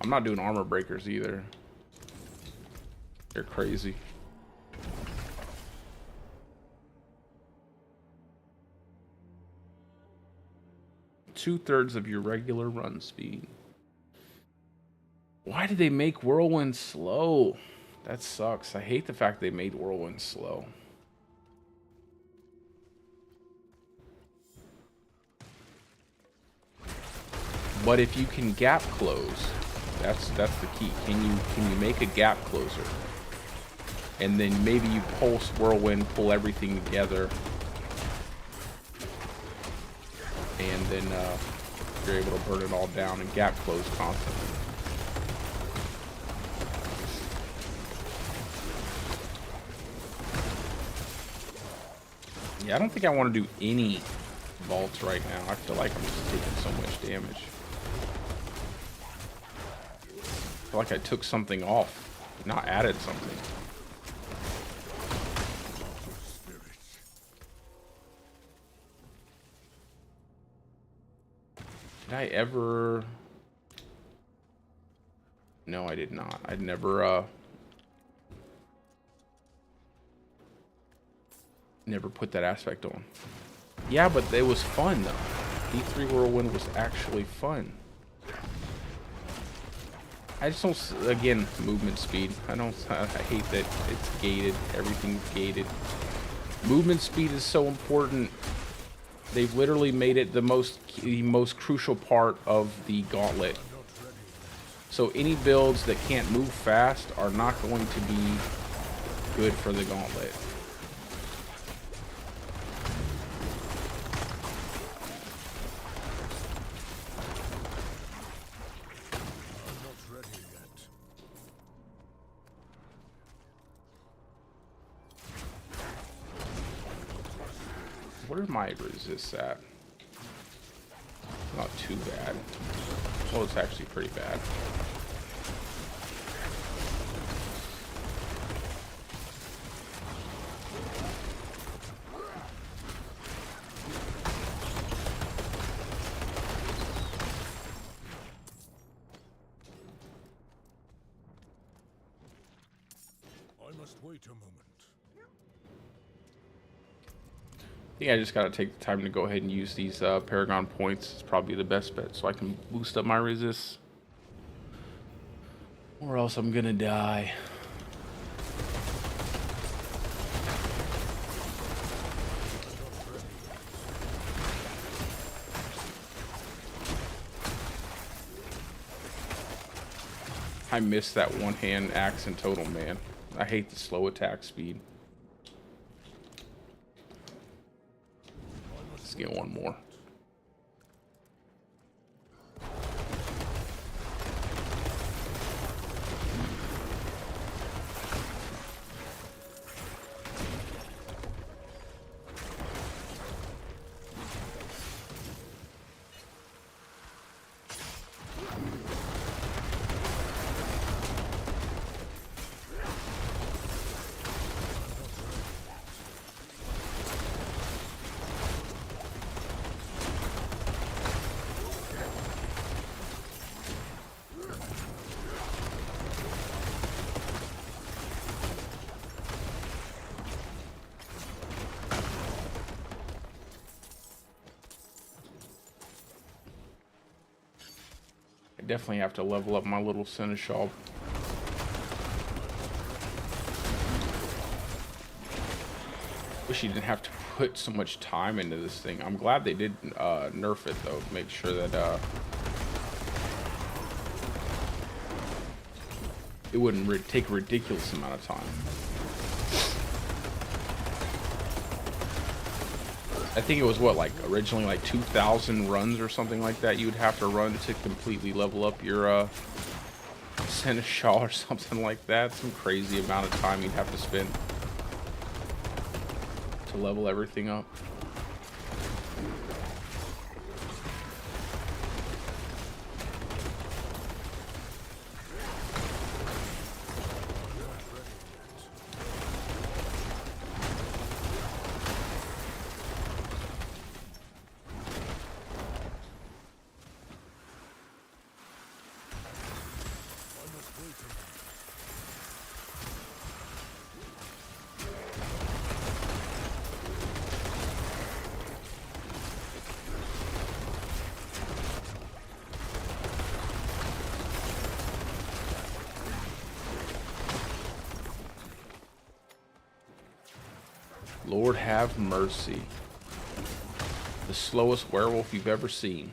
I'm not doing armor breakers either. They're crazy. Two-thirds of your regular run speed. Why did they make Whirlwind slow? That sucks. I hate the fact they made Whirlwind slow. But if you can gap close, that's the key. Can you make a gap closer? And then maybe you pulse Whirlwind, pull everything together, and then you're able to burn it all down and gap close constantly. Yeah, I don't think I want to do any vaults right now. I feel like I'm just taking so much damage. I feel like I took something off, not added something. Did I ever... No, I did not. I'd never put that aspect on. Yeah, but it was fun though. D3 Whirlwind was actually fun. I just don't, again, movement speed. I hate that it's gated. Everything's gated. Movement speed is so important. They've literally made it the most crucial part of the gauntlet. So any builds that can't move fast are not going to be good for the gauntlet. What are my resists at? Not too bad. Well, it's actually pretty bad. I must wait a moment. I think I just gotta take the time to go ahead and use these Paragon points. It's probably the best bet, so I can boost up my resists. Or else I'm gonna die. I missed that one-hand axe in total, man. I hate the slow attack speed. Let's get one more. definitely have to level up my little seneschal. Wish you didn't have to put so much time into this thing. I'm glad they did nerf it though. Make sure that it wouldn't take a ridiculous amount of time. I think it was what, like originally like 2,000 runs or something like that you would have to run to completely level up your seneschal or something like that. Some crazy amount of time you'd have to spend to level everything up. Lord have mercy. The slowest werewolf you've ever seen.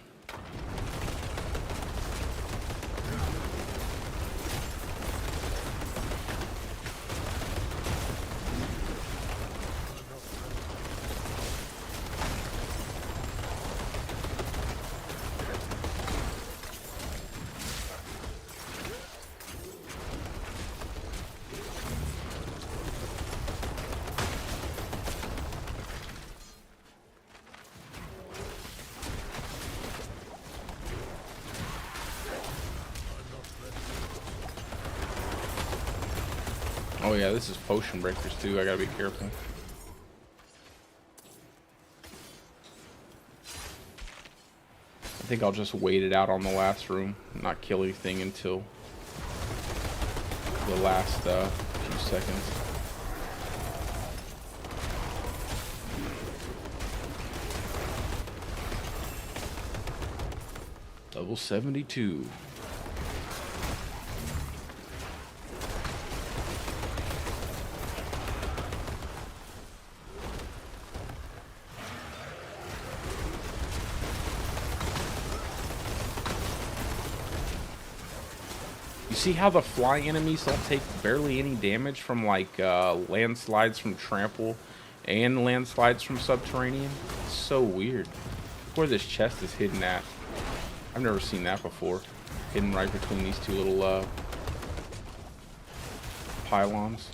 Oh yeah, this is potion breakers too. I gotta be careful. I think I'll just wait it out on the last room, not kill anything until the last few seconds. Level 72. See how the flying enemies don't take barely any damage from like landslides from trample and landslides from subterranean? It's so weird. Look where this chest is hidden at. I've never seen that before. Hidden right between these two little pylons.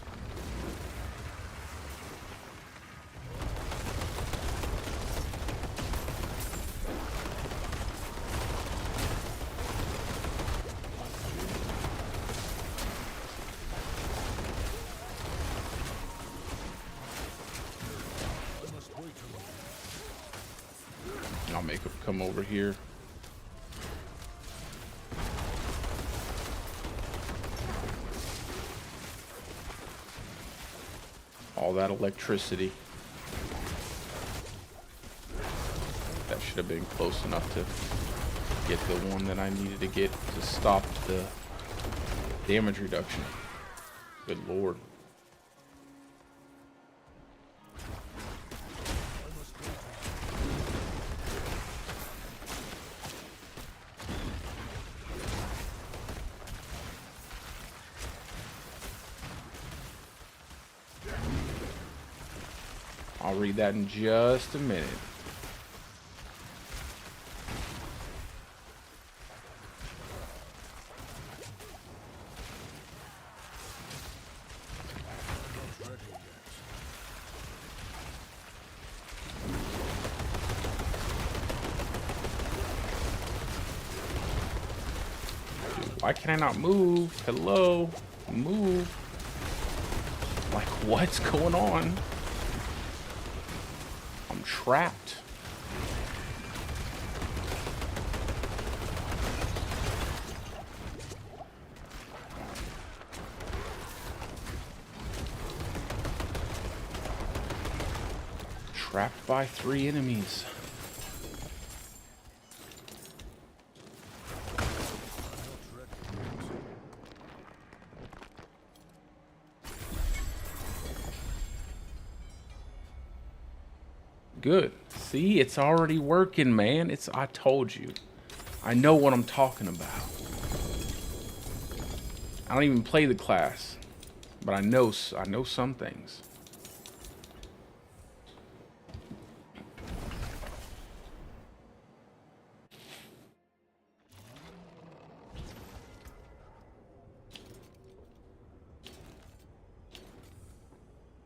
I'll make them come over here. All that electricity. That should have been close enough to get the one that I needed to get to stop the damage reduction. Good lord. I'll read that in just a minute. Dude, why can I not move? Hello? Move. Like, what's going on? I'm trapped. Trapped by 3 enemies. Good. See, it's already working, man. I told you. I know what I'm talking about. I don't even play the class, but I know some things.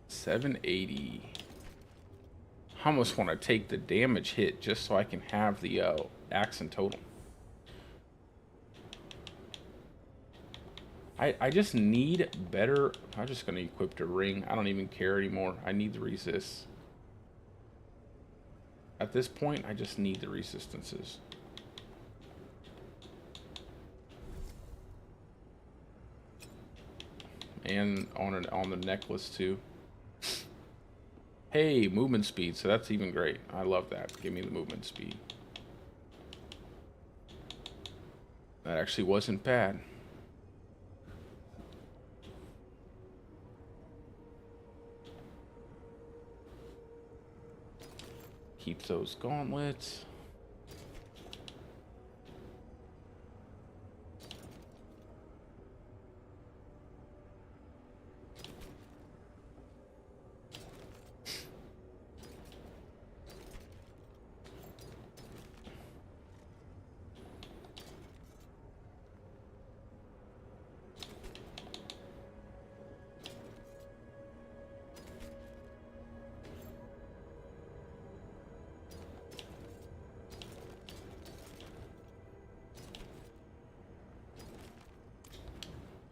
$780. I almost want to take the damage hit just so I can have the accent totem. I just need better. I'm just going to equip the ring. I don't even care anymore. I need the resist. At this point, I just need the resistances. And on the necklace too. Hey, movement speed, so that's even great. I love that. Give me the movement speed. That actually wasn't bad. Keep those gauntlets.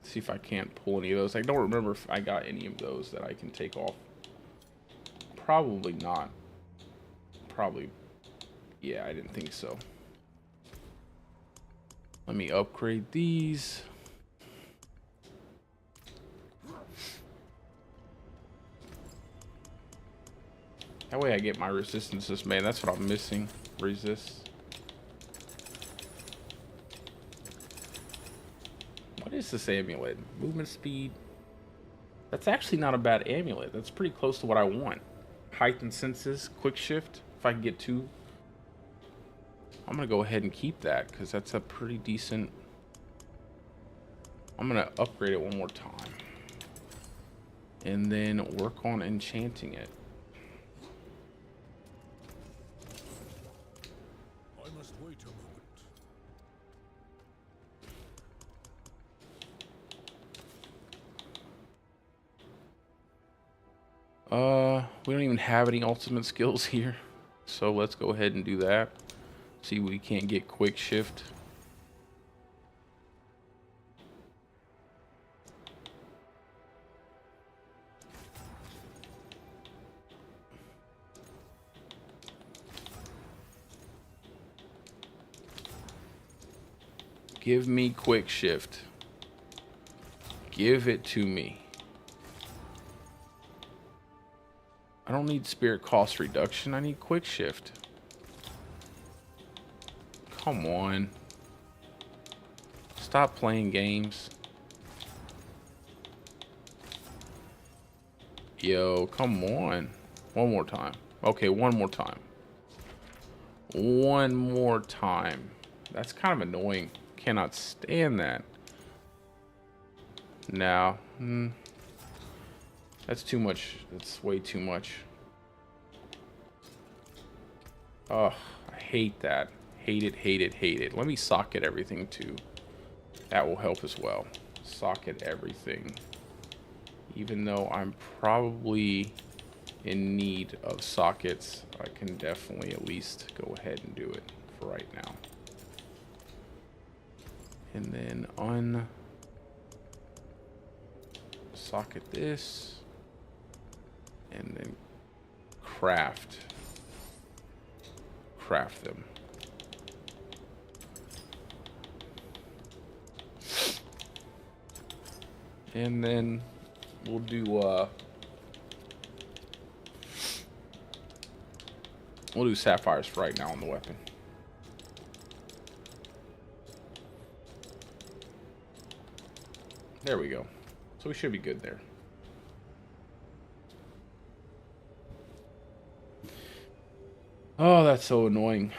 See if I can't pull any of those. I don't remember if I got any of those that I can take off. Probably not. Probably. Yeah, I didn't think so. Let me upgrade these. That way I get my resistances, man. That's what I'm missing. Resist. What is this amulet? Movement speed. That's actually not a bad amulet. That's pretty close to what I want. Heightened senses, quick shift. If I can get two, I'm gonna go ahead and keep that because that's a pretty decent. I'm gonna upgrade it one more time and then work on enchanting it. I must wait a moment. We don't even have any ultimate skills here, so let's go ahead and do that. See, we can't get quick shift. Give me quick shift. Give it to me. I don't need spirit cost reduction. I need quick shift. Come on. Stop playing games. Yo, come on. One more time. Okay, one more time. One more time. That's kind of annoying. Cannot stand that. Now, that's too much. That's way too much. Oh, I hate that. Hate it, hate it, hate it. Let me socket everything too. That will help as well. Socket everything. Even though I'm probably in need of sockets, I can definitely at least go ahead and do it for right now. And then socket this. And then craft them. And then we'll do sapphires for right now on the weapon. There we go. So we should be good there. Oh, that's so annoying.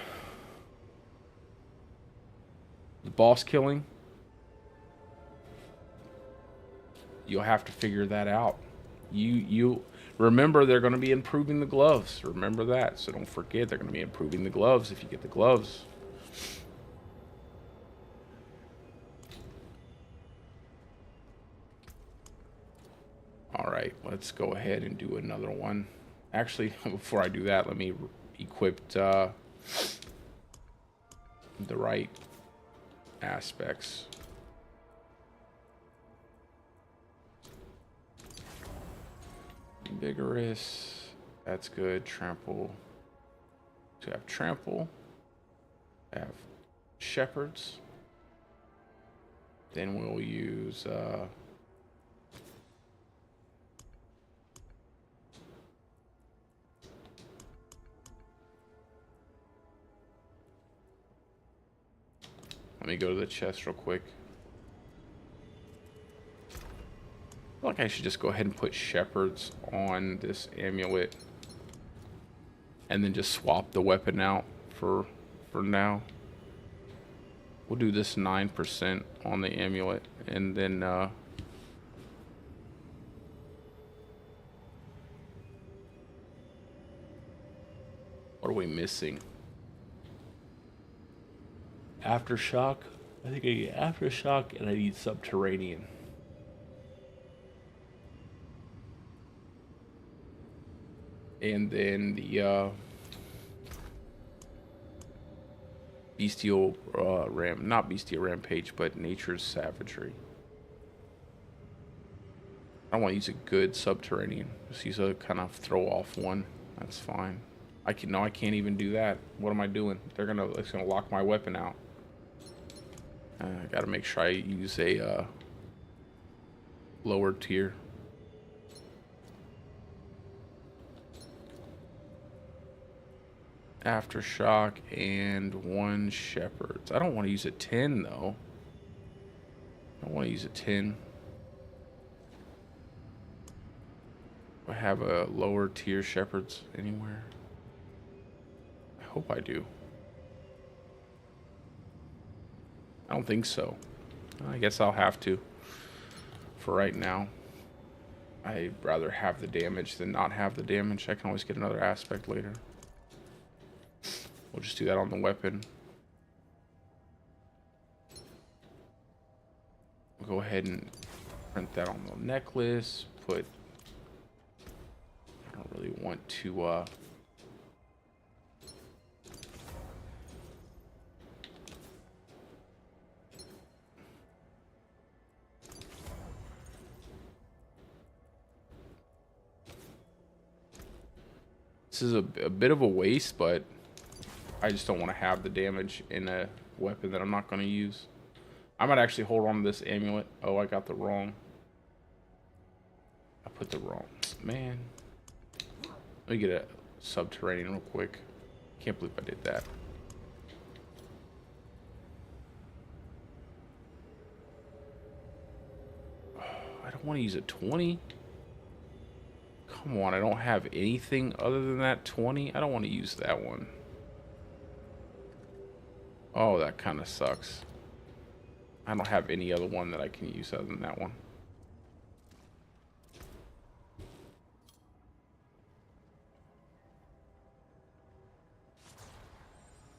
The boss killing. You'll have to figure that out. You remember they're going to be improving the gloves. Remember that. So don't forget they're going to be improving the gloves if you get the gloves. All right, let's go ahead and do another one. Actually, before I do that, let me equip the right aspects. Vigorous, that's good. Trample. To have trample, have shepherds. Then we'll use let me go to the chest real quick. I feel like I should just go ahead and put shepherds on this amulet and then just swap the weapon out for now. We'll do this 9% on the amulet and then what are we missing? Aftershock. I think I get aftershock and I need subterranean. And then the bestial not bestial rampage, but nature's savagery. I want to use a good subterranean. Just use a kind of throw off one. That's fine. I can't even do that. What am I doing? It's gonna lock my weapon out. I gotta make sure I use a lower tier. Aftershock and 1 shepherds. I don't want to use a 10 though. I don't want to use a 10. Do I have a lower tier shepherds anywhere? I hope I do. I don't think so. I guess I'll have to for right now. I'd rather have the damage than not have the damage. I can always get another aspect later. We'll just do that on the weapon. We'll go ahead and print that on the necklace. I don't really want to this is a bit of a waste, but I just don't want to have the damage in a weapon that I'm not going to use. I might actually hold on to this amulet. Oh, I got the wrong. I put the wrong. Man. Let me get a subterranean real quick. Can't believe I did that. I don't want to use a 20. Come on, I don't have anything other than that 20. I don't want to use that one. Oh, that kind of sucks. I don't have any other one that I can use other than that one.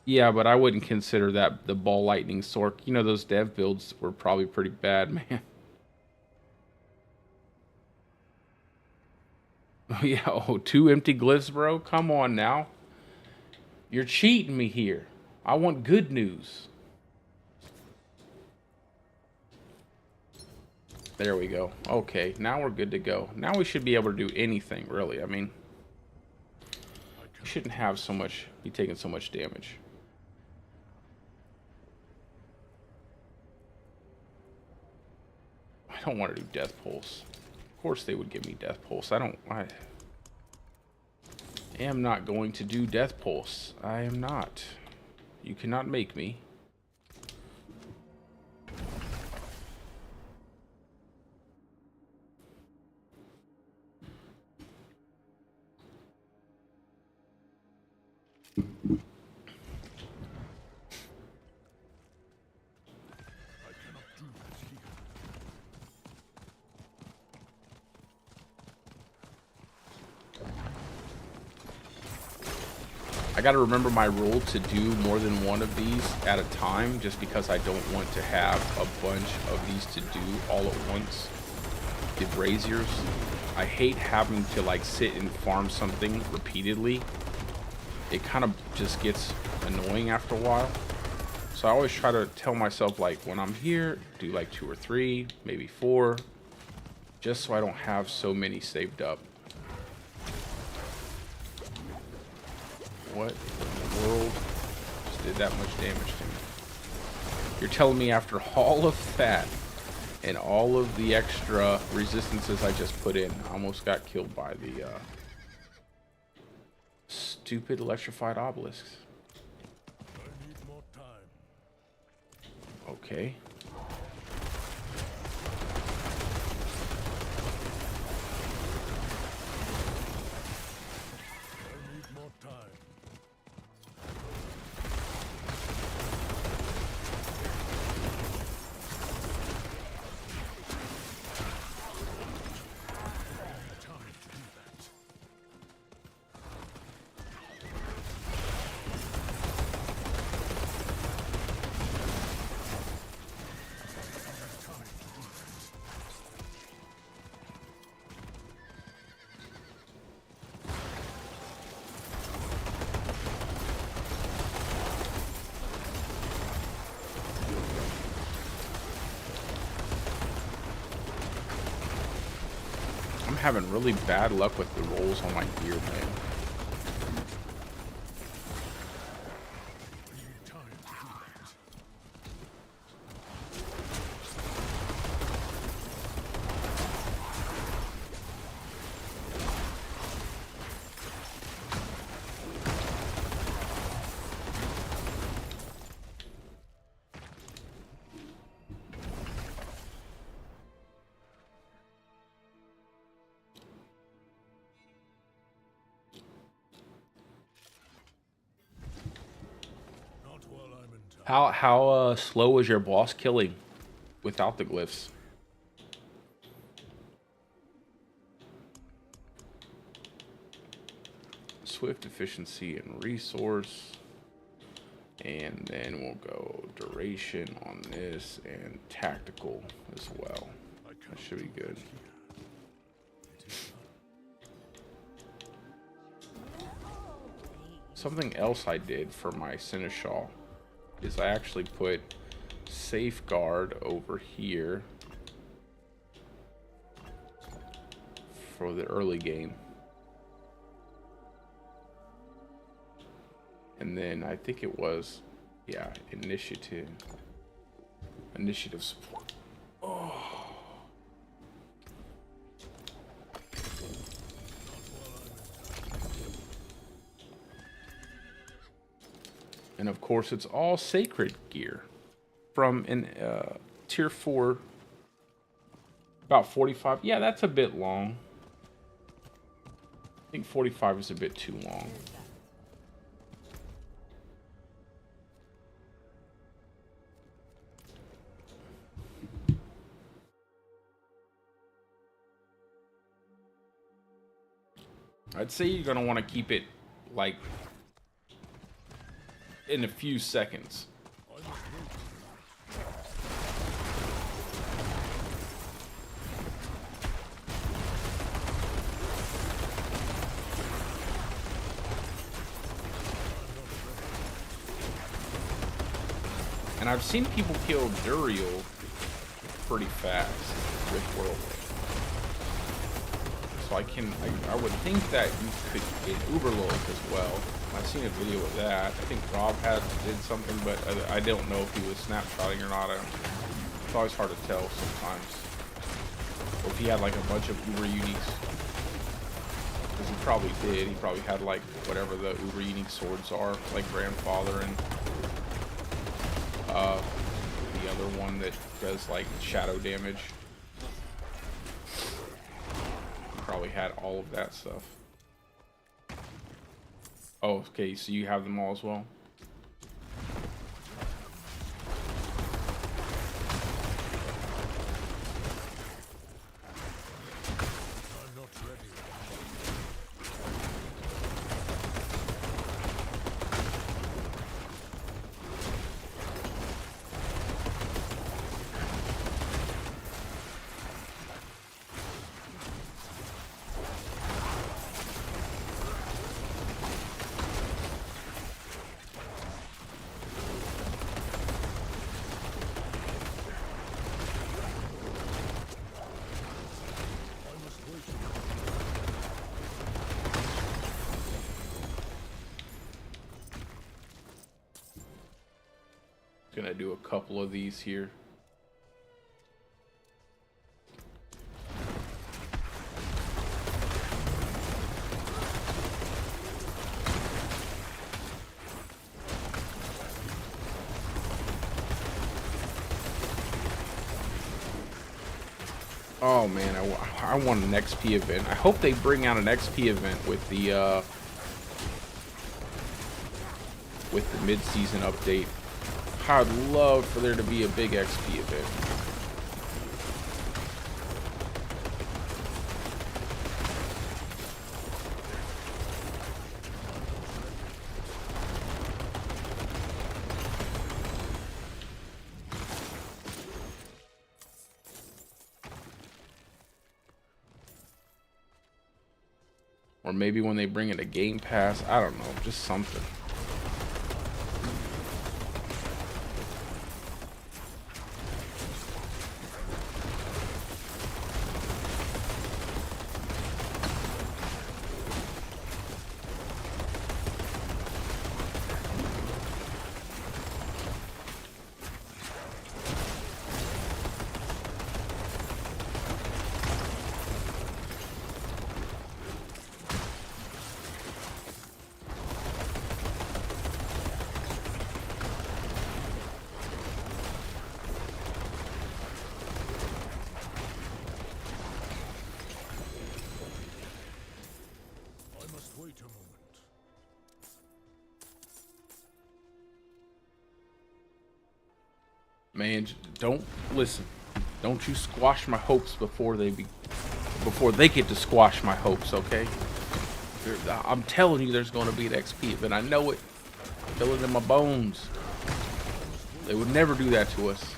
Yeah, but I wouldn't consider that the ball lightning sork. You know, those dev builds were probably pretty bad, man. Oh, yeah. Oh, 2 empty glyphs, bro. Come on now. You're cheating me here. I want good news. There we go. Okay, now we're good to go. Now we should be able to do anything, really. I mean, we shouldn't have be taking so much damage. I don't want to do Death Pulse. Of course they would give me Death Pulse. I am not going to do Death Pulse. I am not. You cannot make me. gotta remember my rule to do more than one of these at a time, just because I don't want to have a bunch of these to do all at once. The braziers, I hate having to like sit and farm something repeatedly. It kind of just gets annoying after a while. So I always try to tell myself, like, when I'm here, do like 2 or 3, maybe 4, just so I don't have so many saved up. What in the world just did that much damage to me? You're telling me after all of that and all of the extra resistances I just put in, I almost got killed by the stupid electrified obelisks. I need more time. Okay. I need more time. I'm having really bad luck with the rolls on my gear, man. I need time to do that. Not while I'm in town. How slow was your boss killing without the glyphs? Swift, efficiency, and resource. And then we'll go duration on this and tactical as well. That should be good. Something else I did for my Seneschal is I actually put safeguard over here for the early game. And then I think it was, yeah, initiative support. Oh. And of course, it's all sacred gear from an tier 4, about 45. Yeah, that's a bit long. I think 45 is a bit too long. I'd say you're going to want to keep it like in a few seconds. And I've seen people kill Duriel pretty fast with Whirlwind. So I would think that you could get Uberloik as well. I've seen a video of that. I think Rob did something, but I don't know if he was snapshotting or not. It's always hard to tell sometimes. Or if he had like a bunch of Uber uniques. Because he probably did. He probably had like whatever the Uber unique swords are, like Grandfather and the other one that does like shadow damage. Probably had all of that stuff. Oh, okay, so you have them all as well? I'm not ready. Gonna do a couple of these here. Oh man, I want an XP event. I hope they bring out an XP event with the mid-season update. I'd love for there to be a big XP event. Or maybe when they bring in a Game Pass, I don't know, just something. Wait a moment. Man, don't listen. Don't you squash my hopes before they get to squash my hopes, okay? I'm telling you there's going to be an XP event. I know it. I feel it in my bones. They would never do that to us.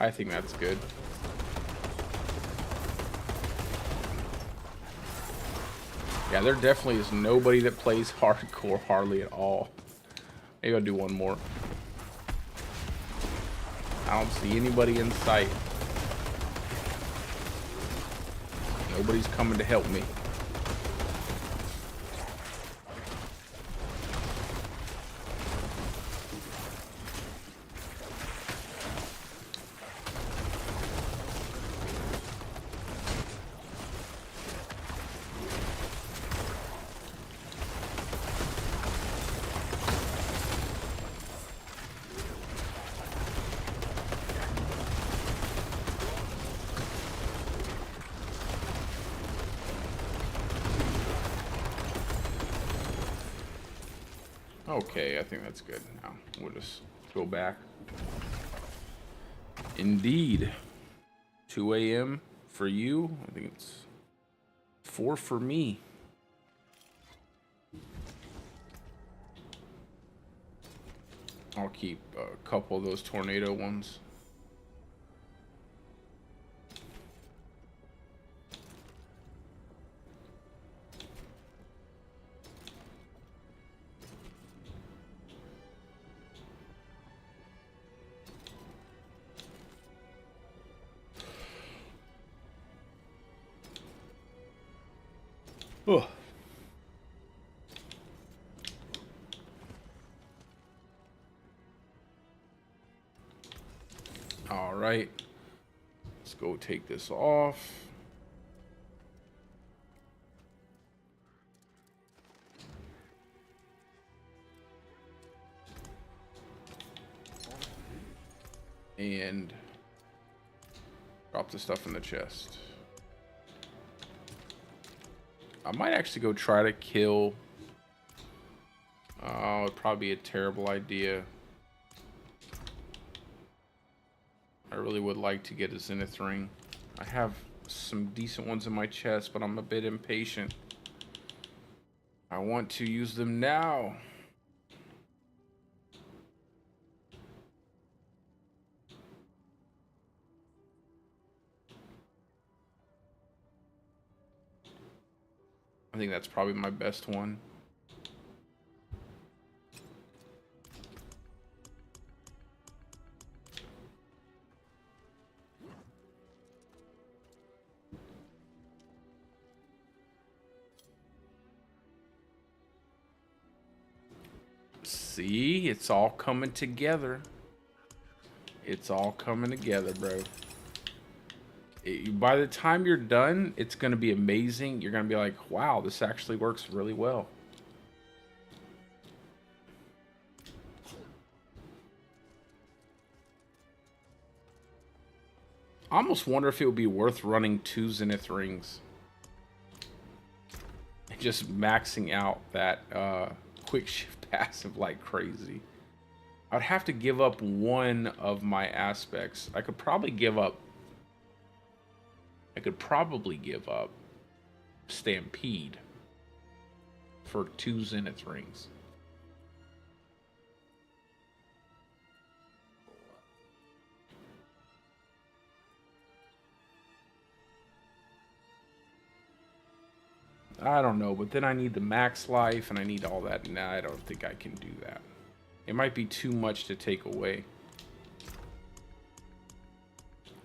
I think that's good. Yeah, there definitely is nobody that plays hardcore hardly at all. Maybe I'll do one more. I don't see anybody in sight. Nobody's coming to help me. Okay, I think that's good. Now we'll just go back. Indeed. 2 a.m. for you. I think it's 4 for me. I'll keep a couple of those tornado ones. Oh. All right. Let's go take this off. And drop the stuff in the chest. I might actually go try to kill. Oh, it'd probably be a terrible idea. I really would like to get a Zenith ring. I have some decent ones in my chest, but I'm a bit impatient. I want to use them now. I think that's probably my best one. See, it's all coming together. It's all coming together, bro. By the time you're done, it's going to be amazing. You're going to be like, wow, this actually works really well. I almost wonder if it would be worth running 2 Zenith rings. And just maxing out that quick shift passive like crazy. I'd have to give up one of my aspects. I could probably give up Stampede for 2 Zenith rings. I don't know, but then I need the max life and I need all that. Nah, I don't think I can do that. It might be too much to take away.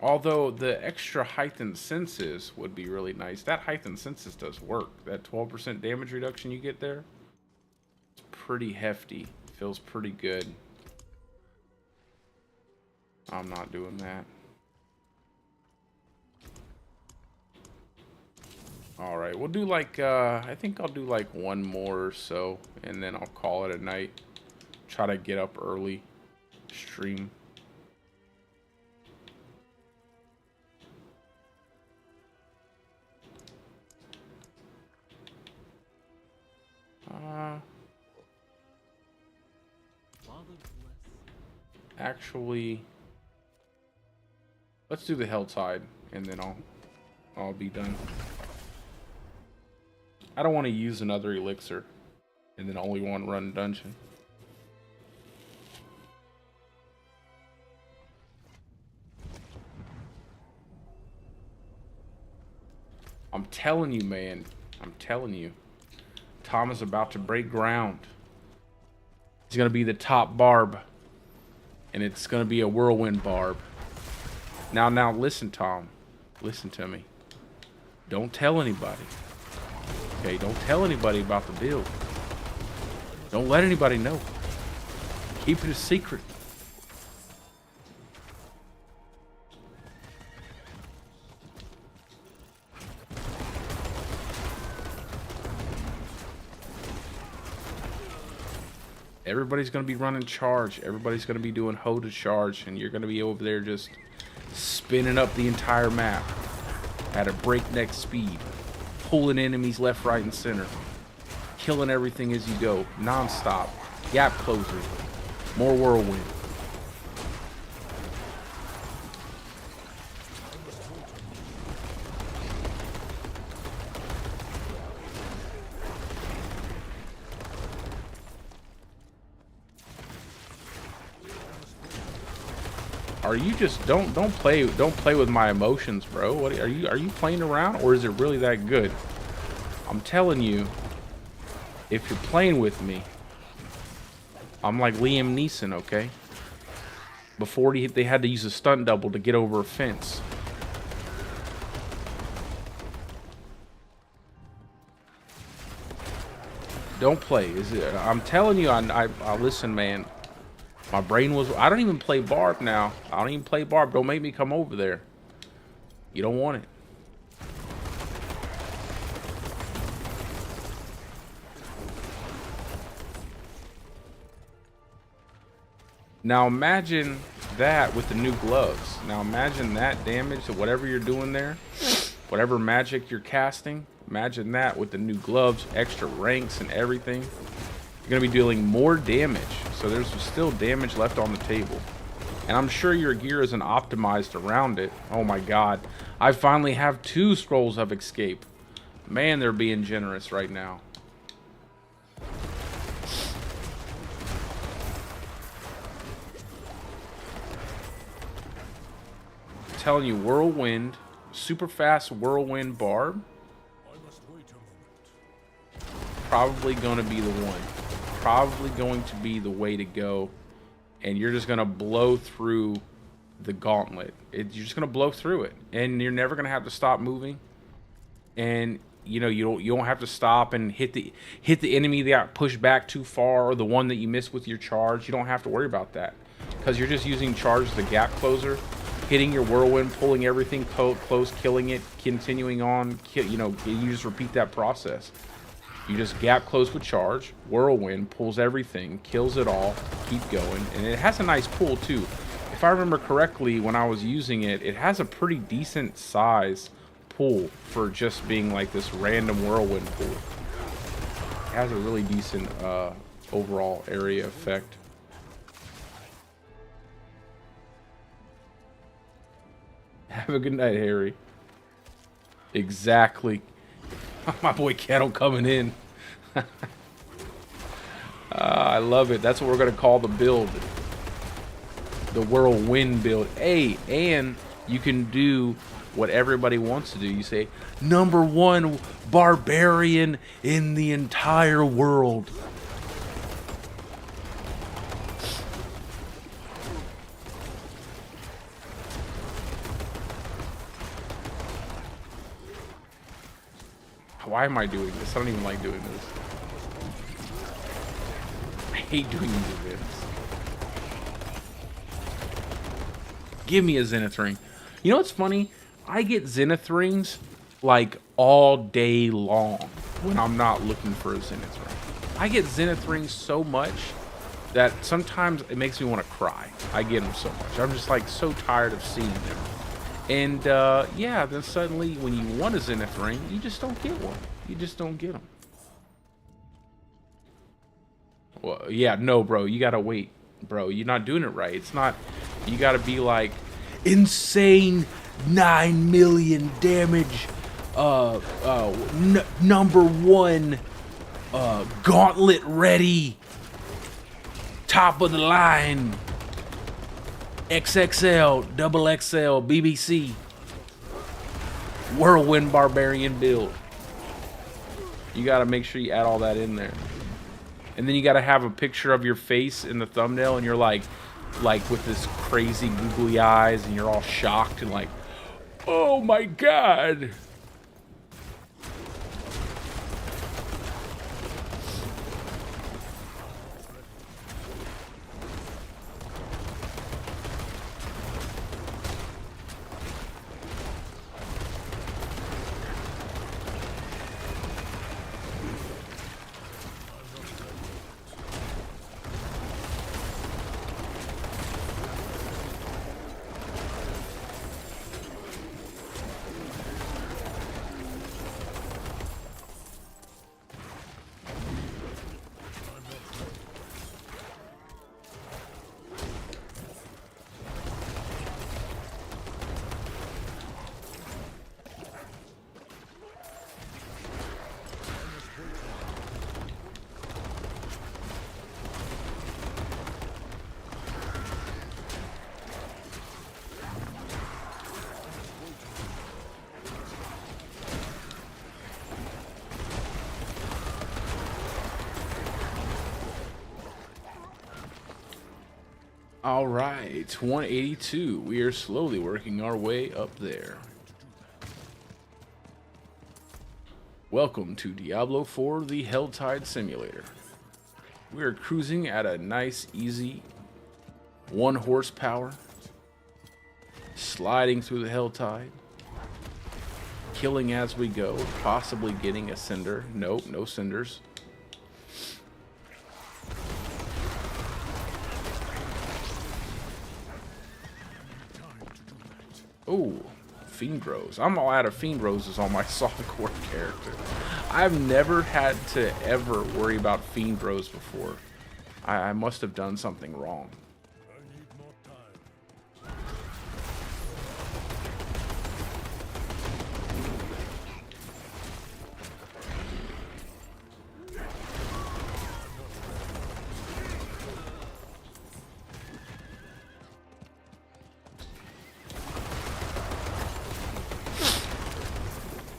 Although the extra heightened senses would be really nice. That heightened senses does work. That 12% damage reduction you get there, it's pretty hefty. Feels pretty good. I'm not doing that. All right, we'll do like, I think I'll do like one more or so, and then I'll call it a night. Try to get up early, stream. Actually, let's do the Helltide, and then I'll be done. I don't want to use another elixir, and then only one run dungeon. I'm telling you, man. I'm telling you. Tom is about to break ground. He's going to be the top barb. And it's going to be a whirlwind barb. Now listen, Tom. Listen to me. Don't tell anybody. Okay, don't tell anybody about the build. Don't let anybody know. Keep it a secret. Everybody's going to be running charge. Everybody's going to be doing hoe to charge. And you're going to be over there just spinning up the entire map at a breakneck speed. Pulling enemies left, right, and center. Killing everything as you go. Non-stop. Gap closers. More whirlwind. Are you just don't play with my emotions, bro? What are you playing around, or is it really that good? I'm telling you, if you're playing with me, I'm like Liam Neeson, okay? Before they had to use a stunt double to get over a fence. Don't play. I'm telling you, I listen, man. My brain was... I don't even play Barb now. I don't even play Barb. Don't make me come over there. You don't want it. Now imagine that with the new gloves. Now imagine that damage to whatever you're doing there. Whatever magic you're casting. Imagine that with the new gloves, extra ranks and everything. You're going to be dealing more damage. So there's still damage left on the table. And I'm sure your gear isn't optimized around it. Oh my god. I finally have 2 scrolls of escape. Man, they're being generous right now. telling you, whirlwind, super fast whirlwind barb, I must wait a moment. probably going to be the one. Probably going to be the way to go. And you're just going to blow through the gauntlet. You're just going to blow through it. And you're never going to have to stop moving. And, you know, you don't have to stop and hit the enemy that got pushed back too far, or the one that you missed with your charge. You don't have to worry about that. Because you're just using charge as the gap closer. Hitting your whirlwind, pulling everything close, killing it, continuing on. You know, you just repeat that process. You just gap close with charge, whirlwind, pulls everything, kills it all, keep going. And it has a nice pull too. If I remember correctly, when I was using it, it has a pretty decent size pull for just being like this random whirlwind pull. It has a really decent overall area effect. Have a good night, Harry. Exactly. My boy Kettle coming in. I love it. That's what we're going to call the build. The whirlwind build. Hey, and you can do what everybody wants to do. You say, #1 barbarian in the entire world. Why am I doing this? I don't even like doing this. I hate doing these events. Give me a Zenith ring. You know what's funny? I get Zenith rings like all day long when I'm not looking for a Zenith ring. I get Zenith rings so much that sometimes it makes me want to cry. I get them so much. I'm just like so tired of seeing them. And yeah, then suddenly when you want a Zenith ring, you just don't get one. You just don't get them. Well, yeah, no, bro, you gotta wait, bro. You're not doing it right. It's not. You gotta be like insane 9 million damage. #1 gauntlet ready. Top of the line. XXL, XXL, BBC. Whirlwind barbarian build. You gotta make sure you add all that in there. And then you gotta have a picture of your face in the thumbnail, and you're like with this crazy googly eyes, and you're all shocked and like, oh my god. All right, 182. We are slowly working our way up there. Welcome to Diablo 4, the Helltide Simulator. We are cruising at a nice, easy 1 horsepower, sliding through the Helltide, killing as we go, possibly getting a cinder. Nope, no cinders. Oh, Fiend Rose. I'm all out of Fiend Roses on my softcore character. I've never had to ever worry about Fiend Rose before. I must have done something wrong. I need more time.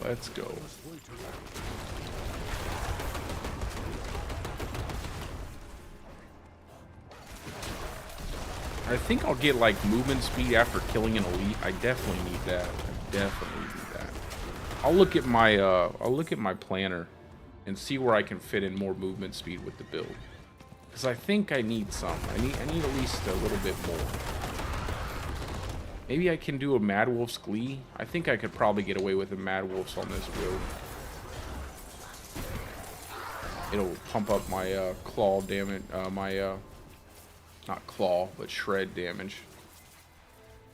Let's go. I think I'll get like movement speed after killing an elite. I definitely need that. I definitely need that. I'll look at my planner and see where I can fit in more movement speed with the build. Because I think I need some. I need at least a little bit more. Maybe I can do a Mad Wolf's Glee. I think I could probably get away with a Mad Wolf's on this build. It'll pump up my claw damage, not claw, but shred damage.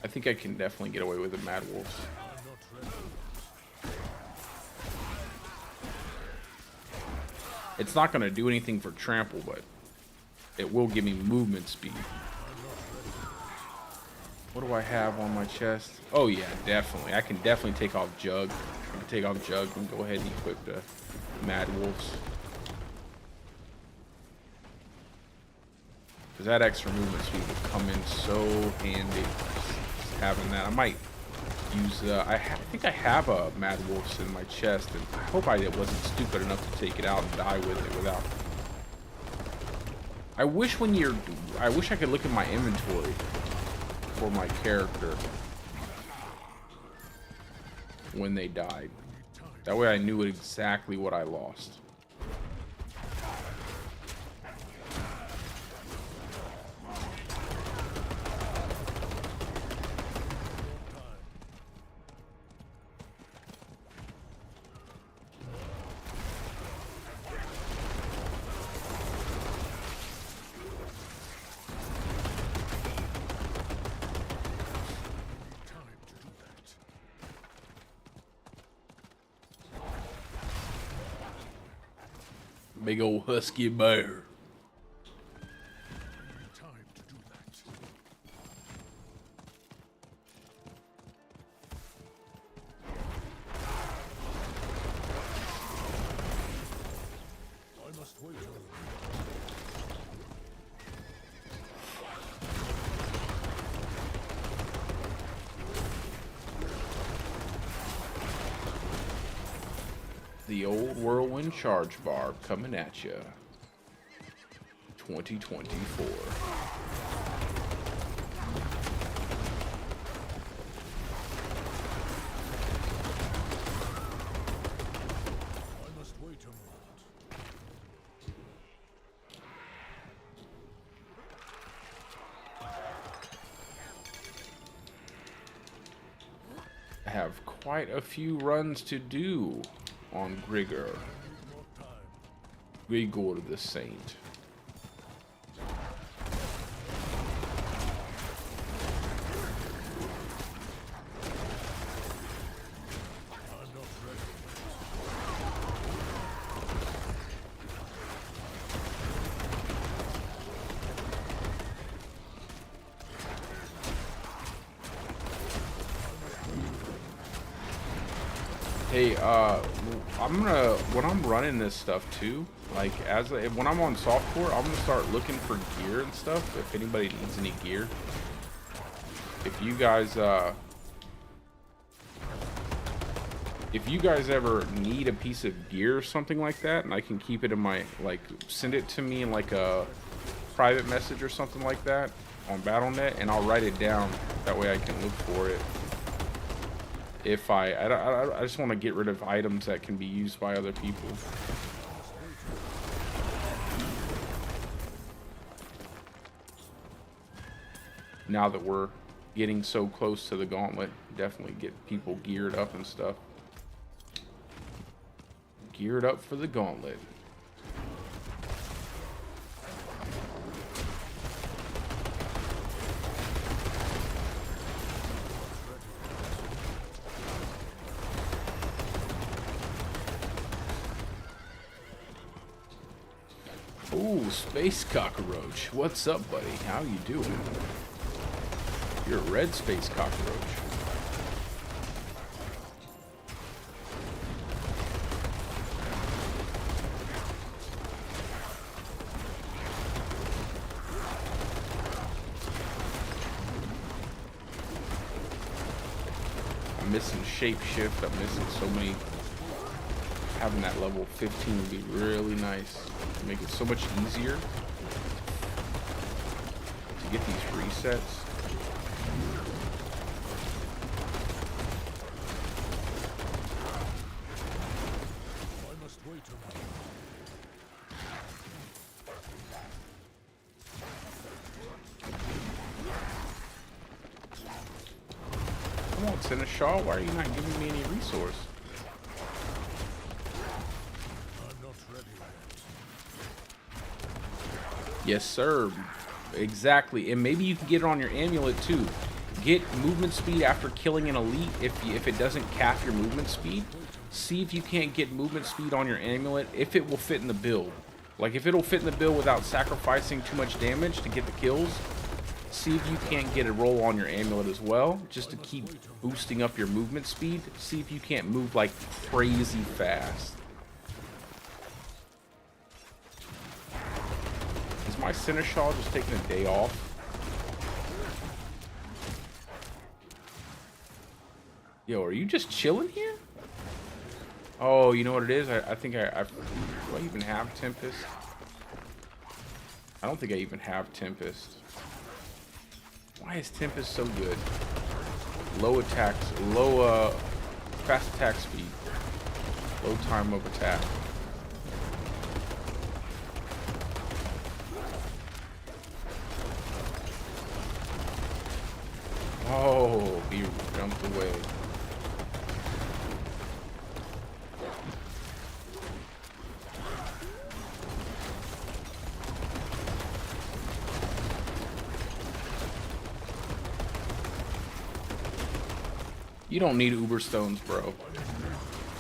I think I can definitely get away with a Mad Wolf's. It's not going to do anything for trample, but it will give me movement speed. What do I have on my chest? Oh yeah, definitely. I can definitely take off Jug. I can take off Jug and go ahead and equip the Mad Wolves. Because that extra movement speed will come in so handy. Just having that. I might use, I think I have a Mad Wolves in my chest, and I hope I wasn't stupid enough to take it out and die with it without. I wish I could look at my inventory for my character when they died. That way I knew exactly what I lost. Big old husky bear. Time to do that. I must wait a moment. The old whirlwind charge bar coming at ya. 2024. I must wait a moment. I have quite a few runs to do on Grigor. More time. Grigor the Saint. I'm not ready. Hey, when I'm running this stuff too, like when I'm on softcore, I'm gonna start looking for gear and stuff. If anybody needs any gear, if you guys ever need a piece of gear or something like that, and I can keep it in my, like, send it to me in like a private message or something like that on Battle.net, and I'll write it down. That way I can look for it. If I just want to get rid of items that can be used by other people. Now that we're getting so close to the gauntlet, definitely get people geared up and stuff. Geared up for the gauntlet. Ooh, space cockroach. What's up, buddy? How you doing? You're a red space cockroach. I'm missing shapeshift. I'm missing so many having that level 15 would be really nice. Make it so much easier to get these resets. I must wait a moment. Come on, Seneschal, why are you not giving me any resource? I'm not ready yet. Yes, sir. Exactly. And maybe you can get it on your amulet too. Get movement speed after killing an elite if it doesn't cap your movement speed. See if you can't get movement speed on your amulet if it will fit in the build. Like if it'll fit in the build without sacrificing too much damage to get the kills. See if you can't get a roll on your amulet as well, just to keep boosting up your movement speed. See if you can't move like crazy fast. Is my Seneschal just taking a day off? Yo, are you just chilling here? Oh, you know what it is? I think do I even have Tempest? I don't think I even have Tempest. Why is Tempest so good? Low attacks, low fast attack speed, low time of attack. Oh, he jumped away. You don't need Uber Stones, bro.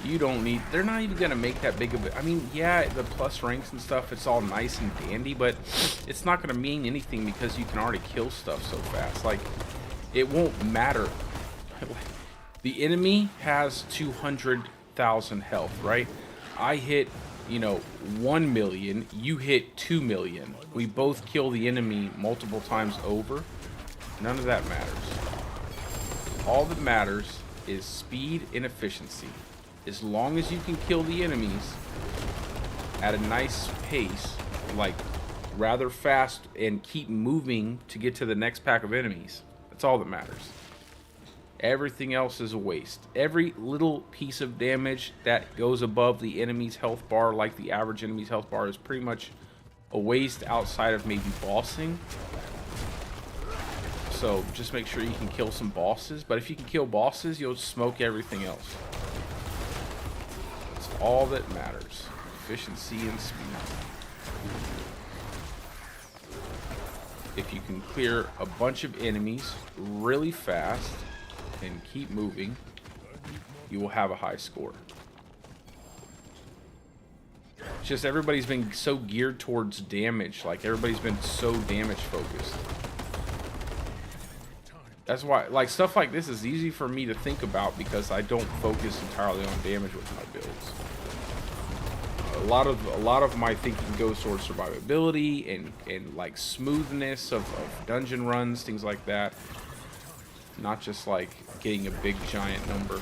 You don't need... They're not even going to make that big of a... I mean, yeah, the plus ranks and stuff, it's all nice and dandy, but it's not going to mean anything because you can already kill stuff so fast. Like, it won't matter. The enemy has 200,000 health, right? I hit, you know, 1 million. You hit 2 million. We both kill the enemy multiple times over. None of that matters. All that matters is speed and efficiency. As long as you can kill the enemies at a nice pace, like rather fast, and keep moving to get to the next pack of enemies, that's all that matters. Everything else is a waste. Every little piece of damage that goes above the enemy's health bar, like the average enemy's health bar, is pretty much a waste outside of maybe bossing. So just make sure you can kill some bosses. But if you can kill bosses, you'll smoke everything else. That's all that matters. Efficiency and speed. If you can clear a bunch of enemies really fast and keep moving, you will have a high score. It's just everybody's been so geared towards damage. Like everybody's been so damage focused. That's why, like, stuff like this is easy for me to think about because I don't focus entirely on damage with my builds. A lot of my thinking goes towards survivability and like smoothness of dungeon runs, things like that. Not just like getting a big giant number.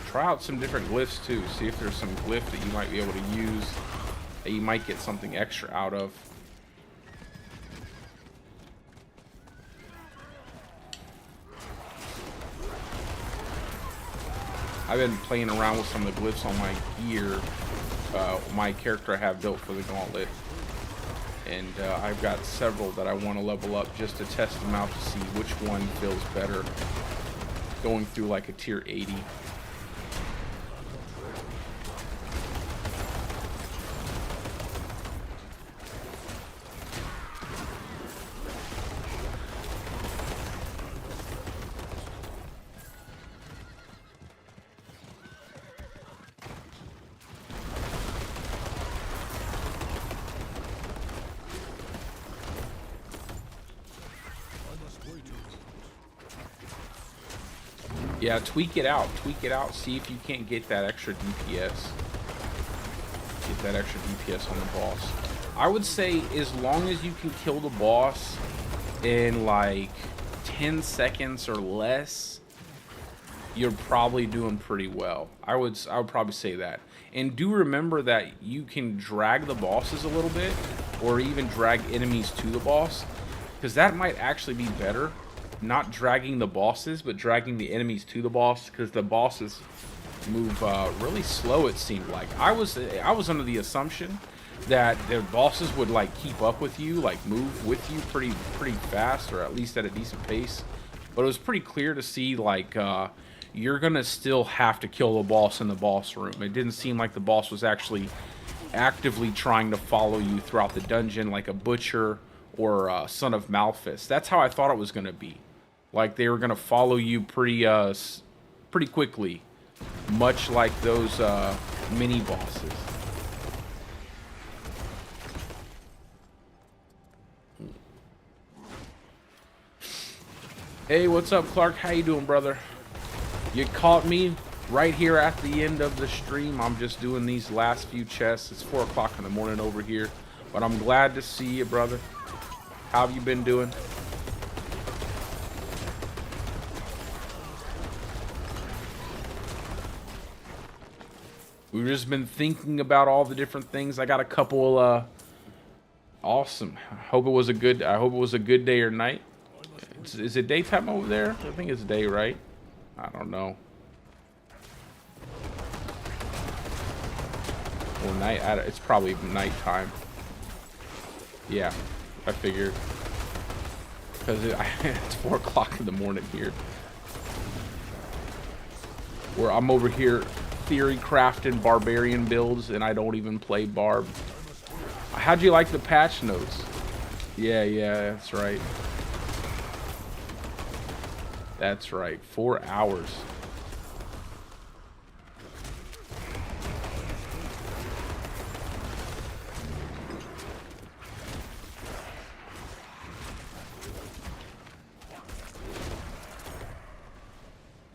Try out some different glyphs too. See if there's some glyph that you might be able to use that you might get something extra out of. I've been playing around with some of the glyphs on my gear. My character I have built for the gauntlet. And I've got several that I want to level up just to test them out to see which one feels better going through like a tier 80. Yeah, tweak it out. Tweak it out. See if you can't get that extra DPS. Get that extra DPS on the boss. I would say as long as you can kill the boss in like 10 seconds or less, you're probably doing pretty well. I would probably say that. And do remember that you can drag the bosses a little bit, or even drag enemies to the boss, because that might actually be better. Not dragging the bosses, but dragging the enemies to the boss, because the bosses move really slow. It seemed like I was under the assumption that the bosses would like keep up with you, like move with you pretty fast, or at least at a decent pace. But it was pretty clear to see like you're gonna still have to kill the boss in the boss room. It didn't seem like the boss was actually actively trying to follow you throughout the dungeon like a butcher or Son of Malphus. That's how I thought it was gonna be. Like they were gonna follow you pretty quickly, much like those mini bosses. Hey, what's up, Clark? How you doing, brother? You caught me right here at the end of the stream. I'm just doing these last few chests. It's 4 o'clock in the morning over here, but I'm glad to see you, brother. How have you been doing? We've just been thinking about all the different things. I got a couple awesome. I hope it was a good day or night. Is it daytime over there? I think it's day, right? I don't know. Or night. It's probably nighttime. Yeah, I figured. Because it's 4 o'clock in the morning here. Where I'm over here theory crafting barbarian builds, and I don't even play barb. How'd you like the patch notes? Yeah, that's right. That's right. 4 hours.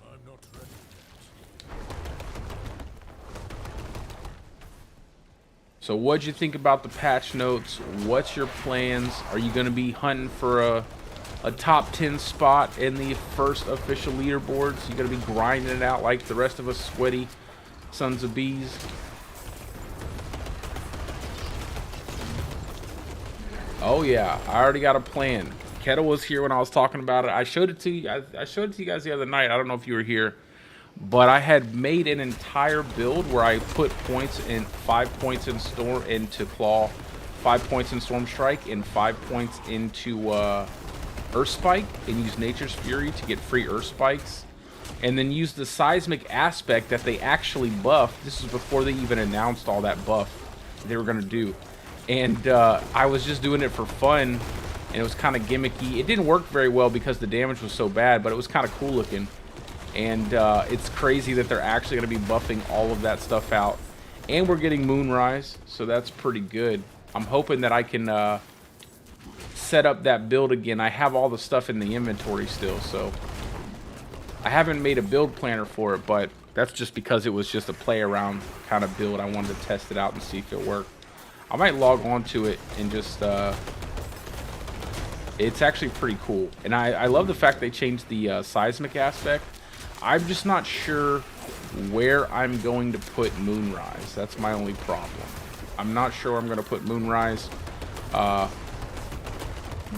I'm not ready yet. So what'd you think about the patch notes? What's your plans? Are you going to be hunting for a top 10 spot in the first official leaderboards? You gonna be grinding it out like the rest of us sweaty sons of bees? Oh yeah, I already got a plan. Kettle was here when I was talking about it. I showed it to you. I showed it to you guys the other night. I don't know if you were here, but I had made an entire build where I put points in 5 points in storm into claw, 5 points in storm strike, and 5 points into Earth Spike, and use Nature's Fury to get free Earth Spikes, and then use the seismic aspect that they actually buffed. This was before they even announced all that buff they were going to do. And I was just doing it for fun, and it was kind of gimmicky. It didn't work very well because the damage was so bad, but it was kind of cool looking. And it's crazy that they're actually going to be buffing all of that stuff out. And we're getting Moonrise, so that's pretty good. I'm hoping that I can set up that build again. I have all the stuff in the inventory still, so I haven't made a build planner for it, but that's just because it was just a play around kind of build. I wanted to test it out and see if it worked. I might log on to it and just it's actually pretty cool, and I love the fact they changed the seismic aspect. I'm just not sure where I'm going to put Moonrise. That's my only problem. I'm not sure I'm going to put Moonrise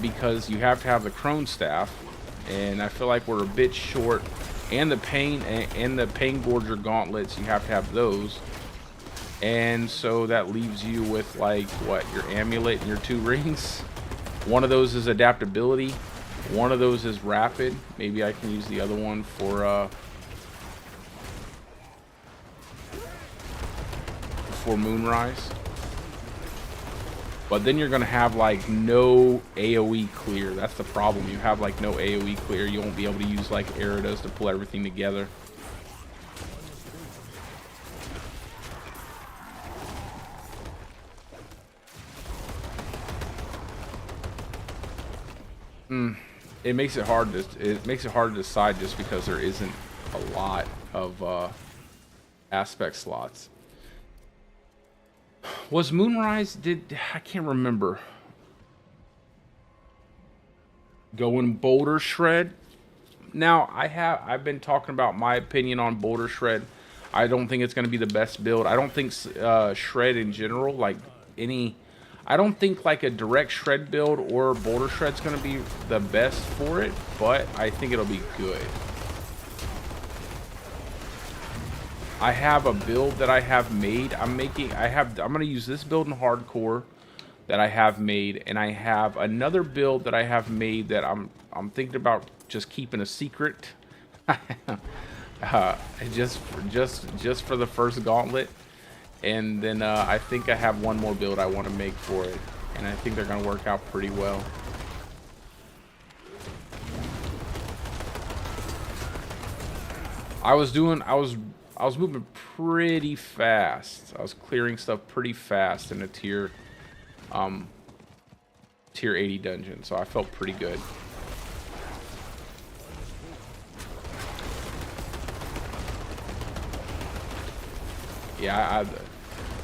because you have to have the Crone Staff, and I feel like we're a bit short. And the Pain Gorger Gauntlets, you have to have those. And so that leaves you with, like, what, your Amulet and your 2 rings. One of those is adaptability. One of those is rapid. Maybe I can use the other one for Moonrise. But then you're going to have, like, no AoE clear. That's the problem. You have, like, no AoE clear. You won't be able to use, like, Eridas to pull everything together. It makes it hard to decide just because there isn't a lot of aspect slots. Was Moonrise, I can't remember. Going Boulder Shred. Now, I've been talking about my opinion on Boulder Shred. I don't think it's going to be the best build. I don't think Shred in general, like any, I don't think like a direct Shred build or Boulder Shred's going to be the best for it, but I think it'll be good. I have a build that I have made. I'm going to use this build in hardcore that I have made, and I have another build that I have made that I'm thinking about just keeping a secret. Just for the first gauntlet, and then I think I have one more build I want to make for it, and I think they're gonna work out pretty well. I was moving pretty fast. I was clearing stuff pretty fast in a tier 80 dungeon, so I felt pretty good. Yeah,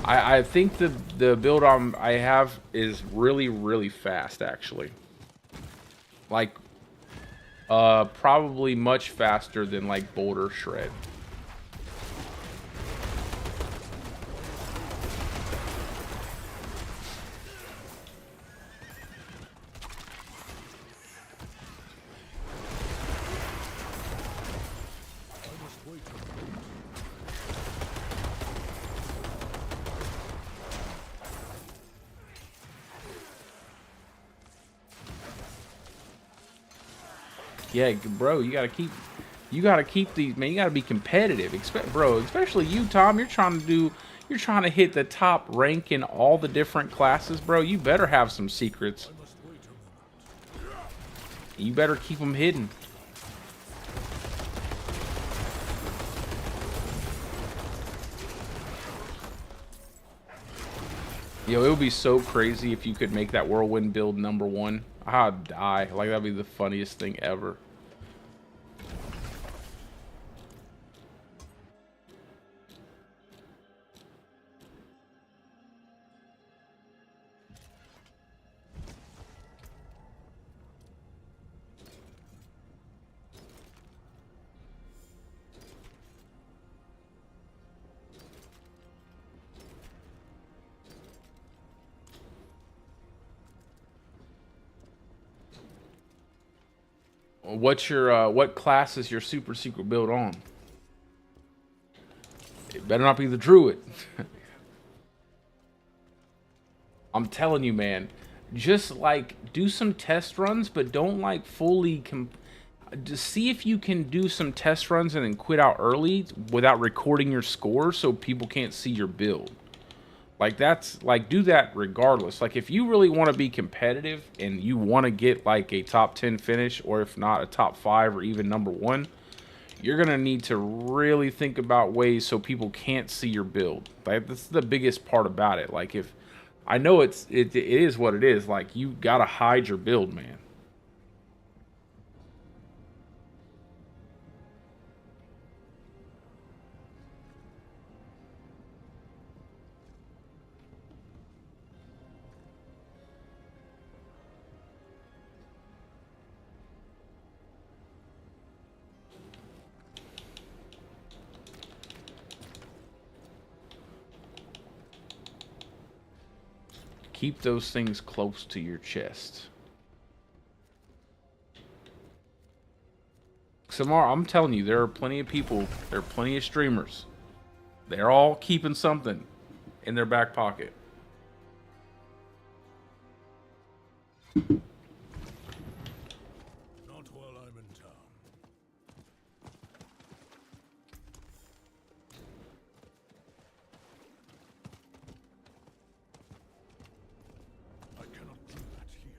I think the build I have is really fast, actually. Like probably much faster than like Boulder Shred. Yeah, bro, you gotta keep these, man. You gotta be competitive, bro. Especially you, Tom. You're trying to hit the top rank in all the different classes, bro. You better have some secrets. You better keep them hidden. Yo, it would be so crazy if you could make that whirlwind build #1. I'd die. Like, that'd be the funniest thing ever. What's your what class is your super secret build on? It better not be the Druid. I'm telling you, man. Just like do some test runs, but don't like fully just see if you can do some test runs and then quit out early without recording your score so people can't see your build. Like, that's like, do that regardless. Like, if you really want to be competitive and you want to get like a top 10 finish, or if not a top 5 or even #1, you're gonna need to really think about ways so people can't see your build. Like, that's the biggest part about it. Like, if I know it is what it is. Like, you gotta hide your build, man. Keep those things close to your chest. Tomorrow, I'm telling you, there are plenty of people, there are plenty of streamers. They're all keeping something in their back pocket. Not while I'm in town. I cannot do that here.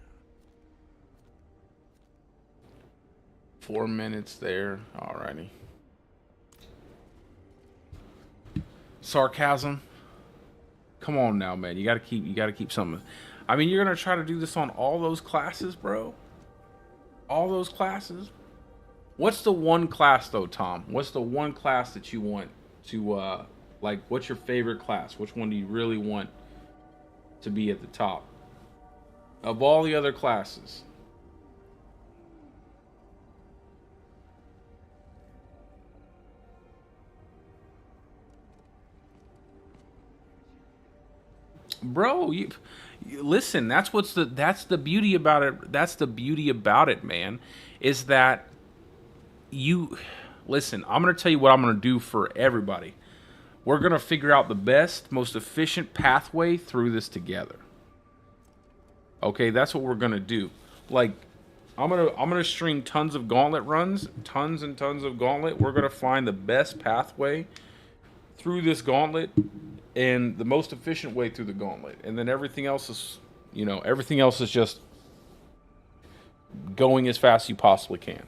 4 minutes there. Alrighty. Sarcasm. Come on now, man. You gotta keep something. I mean, you're gonna try to do this on all those classes, bro? All those classes? What's the one class though, Tom? What's the one class that you want to like? What's your favorite class? Which one do you really want to be at the top of all the other classes? Bro, you listen. That's the beauty about it. That's the beauty about it, man. Is that you listen? I'm gonna tell you what I'm gonna do for everybody. We're gonna figure out the best, most efficient pathway through this together. Okay, that's what we're gonna do. Like, I'm gonna stream tons of gauntlet runs, tons and tons of gauntlet. We're gonna find the best pathway through this gauntlet and the most efficient way through the gauntlet, and then everything else is, everything else is just going as fast as you possibly can.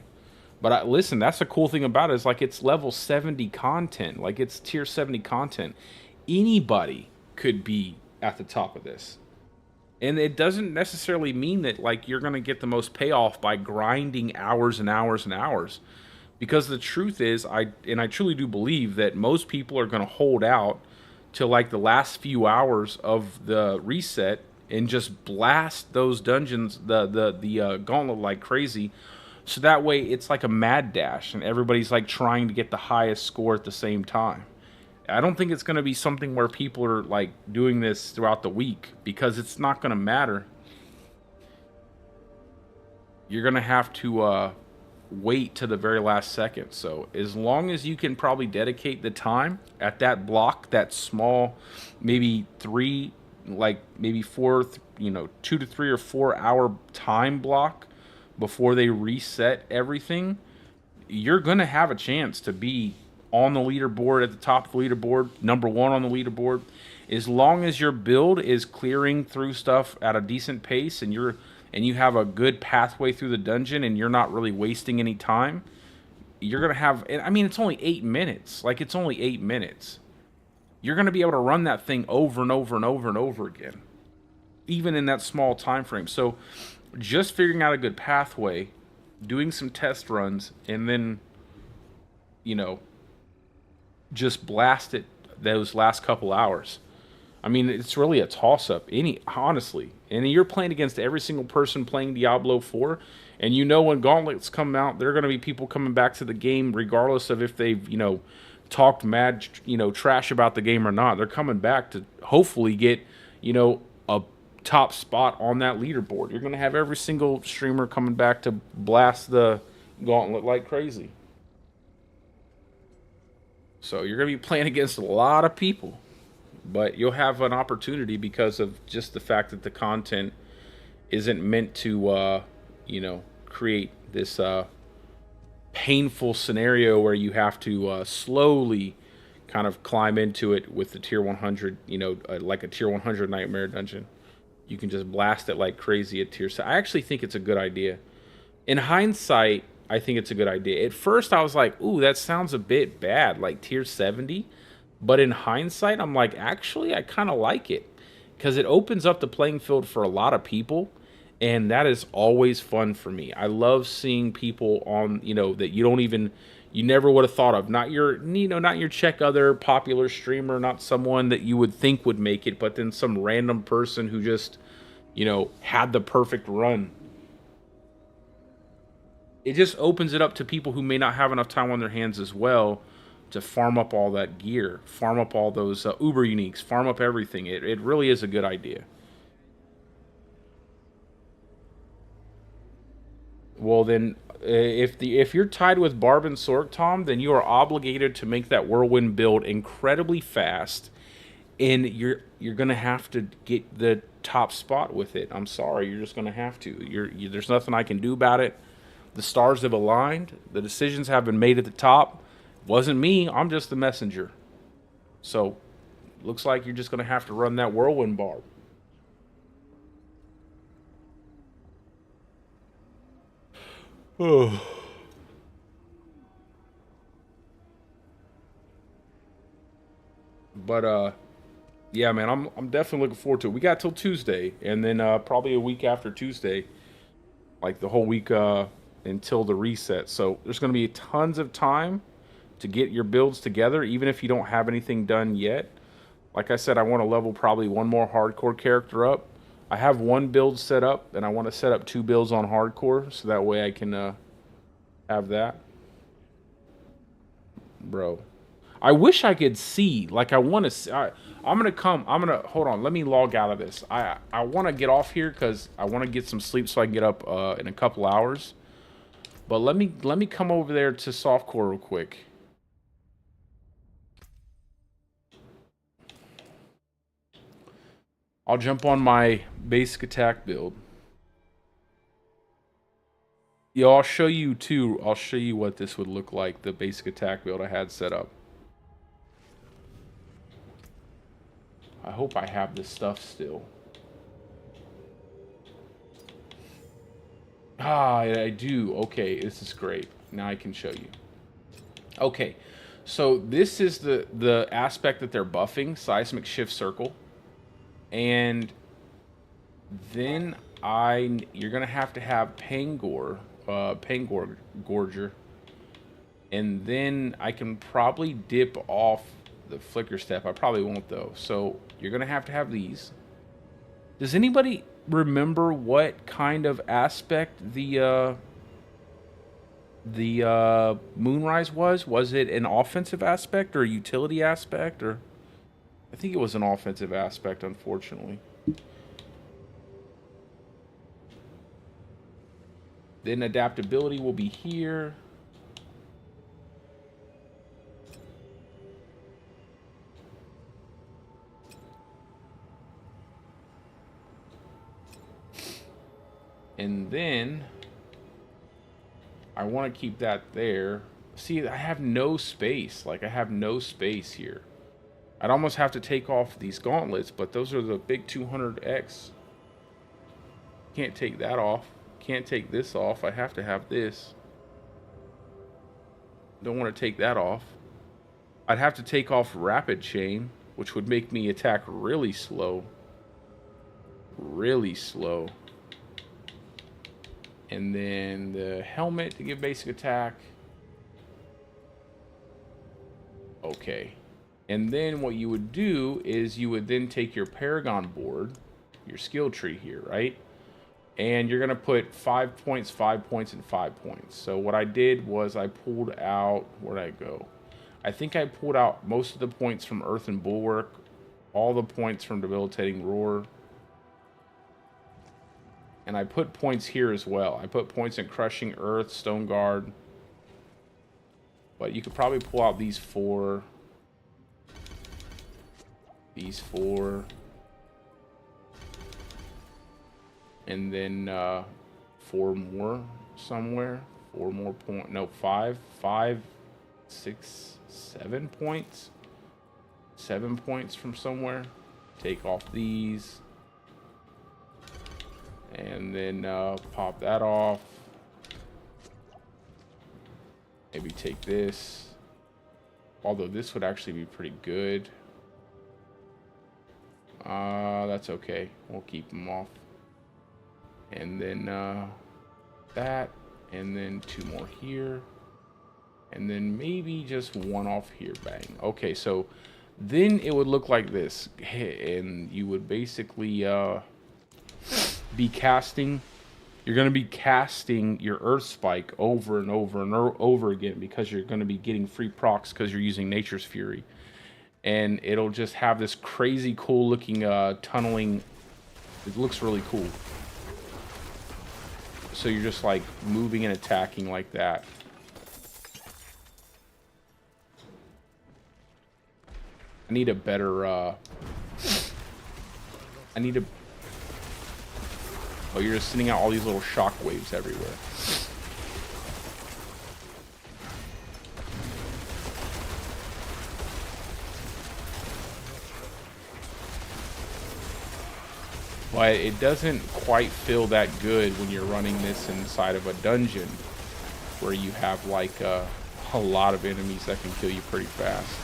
But listen, that's the cool thing about it is like it's level 70 content, like it's tier 70 content. Anybody could be at the top of this. And it doesn't necessarily mean that like you're going to get the most payoff by grinding hours and hours and hours. Because the truth is, I truly do believe that most people are going to hold out till like the last few hours of the reset and just blast those dungeons, the gauntlet like crazy. So that way it's like a mad dash and everybody's like trying to get the highest score at the same time. I don't think it's going to be something where people are like doing this throughout the week because it's not going to matter. You're going to have to wait to the very last second. So as long as you can probably dedicate the time at that block, that small, maybe 3, like maybe 4, 2 to 3 or 4 hour time block before they reset everything, you're going to have a chance to be on the leaderboard, at the top of the leaderboard, number 1 on the leaderboard. As long as your build is clearing through stuff at a decent pace and you have a good pathway through the dungeon and you're not really wasting any time, you're going to have, I mean, it's only 8 minutes. Like, it's only 8 minutes. You're going to be able to run that thing over and over and over and over again, even in that small time frame. So just figuring out a good pathway, doing some test runs, and then, just blast it those last couple hours. I mean, it's really a toss-up, honestly. And you're playing against every single person playing Diablo 4, and when gauntlets come out, there are going to be people coming back to the game regardless of if they've, talked mad, trash about the game or not. They're coming back to hopefully get, a top spot on that leaderboard. You're going to have every single streamer coming back to blast the gauntlet like crazy. So you're going to be playing against a lot of people, but you'll have an opportunity because of just the fact that the content isn't meant to, create this painful scenario where you have to slowly kind of climb into it with the tier 100, like a tier 100 nightmare dungeon. You can just blast it like crazy at tier 7. I actually think it's a good idea. In hindsight, I think it's a good idea. At first, I was like, ooh, that sounds a bit bad, like tier 70. But in hindsight, I'm like, actually, I kind of like it. Because it opens up the playing field for a lot of people. And that is always fun for me. I love seeing people on, that you never would have thought of. Not your check other popular streamer, not someone that you would think would make it, but then some random person who just, had the perfect run. It just opens it up to people who may not have enough time on their hands as well to farm up all that gear, farm up all those Uber uniques, farm up everything. It really is a good idea. Well, then, if you're tied with Barb and Sork, Tom, then you are obligated to make that whirlwind build incredibly fast, and you're gonna have to get the top spot with it. I'm sorry, you're just gonna have to. There's nothing I can do about it. The stars have aligned. The decisions have been made at the top. Wasn't me. I'm just the messenger. So, looks like you're just gonna have to run that whirlwind, Barb. Oh. But yeah, man, I'm definitely looking forward to it. We got till Tuesday, and then probably a week after Tuesday, like the whole week until the reset. So there's going to be tons of time to get your builds together, even if you don't have anything done yet. Like I said, I want to level probably one more hardcore character up. I have one build set up, and I want to set up 2 builds on hardcore, so that way I can have that. Bro, I wish I could see. Like, I want to see. I'm going to hold on. Let me log out of this. I want to get off here because I want to get some sleep so I can get up in a couple hours. But let me come over there to softcore real quick. I'll jump on my basic attack build. Yeah, I'll show you too. I'll show you what this would look like, the basic attack build I had set up. I hope I have this stuff still. Ah, I do. Okay, this is great. Now I can show you. Okay, so this is the aspect that they're buffing, seismic shift circle. And then you're gonna have to have Pangor Gorger, and then I can probably dip off the flicker step. I probably won't though. So you're gonna have to have these. Does anybody remember what kind of aspect the Moonrise was? Was it an offensive aspect or a utility aspect? Or I think it was an offensive aspect, unfortunately. Then adaptability will be here. And then I want to keep that there. See, I have no space. Like, I have no space here. I'd almost have to take off these gauntlets, but those are the big 200X. Can't take that off. Can't take this off. I have to have this. Don't want to take that off. I'd have to take off rapid chain, which would make me attack really slow. Really slow. And then the helmet to give basic attack. Okay. And then what you would do is you would then take your Paragon board, your skill tree here, right? And you're going to put 5 points, 5 points, and 5 points. So what I did was I pulled out... Where'd I go? I think I pulled out most of the points from Earth and Bulwark, all the points from Debilitating Roar. And I put points here as well. I put points in Crushing Earth, Stone Guard. But you could probably pull out these 4. These 4. And then 4 more somewhere. 4 more points. No, 5, 6, 7 points. 7 points from somewhere. Take off these. And then pop that off. Maybe take this. Although this would actually be pretty good. That's okay. We'll keep them off. And then that. And then 2 more here. And then maybe just 1 off here. Bang. Okay, so then it would look like this. And you would basically be casting. You're going to be casting your Earth Spike over and over and over again because you're going to be getting free procs because you're using Nature's Fury. And it'll just have this crazy cool looking tunneling. It looks really cool. So you're just like moving and attacking like that. I need a better I need a... Oh, you're just sending out all these little shock waves everywhere. But it doesn't quite feel that good when you're running this inside of a dungeon where you have like a lot of enemies that can kill you pretty fast.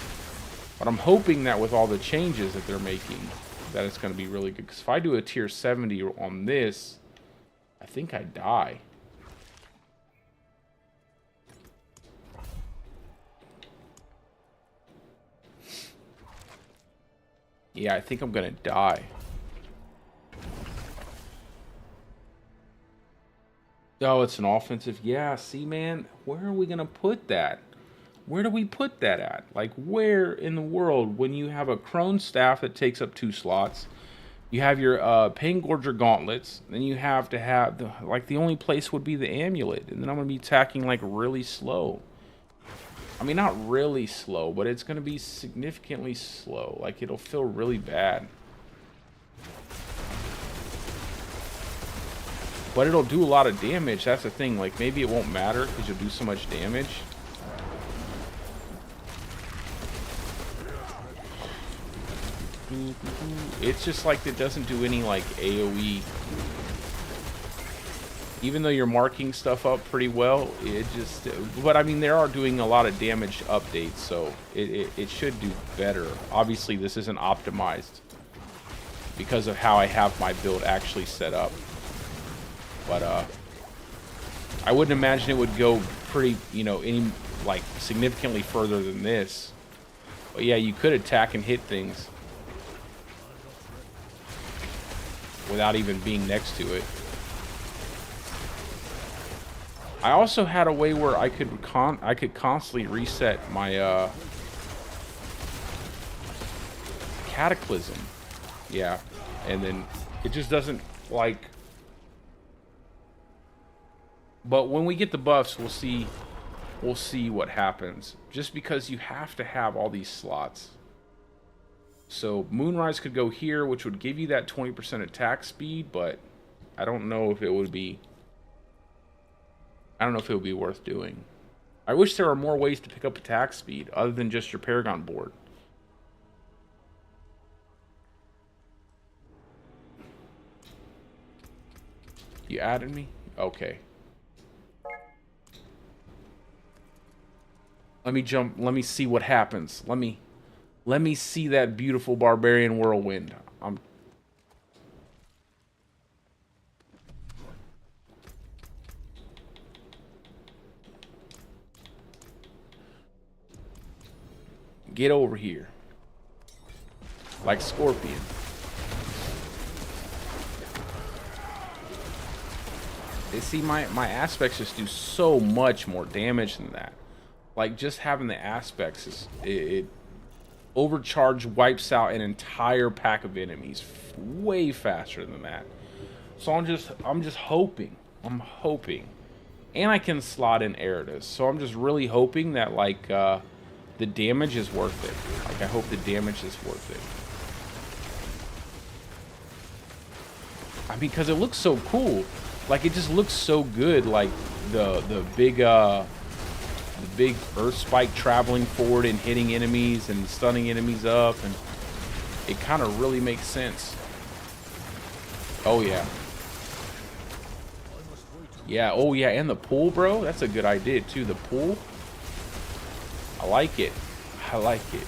But I'm hoping that with all the changes that they're making, that it's going to be really good. Because if I do a tier 70 on this, I think I die. Yeah, I think I'm gonna die. Oh, it's an offensive. Yeah, see, man, where are we gonna put that? Where do we put that at? Like, where in the world, when you have a crone staff that takes up 2 slots, you have your Pain Gorger gauntlets, then you have to have the, like, the only place would be the amulet, and then I'm gonna be attacking like really slow. I mean, not really slow, but it's gonna be significantly slow. Like, it'll feel really bad. But it'll do a lot of damage. That's the thing. Like, maybe it won't matter because you'll do so much damage. It's just like it doesn't do any like AoE. Even though you're marking stuff up pretty well, it just... But I mean, they are doing a lot of damage updates, so it should do better. Obviously, this isn't optimized because of how I have my build actually set up. But I wouldn't imagine it would go pretty, you know, any like significantly further than this. But yeah, you could attack and hit things without even being next to it. I also had a way where I could constantly reset my Cataclysm. Yeah, and then it just doesn't like. But when we get the buffs, we'll see what happens. Just because you have to have all these slots. So Moonrise could go here, which would give you that 20% attack speed, but I don't know if it would be... I don't know if it would be worth doing. I wish there were more ways to pick up attack speed other than just your Paragon board. You added me? Okay. Let me jump. Let me see what happens. Let me see that beautiful barbarian whirlwind. Get over here. Like Scorpion. You see, my aspects just do so much more damage than that. Like, just having the aspects is it overcharge wipes out an entire pack of enemies way faster than that. So I'm just hoping. I'm hoping. And I can slot in Eridus. So I'm just really hoping that like the damage is worth it. Like, I hope the damage is worth it. I mean, because it looks so cool. Like, it just looks so good. Like the big earth spike traveling forward and hitting enemies and stunning enemies up, and it kind of really makes sense. Oh yeah. Yeah, oh yeah, and the pool, bro. That's a good idea too. The pool. I like it. I like it.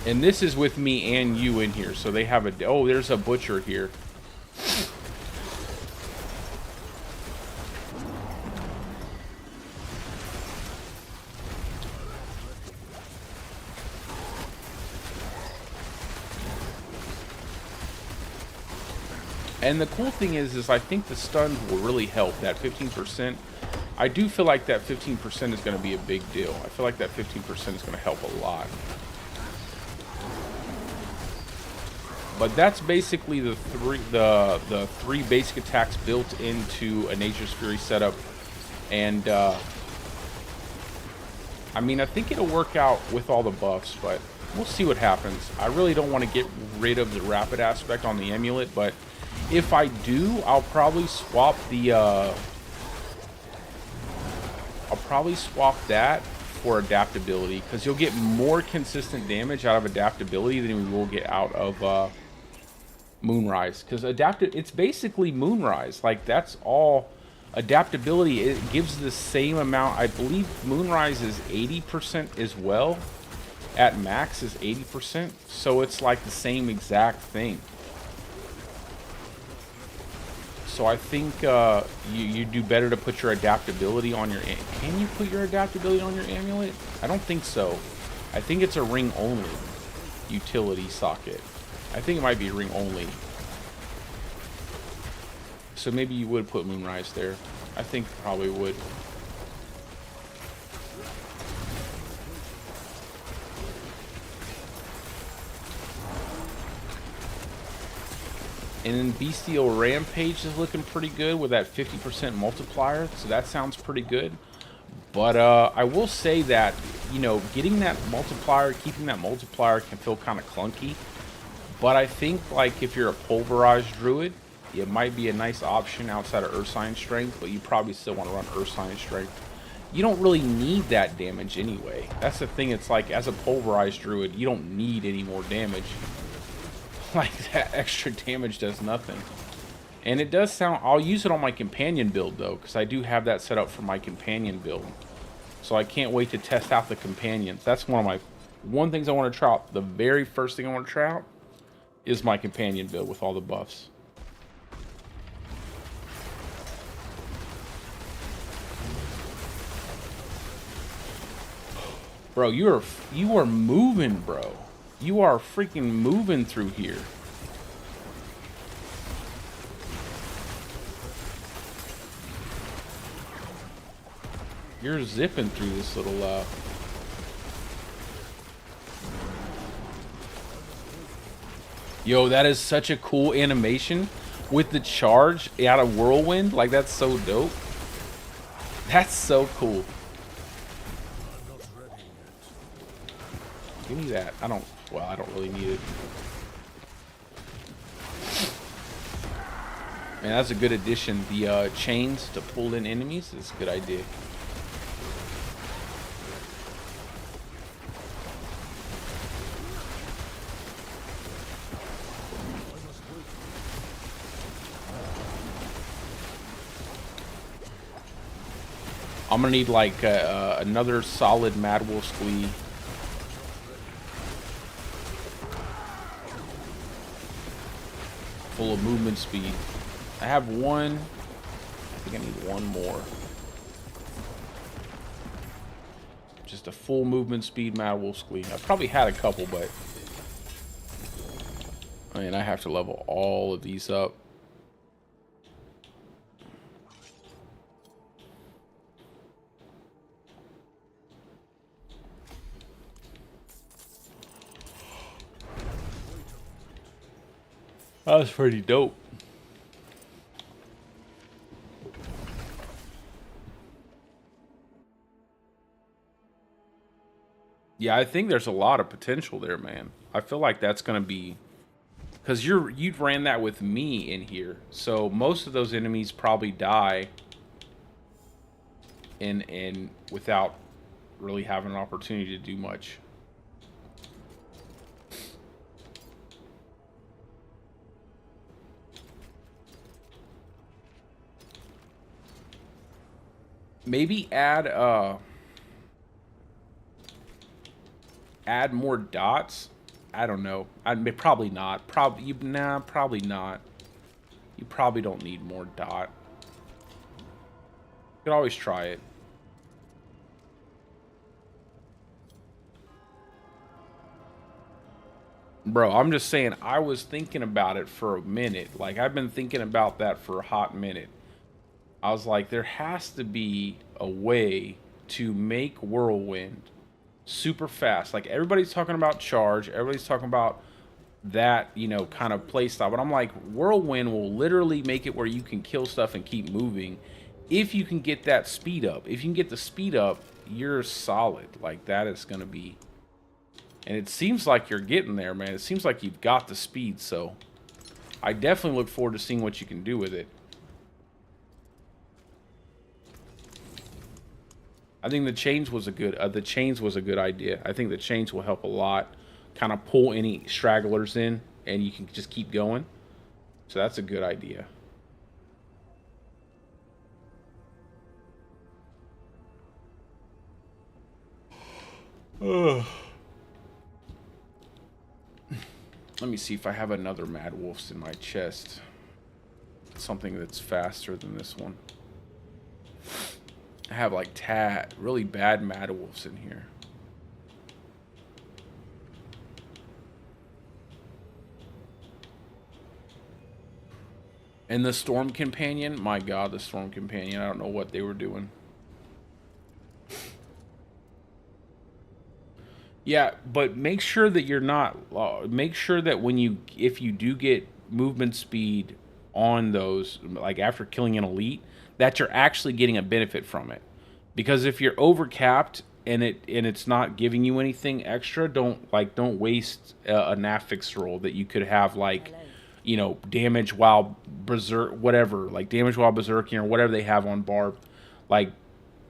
And this is with me and you in here, so they have a... Oh, there's a butcher here. And the cool thing is I think the stuns will really help. That 15%. I do feel like that 15% is going to be a big deal. I feel like that 15% is going to help a lot. But that's basically the three basic attacks built into a Nature's Fury setup. And I mean, I think it'll work out with all the buffs, but we'll see what happens. I really don't want to get rid of the rapid aspect on the amulet, but if I do, I'll probably swap the that for adaptability, because you'll get more consistent damage out of adaptability than we will get out of Moonrise. Because it's basically Moonrise. Like, that's all adaptability. It gives the same amount. I believe Moonrise is 80% as well. At max is 80%. So it's like the same exact thing. So I think you do better to put your adaptability on your... Can you put your adaptability on your amulet? I don't think so. I think it's a ring only utility socket. I think it might be ring only. So maybe you would put Moonrise there. I think probably would. And then Bestial Rampage is looking pretty good with that 50% multiplier, so that sounds pretty good. But I will say that, you know, getting that multiplier, keeping that multiplier can feel kind of clunky. But I think, like, if you're a Pulverized Druid, it might be a nice option outside of Ursine Strength, but you probably still want to run Ursine Strength. You don't really need that damage anyway. That's the thing, it's like, as a Pulverized Druid, you don't need any more damage. Like, that extra damage does nothing. And it does sound... I'll use it on my companion build, though, because I do have that set up for my companion build. So I can't wait to test out the companions. That's one things I want to try out. The very first thing I want to try out is my companion build with all the buffs. Bro, you are moving, bro. You are freaking moving through here. You're zipping through this little, Yo, that is such a cool animation with the charge out of Whirlwind. Like, that's so dope. That's so cool. Give me that. I don't really need it. Man, that's a good addition. The chains to pull in enemies is a good idea. I'm gonna need like another solid Mad Wolf Squee. Full of movement speed. I have one. I think I need one more. Just a full movement speed Mad Wolf Squee. I probably had a couple, but I mean, I have to level all of these up. That was pretty dope. Yeah, I think there's a lot of potential there, man. I feel like that's gonna be, because you ran that with me in here, so most of those enemies probably die in without really having an opportunity to do much. Maybe add more dots. I don't know. Probably not. Probably not. You probably don't need more dot. You could always try it. Bro, I'm just saying, I was thinking about it for a minute. Like, I've been thinking about that for a hot minute. I was like, there has to be a way to make Whirlwind super fast. Like, everybody's talking about charge. Everybody's talking about that, you know, kind of play style. But I'm like, Whirlwind will literally make it where you can kill stuff and keep moving if you can get that speed up. If you can get the speed up, you're solid. Like, that is going to be... And it seems like you're getting there, man. It seems like you've got the speed, so I definitely look forward to seeing what you can do with it. I think the chains was a good idea. I think the chains will help a lot. Kind of pull any stragglers in, and you can just keep going. So that's a good idea. Ugh. Let me see if I have another Mad Wolf's in my chest. Something that's faster than this one. I have like really bad Mad Wolves in here. And the Storm Companion, my god, the Storm Companion, I don't know what they were doing. Yeah, but make sure that you're not, make sure that when you, if you do get movement speed on those, like after killing an elite, that you're actually getting a benefit from it. Because if you're overcapped and it's not giving you anything extra, don't waste an affix roll that you could have, like, you know, damage while berserk, whatever, like damage while berserking or whatever they have on barb. Like,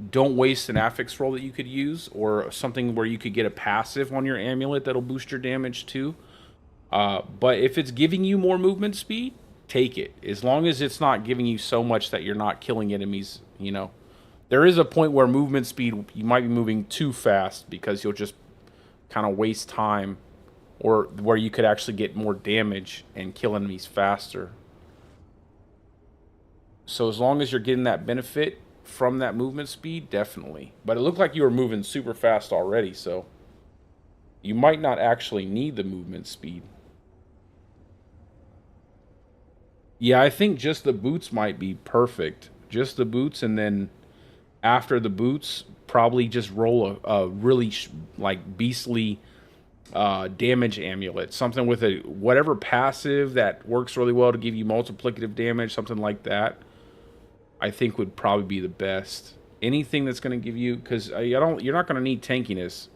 don't waste an affix roll that you could use, or something where you could get a passive on your amulet that'll boost your damage too. But if it's giving you more movement speed, take it. As long as it's not giving you so much that you're not killing enemies, you know. There is a point where movement speed, you might be moving too fast because you'll just kind of waste time, or where you could actually get more damage and kill enemies faster. So as long as you're getting that benefit from that movement speed, definitely. But it looked like you were moving super fast already, so you might not actually need the movement speed. Yeah, I think just the boots might be perfect. Just the boots, and then after the boots, probably just roll a really like beastly damage amulet. Something with a whatever passive that works really well to give you multiplicative damage, something like that. I think would probably be the best. Anything that's going to give you, because you're not going to need tankiness.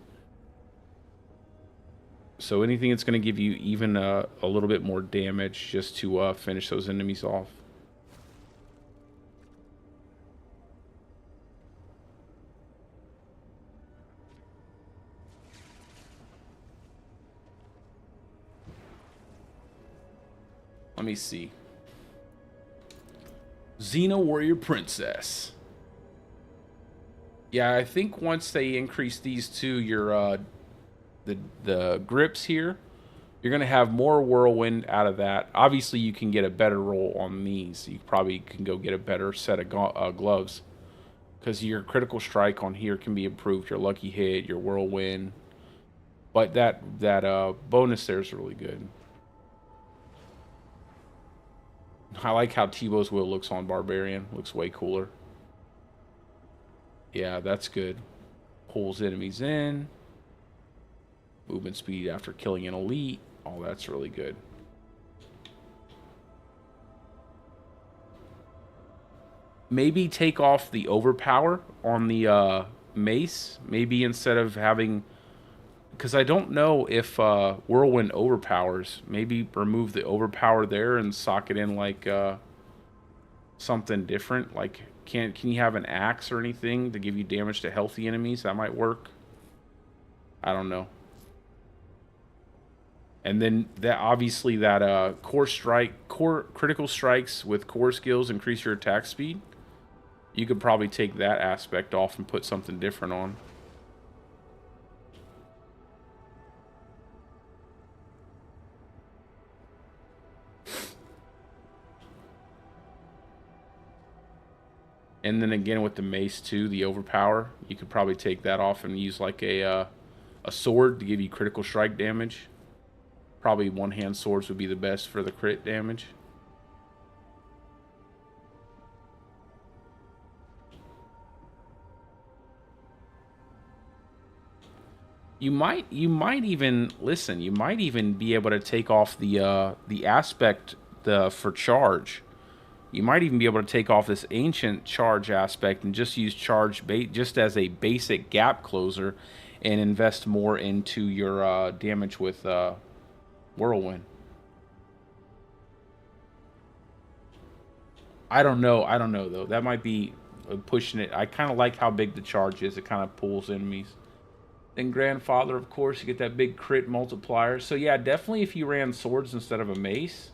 So anything that's going to give you even a little bit more damage just to finish those enemies off. Let me see. Xena Warrior Princess. Yeah, I think once they increase these to your the grips here, you're gonna have more whirlwind out of that. Obviously, you can get a better roll on these. You probably can go get a better set of gloves, because your critical strike on here can be improved. Your lucky hit, your whirlwind, but that bonus there is really good. I like how Tebow's Will looks on Barbarian. Looks way cooler. Yeah, that's good. Pulls enemies in. Movement speed after killing an elite. Oh, that's really good. Maybe take off the overpower on the mace. Maybe instead of having... Because I don't know if Whirlwind overpowers. Maybe remove the overpower there and sock it in like something different. Like, can you have an axe or anything to give you damage to healthy enemies? That might work. I don't know. And then that obviously that core critical strikes with core skills increase your attack speed. You could probably take that aspect off and put something different on. And then again with the mace too, the overpower, you could probably take that off and use like a sword to give you critical strike damage. Probably one-hand swords would be the best for the crit damage. You might even listen. You might even be able to take off the aspect for charge. You might even be able to take off this ancient charge aspect and just use charge just as a basic gap closer, and invest more into your damage with whirlwind. I don't know. I don't know though. That might be pushing it. I kind of like how big the charge is. It kind of pulls enemies. Then grandfather, of course, you get that big crit multiplier. So yeah, definitely if you ran swords instead of a mace,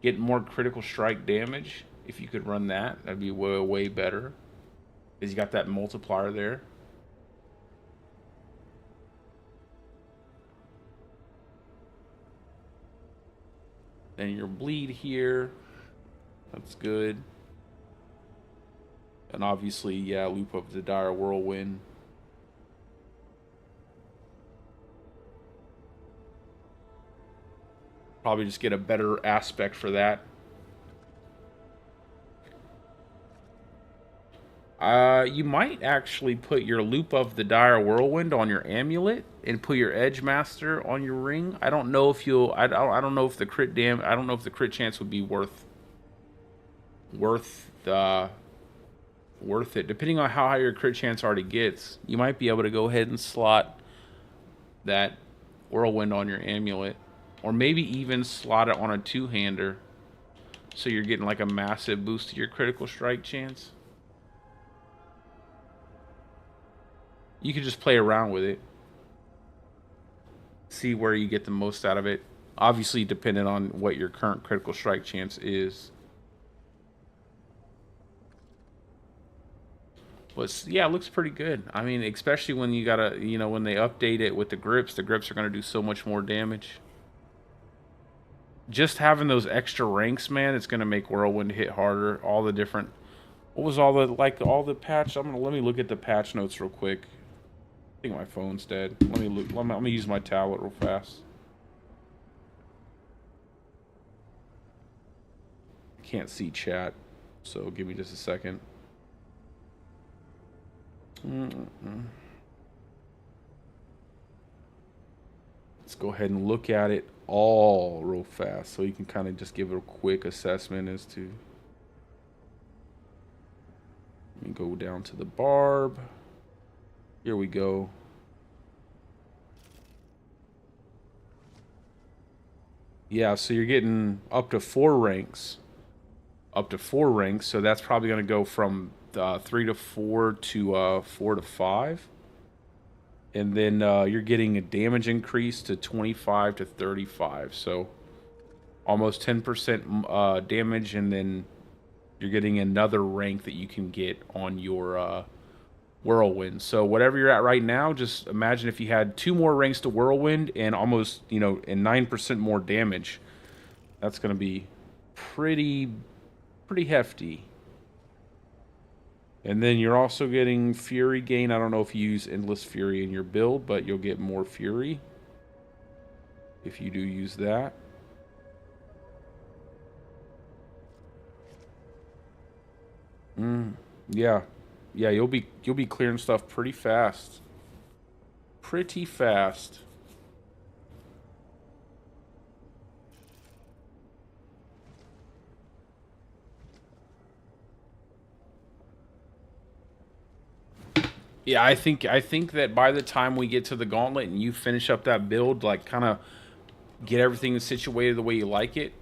get more critical strike damage. If you could run that, that'd be way, way better. Because you got that multiplier there. Then your bleed here. That's good. And obviously, yeah, loop up the dire whirlwind. Probably just get a better aspect for that. You might actually put your Loop of the Dire Whirlwind on your amulet and put your Edge Master on your ring. I don't know if you'll. I don't know if the crit I don't know if the crit chance would be worth it. Depending on how high your crit chance already gets, you might be able to go ahead and slot that Whirlwind on your amulet, or maybe even slot it on a two-hander, so you're getting like a massive boost to your critical strike chance. You could just play around with it. See where you get the most out of it. Obviously, depending on what your current critical strike chance is. But yeah, it looks pretty good. I mean, especially when you gotta, you know, when they update it with the grips are gonna do so much more damage. Just having those extra ranks, man, it's gonna make Whirlwind hit harder. All the different, what was all the patch? Let me look at the patch notes real quick. I think my phone's dead. Let me use my tablet real fast. I can't see chat, so give me just a second. Let's go ahead and look at it all real fast so you can kind of just give it a quick assessment as to. Let me go down to the barb. Here we go. Yeah, so you're getting up to 4 ranks. Up to 4 ranks, so that's probably going to go from 3 to 4 to 4 to 5. And then you're getting a damage increase to 25 to 35. So almost 10% damage, and then you're getting another rank that you can get on your Whirlwind. So whatever you're at right now, just imagine if you had 2 more ranks to Whirlwind and almost, you know, and 9% more damage. That's going to be pretty hefty. And then you're also getting Fury gain. I don't know if you use Endless Fury in your build, but you'll get more Fury if you do use that. Yeah. Yeah, you'll be clearing stuff pretty fast. Pretty fast. Yeah, I think that by the time we get to the gauntlet and you finish up that build, like kind of get everything situated the way you like it,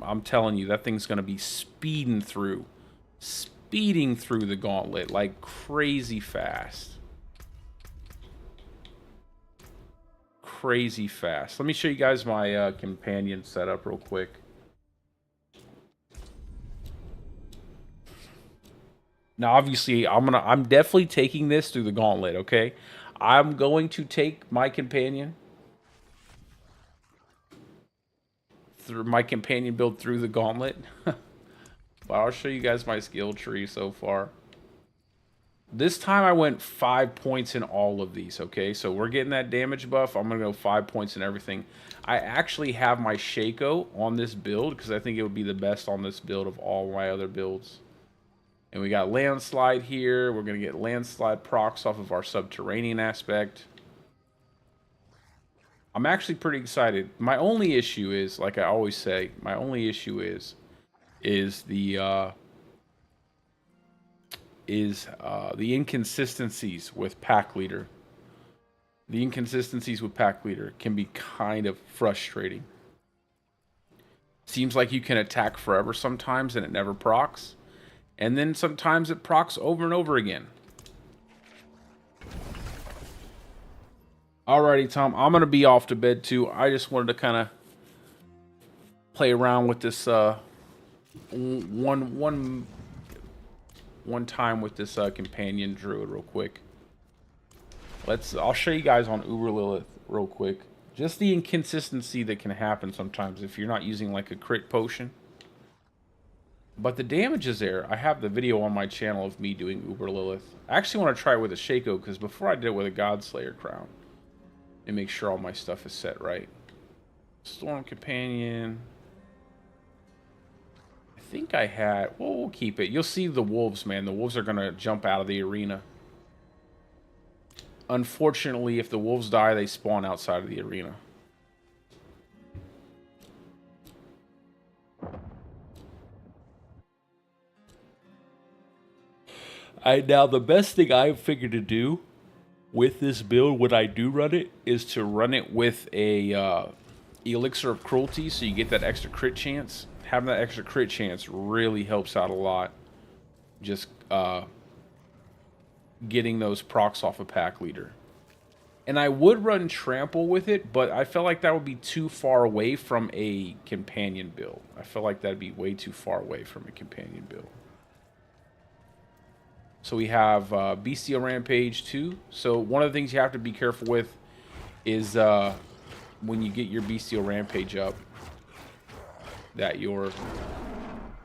I'm telling you, that thing's going to be speeding through the gauntlet like crazy fast. Crazy fast. Let me show you guys my companion setup real quick. Now, obviously, I'm definitely taking this through the gauntlet, okay? I'm going to take my companion build through the gauntlet. But I'll show you guys my skill tree so far. This time I went 5 points in all of these, okay? So we're getting that damage buff. I'm going to go 5 points in everything. I actually have my Shaco on this build because I think it would be the best on this build of all my other builds. And we got Landslide here. We're going to get Landslide procs off of our Subterranean aspect. I'm actually pretty excited. My only issue is, like I always say, my only issue is the inconsistencies with Pack Leader. The inconsistencies with Pack Leader can be kind of frustrating. Seems like you can attack forever sometimes and it never procs. And then sometimes it procs over and over again. Alrighty, Tom. I'm going to be off to bed too. I just wanted to kind of play around with this one time with this companion druid real quick. I'll show you guys on Uber Lilith real quick. Just the inconsistency that can happen sometimes if you're not using like a crit potion. But the damage is there. I have the video on my channel of me doing Uber Lilith. I actually want to try it with a Shaco because before I did it with a Godslayer crown. And make sure all my stuff is set right. Storm Companion. I think I had... Well, we'll keep it. You'll see the wolves, man. The wolves are going to jump out of the arena. Unfortunately, if the wolves die, they spawn outside of the arena. Now, the best thing I've figured to do with this build, when I do run it, is to run it with a elixir of cruelty, so you get that extra crit chance. Having that extra crit chance really helps out a lot. Just getting those procs off a pack leader. And I would run trample with it, but I felt like that would be too far away from a companion build. I feel like that'd be way too far away from a companion build. So we have Bestial Rampage 2. So one of the things you have to be careful with is when you get your Bestial Rampage up, that you're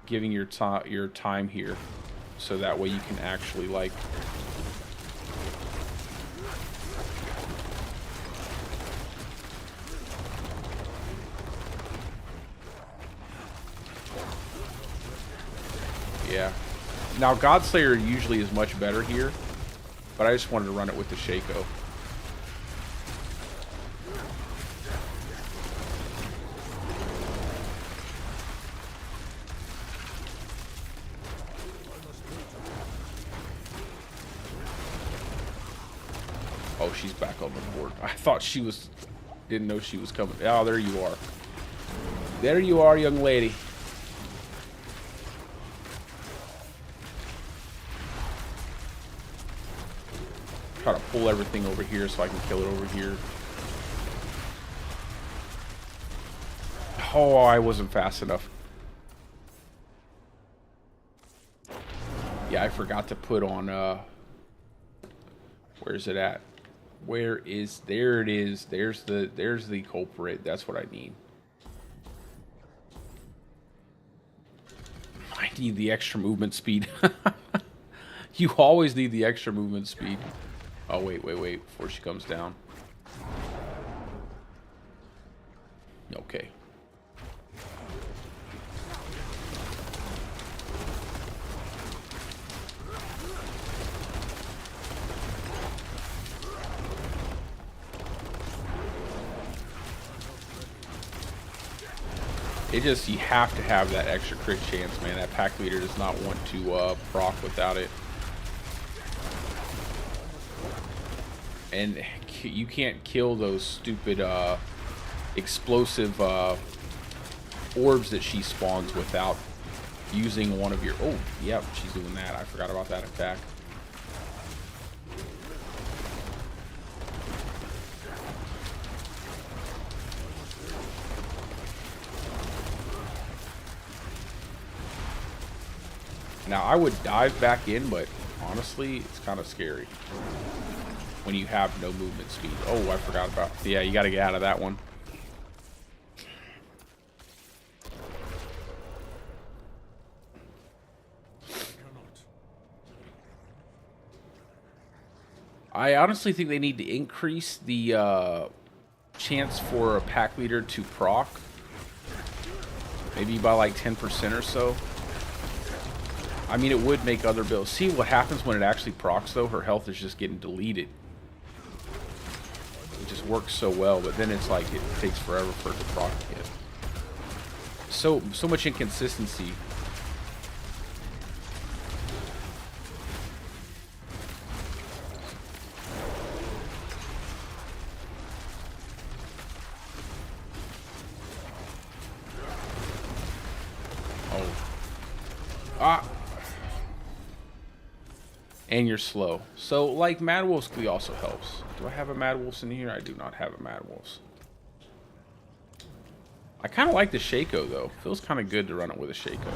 giving your time here, so that way you can actually like yeah. Now, Godslayer usually is much better here, but I just wanted to run it with the Shaco. Oh, she's back on the board. I thought she was... Didn't know she was coming. Oh, there you are. There you are, young lady. Try to pull everything over here so I can kill it over here. Oh, I wasn't fast enough. Yeah, I forgot to put on, where's it at? There it is. There's the culprit. That's what I need. I need the extra movement speed. You always need the extra movement speed. Oh, wait, before she comes down. Okay. It just, you have to have that extra crit chance, man. That pack leader does not want to proc without it. And you can't kill those stupid explosive orbs that she spawns without using one of your... Oh, yep, she's doing that. I forgot about that attack. Now, I would dive back in, but honestly, it's kind of scary when you have no movement speed. Oh, I forgot about... Yeah, you got to get out of that one. I honestly think they need to increase the chance for a pack leader to proc. Maybe by like 10% or so. I mean, it would make other builds. See what happens when it actually procs, though? Her health is just getting deleted. It just works so well, but then it's like it takes forever for it to proc again. So much inconsistency. Oh. Ah! And you're slow. So, like, Mad Wolf's Glee also helps. Do I have a Mad Wolf's in here? I do not have a Mad Wolf's. I kind of like the Shaco, though. Feels kind of good to run it with a Shaco.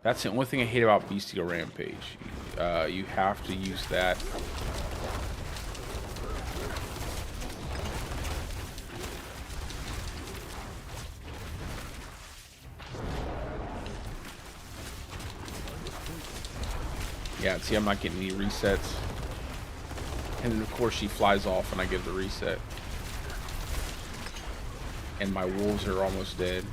That's the only thing I hate about Bestial Rampage. You have to use that. Yeah, see, I'm not getting any resets. And then, of course, she flies off and I get the reset. And my wolves are almost dead.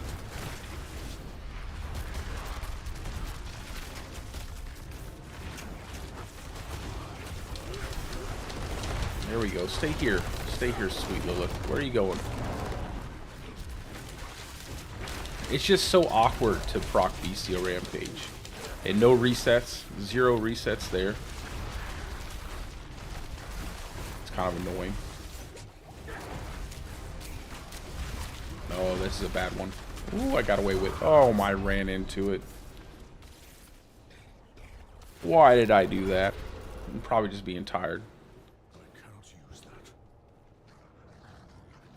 There we go. Stay here. Stay here, sweet Lilith. Where are you going? It's just so awkward to proc Bestial Rampage. And no resets. 0 resets there. It's kind of annoying. Oh, this is a bad one. Ooh, I got away with... Oh, I ran into it. Why did I do that? I'm probably just being tired. I cannot use that.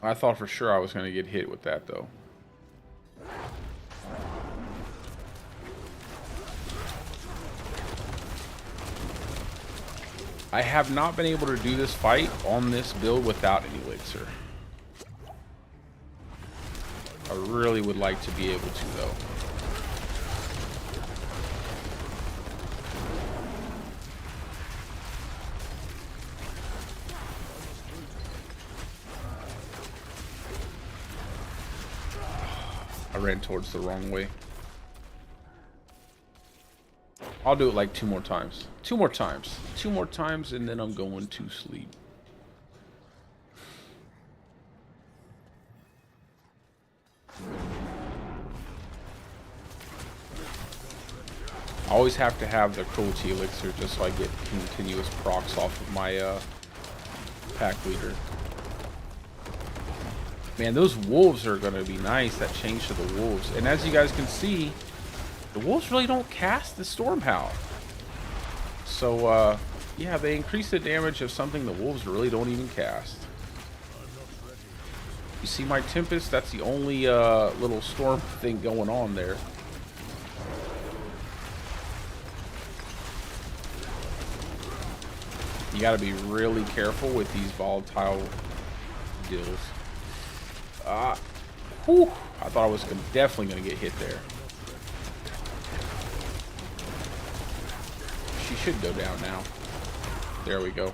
I thought for sure I was going to get hit with that, though. I have not been able to do this fight on this build without an elixir. I really would like to be able to, though. I ran towards the wrong way. I'll do it like 2 more times. 2 more times. 2 more times, and then I'm going to sleep. I always have to have the cruelty elixir just so I get continuous procs off of my pack leader. Man, those wolves are going to be nice. That change to the wolves. And as you guys can see, the wolves really don't cast the Storm Howl. So, yeah, they increase the damage of something the wolves really don't even cast. You see my Tempest? That's the only little storm thing going on there. You got to be really careful with these volatile deals. Whew, I thought I was definitely going to get hit there. She should go down now. There we go.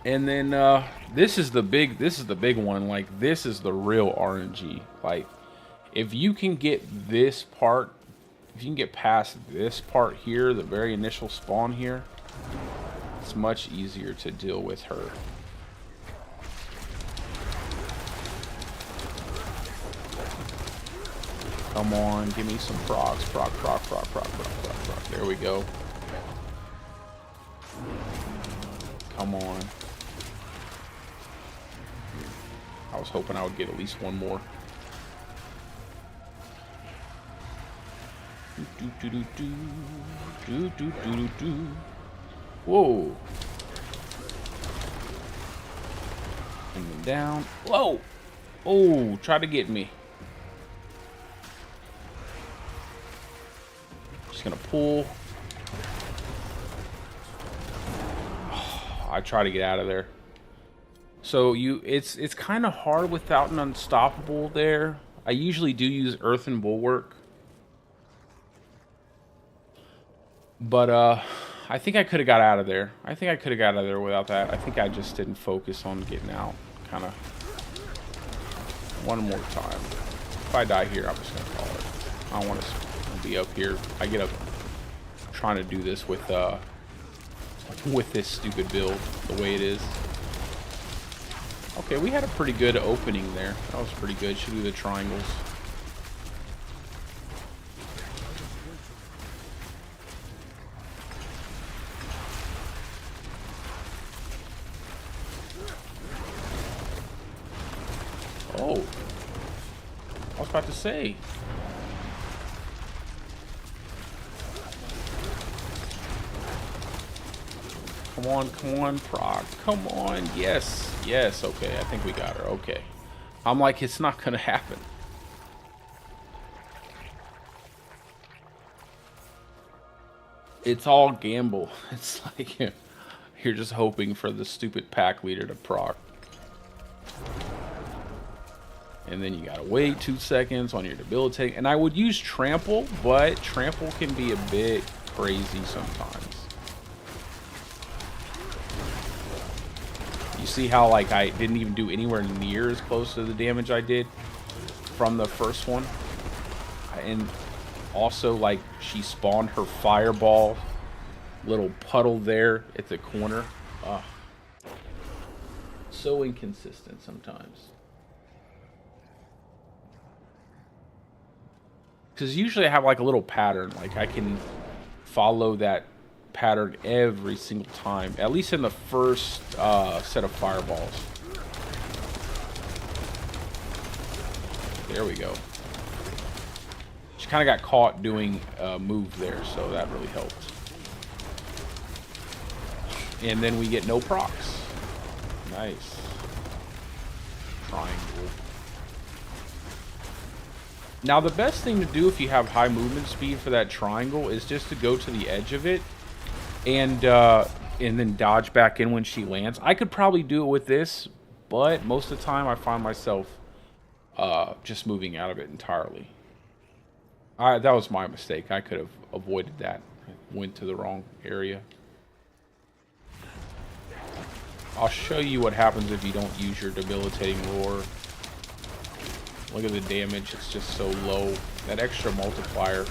And then this is the big one. Like, this is the real RNG. Like, if you can get this part, if you can get past this part here, the very initial spawn here, it's much easier to deal with her. Come on, give me some procs. Proc. There we go. Come on. I was hoping I would get at least one more. Whoa. And then down. Whoa. Oh, try to get me. Just gonna pull. I try to get out of there. So it's kind of hard without an unstoppable there. I usually do use Earthen Bulwark, but I think I could have got out of there. I think I could have got out of there without that. I think I just didn't focus on getting out. Kind of. One more time. If I die here, I'm just gonna call it. I don't want to be up here. I get up trying to do this with this stupid build the way it is. Okay, we had a pretty good opening there. That was pretty good. Should do the triangles. Oh, I was about to say. Come on, proc. Come on, yes, okay, I think we got her, okay. I'm like, it's not gonna happen. It's all gamble. It's like, you're just hoping for the stupid pack leader to proc. And then you gotta wait 2 seconds on your debilitating. And I would use trample, but trample can be a bit crazy sometimes. You see how, like, I didn't even do anywhere near as close to the damage I did from the first one? And also, like, she spawned her fireball little puddle there at the corner. Ah, so inconsistent sometimes. Because usually I have like a little pattern. Like I can follow that pattern every single time. At least in the first set of fireballs. There we go. She kind of got caught doing a move there, so that really helped. And then we get no procs. Nice. Triangle. Now the best thing to do if you have high movement speed for that triangle is just to go to the edge of it and then dodge back in when she lands. I could probably do it with this, but most of the time I find myself just moving out of it entirely. That was my mistake. I could have avoided that. I went to the wrong area. I'll show you what happens if you don't use your debilitating roar. Look at the damage, it's just so low. That extra multiplier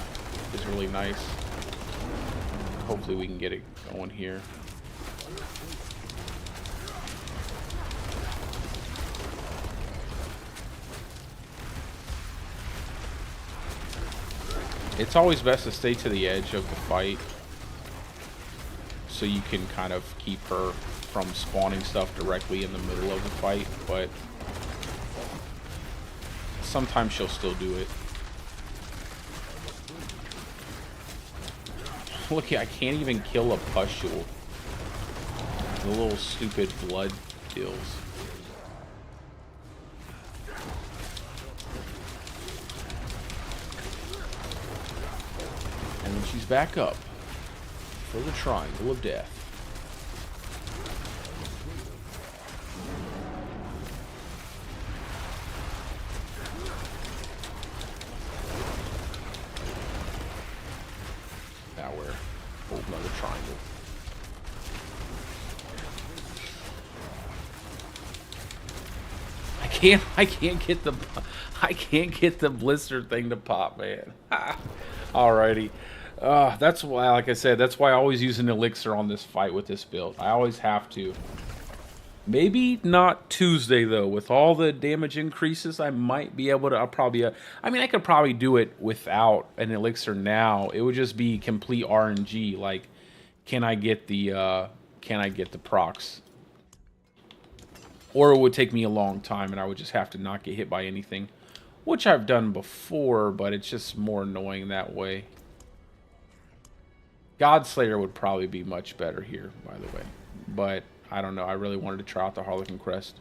is really nice. Hopefully we can get it going here. It's always best to stay to the edge of the fight so you can kind of keep her from spawning stuff directly in the middle of the fight, but sometimes she'll still do it. Look, I can't even kill a pustule. The little stupid blood kills. And then she's back up for the triangle of death. Now we're holding another triangle. I can't get the blister thing to pop, man. Alrighty. That's why, like I said, that's why I always use an elixir on this fight with this build. I always have to. Maybe not Tuesday, though. With all the damage increases, I might be able to... I mean, I could probably do it without an elixir now. It would just be complete RNG. Like, can I get the procs? Or it would take me a long time, and I would just have to not get hit by anything. Which I've done before, but it's just more annoying that way. Godslayer would probably be much better here, by the way. But... I don't know. I really wanted to try out the Harlequin Crest.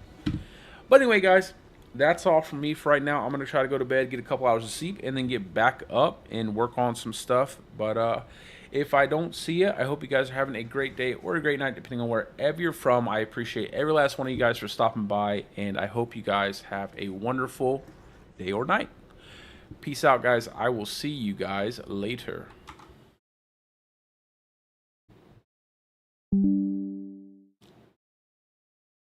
But anyway, guys, that's all from me for right now. I'm going to try to go to bed, get a couple hours of sleep, and then get back up and work on some stuff. But if I don't see you, I hope you guys are having a great day or a great night, depending on wherever you're from. I appreciate every last one of you guys for stopping by, and I hope you guys have a wonderful day or night. Peace out, guys. I will see you guys later.